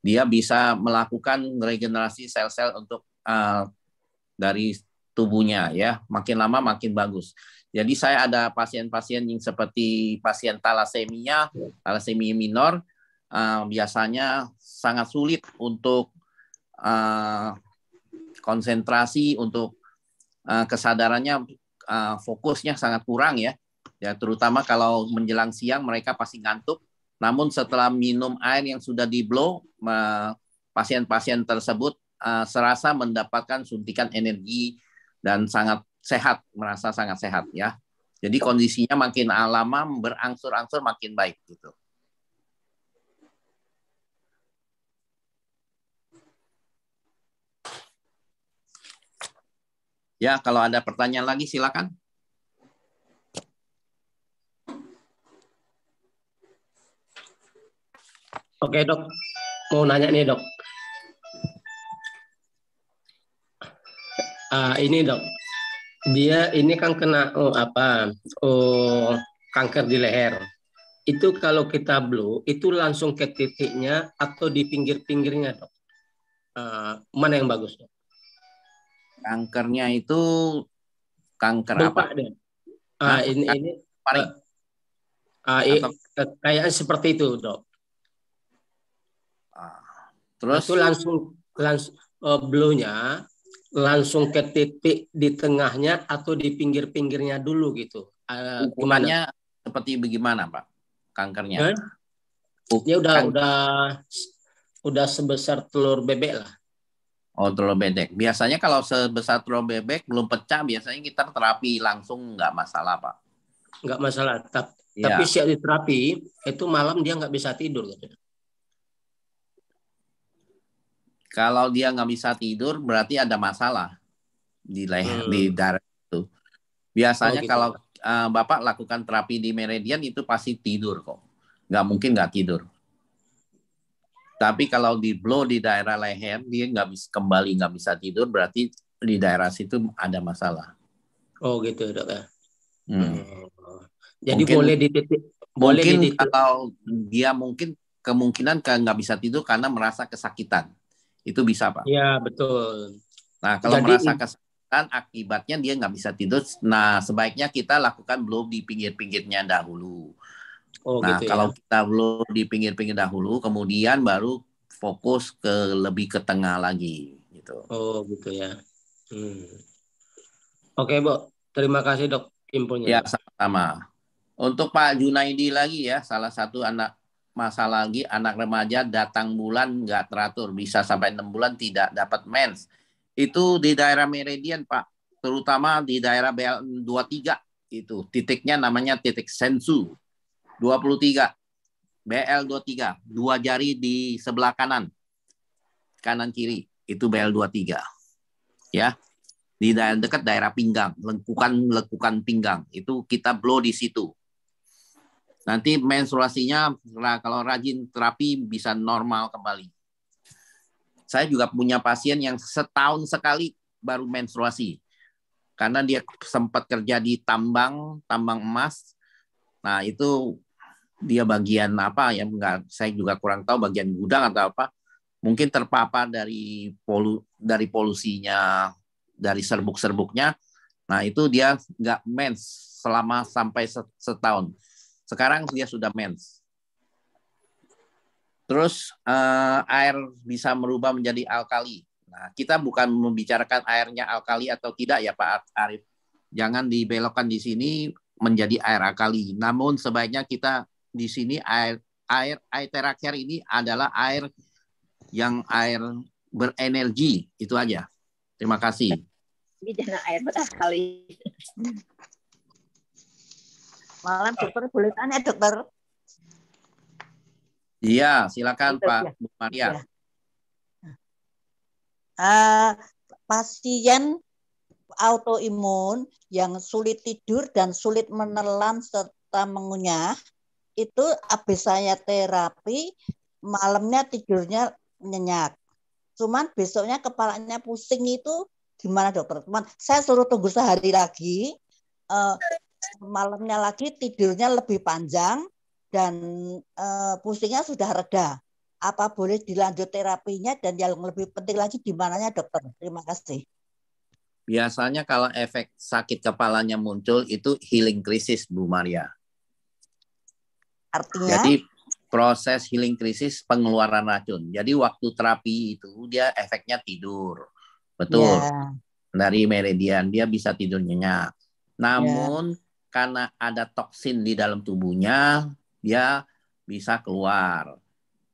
dia bisa melakukan regenerasi sel-sel untuk dari tubuhnya ya. Makin lama makin bagus. Jadi saya ada pasien-pasien yang seperti pasien talasemia minor, biasanya sangat sulit untuk konsentrasi, untuk kesadarannya, fokusnya sangat kurang ya. Ya terutama kalau menjelang siang mereka pasti ngantuk. Namun setelah minum air yang sudah di blow, pasien-pasien tersebut serasa mendapatkan suntikan energi dan sangat sehat, merasa sangat sehat ya. Jadi kondisinya makin lama berangsur-angsur makin baik gitu. Ya, kalau ada pertanyaan lagi silakan. Oke dok, mau nanya nih dok. Ini dok, dia ini kan kena kanker di leher. Itu kalau kita blow, itu langsung ke titiknya atau di pinggir-pinggirnya dok? Mana yang bagus dok? Kankernya itu kanker Lupa apa? deh. Hah? Ini Paring. kayaknya seperti itu, Dok. Terus itu langsung blow-nya langsung ke titik di tengahnya atau di pinggir-pinggirnya dulu gitu. ukurannya seperti bagaimana, Pak? Kankernya? Ya udah sebesar telur bebek lah. Oh, telur bebek. Biasanya kalau sebesar telur bebek belum pecah, biasanya kita terapi langsung nggak masalah, Pak. Nggak masalah. Ya. Tapi siap diterapi, itu malam dia nggak bisa tidur. Gitu. Kalau dia nggak bisa tidur, berarti ada masalah di leher, di darah itu. Biasanya gitu. kalau Bapak lakukan terapi di Meridian itu pasti tidur kok. Nggak mungkin nggak tidur. Tapi kalau di blow di daerah leher, dia nggak bisa tidur, berarti di daerah situ ada masalah. Oh gitu, Dok ya. Jadi Mungkin, boleh dititik. Kalau dia mungkin kemungkinan nggak bisa tidur karena merasa kesakitan. Itu bisa, Pak. Iya, betul. Nah, kalau merasa kesakitan, akibatnya dia nggak bisa tidur. Nah, sebaiknya kita lakukan blow di pinggir-pinggirnya dahulu. Oh, nah, gitu kalau ya. kita blow di pinggir-pinggir dahulu, kemudian baru fokus lebih ke tengah lagi. Gitu. Oh, gitu ya. Oke, Bu. Terima kasih, Dok, infonya. Ya, sama-sama. Untuk Pak Junaidi lagi ya, salah satu masalah lagi, anak remaja datang bulan nggak teratur, bisa sampai 6 bulan tidak dapat mens. Itu di daerah Meridian, Pak, terutama di daerah BL23 itu. Titiknya namanya titik sensu 23. BL23, 2 jari di sebelah kanan kiri, itu BL23. Ya. Di dekat daerah pinggang, lekukan pinggang, itu kita blow di situ. Nanti menstruasinya kalau rajin terapi bisa normal kembali. Saya juga punya pasien yang setahun sekali baru menstruasi. Karena dia sempat kerja di tambang emas. Nah, itu dia bagian apa ya, saya juga kurang tahu, bagian gudang atau apa. Mungkin terpapar dari polusinya, dari serbuk-serbuknya. Nah, itu dia nggak mens selama sampai setahun. Sekarang dia sudah mens. Terus air bisa merubah menjadi alkali. Nah, kita bukan membicarakan airnya alkali atau tidak ya Pak Arif. Jangan dibelokkan di sini menjadi air alkali. Namun sebaiknya kita di sini air terakhir ini adalah air berenergi. Itu aja. Terima kasih. Ini jangan air beralkali. Malam, Dokter, boleh tanya, Dokter? Iya, silakan Pak Bu Maria. Pasien autoimun yang sulit tidur dan sulit menelan serta mengunyah, itu habis saya terapi, malamnya tidurnya nyenyak. Cuman besoknya kepalanya pusing, itu gimana, Dokter? Cuman saya suruh tunggu sehari lagi, malamnya lagi tidurnya lebih panjang dan pusingnya sudah reda. Apa boleh dilanjut terapinya, dan yang lebih penting lagi di mananya, Dokter? Terima kasih. Biasanya kalau efek sakit kepalanya muncul itu healing krisis, Bu Maria. Artinya? Jadi proses healing krisis pengeluaran racun. Jadi waktu terapi itu dia efeknya tidur. Betul. Yeah. Dari Meridian dia bisa tidur nyenyak. Namun karena ada toksin di dalam tubuhnya, dia bisa keluar.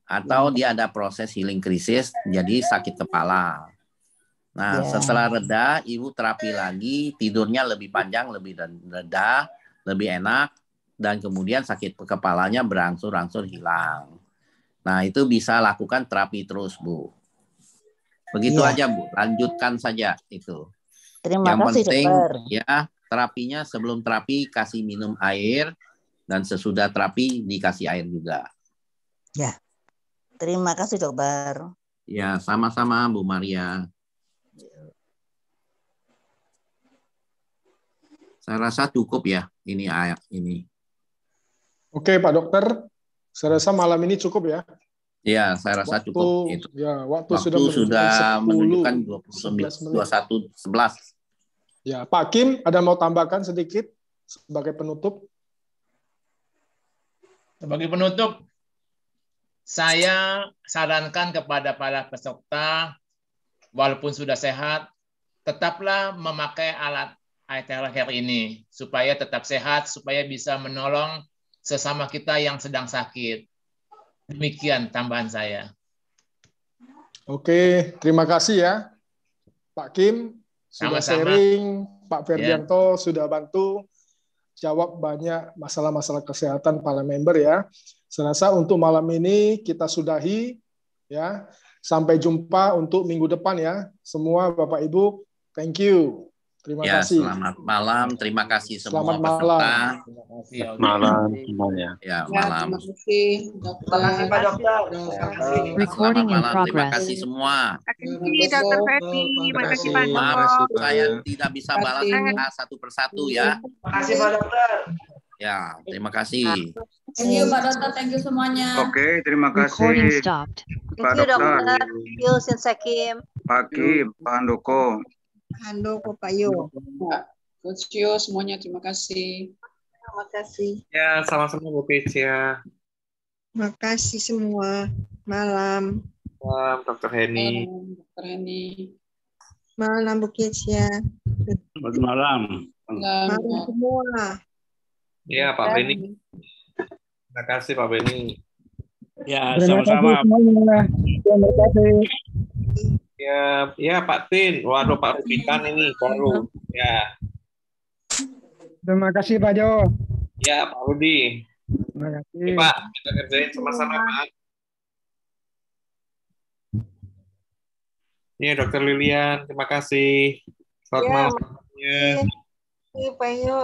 Atau dia ada proses healing krisis, jadi sakit kepala. Nah, setelah reda, ibu terapi lagi, tidurnya lebih panjang, lebih reda, lebih enak, dan kemudian sakit kepalanya berangsur-angsur hilang. Nah, itu bisa lakukan terapi terus, Bu. Begitu aja, Bu. Lanjutkan saja itu. Terima Yang kasih, penting, Dokter. ya, terapinya sebelum terapi kasih minum air, dan sesudah terapi dikasih air juga. Ya. Terima kasih, Dokter. Ya, sama-sama, Bu Maria. Saya rasa cukup ya ini ayat ini. Oke, Pak Dokter. Saya rasa malam ini cukup ya. Ya, saya rasa cukup itu. Ya, waktu Waktu sudah menunjukkan 21:11. Ya, Pak Kim, ada mau tambahkan sedikit sebagai penutup? Sebagai penutup, saya sarankan kepada para peserta, walaupun sudah sehat, tetaplah memakai alat iTelehealth ini supaya tetap sehat, supaya bisa menolong sesama kita yang sedang sakit. Demikian tambahan saya. Oke, terima kasih ya, Pak Kim. Sudah Sama-sama. sharing, Pak Ferdianto sudah bantu jawab banyak masalah-masalah kesehatan para member ya. Saya rasa untuk malam ini kita sudahi ya. Sampai jumpa untuk minggu depan ya. Semua Bapak Ibu, thank you. Terima kasih. Selamat malam, terima kasih semua Selamat peserta. malam. Malam semuanya. Ya, malam. Terima kasih, dokter. Terima kasih Pak Dokter. Selamat malam, terima kasih semua. Terima kasih Dokter Ferdi, terima kasih Pak Joko. Maaf, saya tidak bisa balas satu persatu ya. Terima kasih Pak Dokter. Ya, terima kasih. Thank you Pak Dokter, thank you semuanya. Oke, terima kasih Pak Dokter, Thank you, Sinsekim. Pak Kim, Pak Handoko. Handoko, Pak Yo. Pak Coach Yo, semuanya terima kasih. Terima kasih. Ya, sama-sama Bu Kecia. Terima kasih semua. Malam. Malam, Dr. Heni. Dr. Heni. Malam Bu Kecia. Selamat malam. Malam semua. Ya, Pak Beni. Terima kasih Pak Beni. Ya, sama-sama. Terima kasih. Ya Pak Tin. Waduh Pak Rubitan ini baru. Ya. Terima kasih Pak Jo. Ya Pak Rudi. Terima kasih. Pak, kita kerjain sama-sama Pak. Ini Dr. Lilian, terima kasih. Selamat malam. Iya, Pak Yo.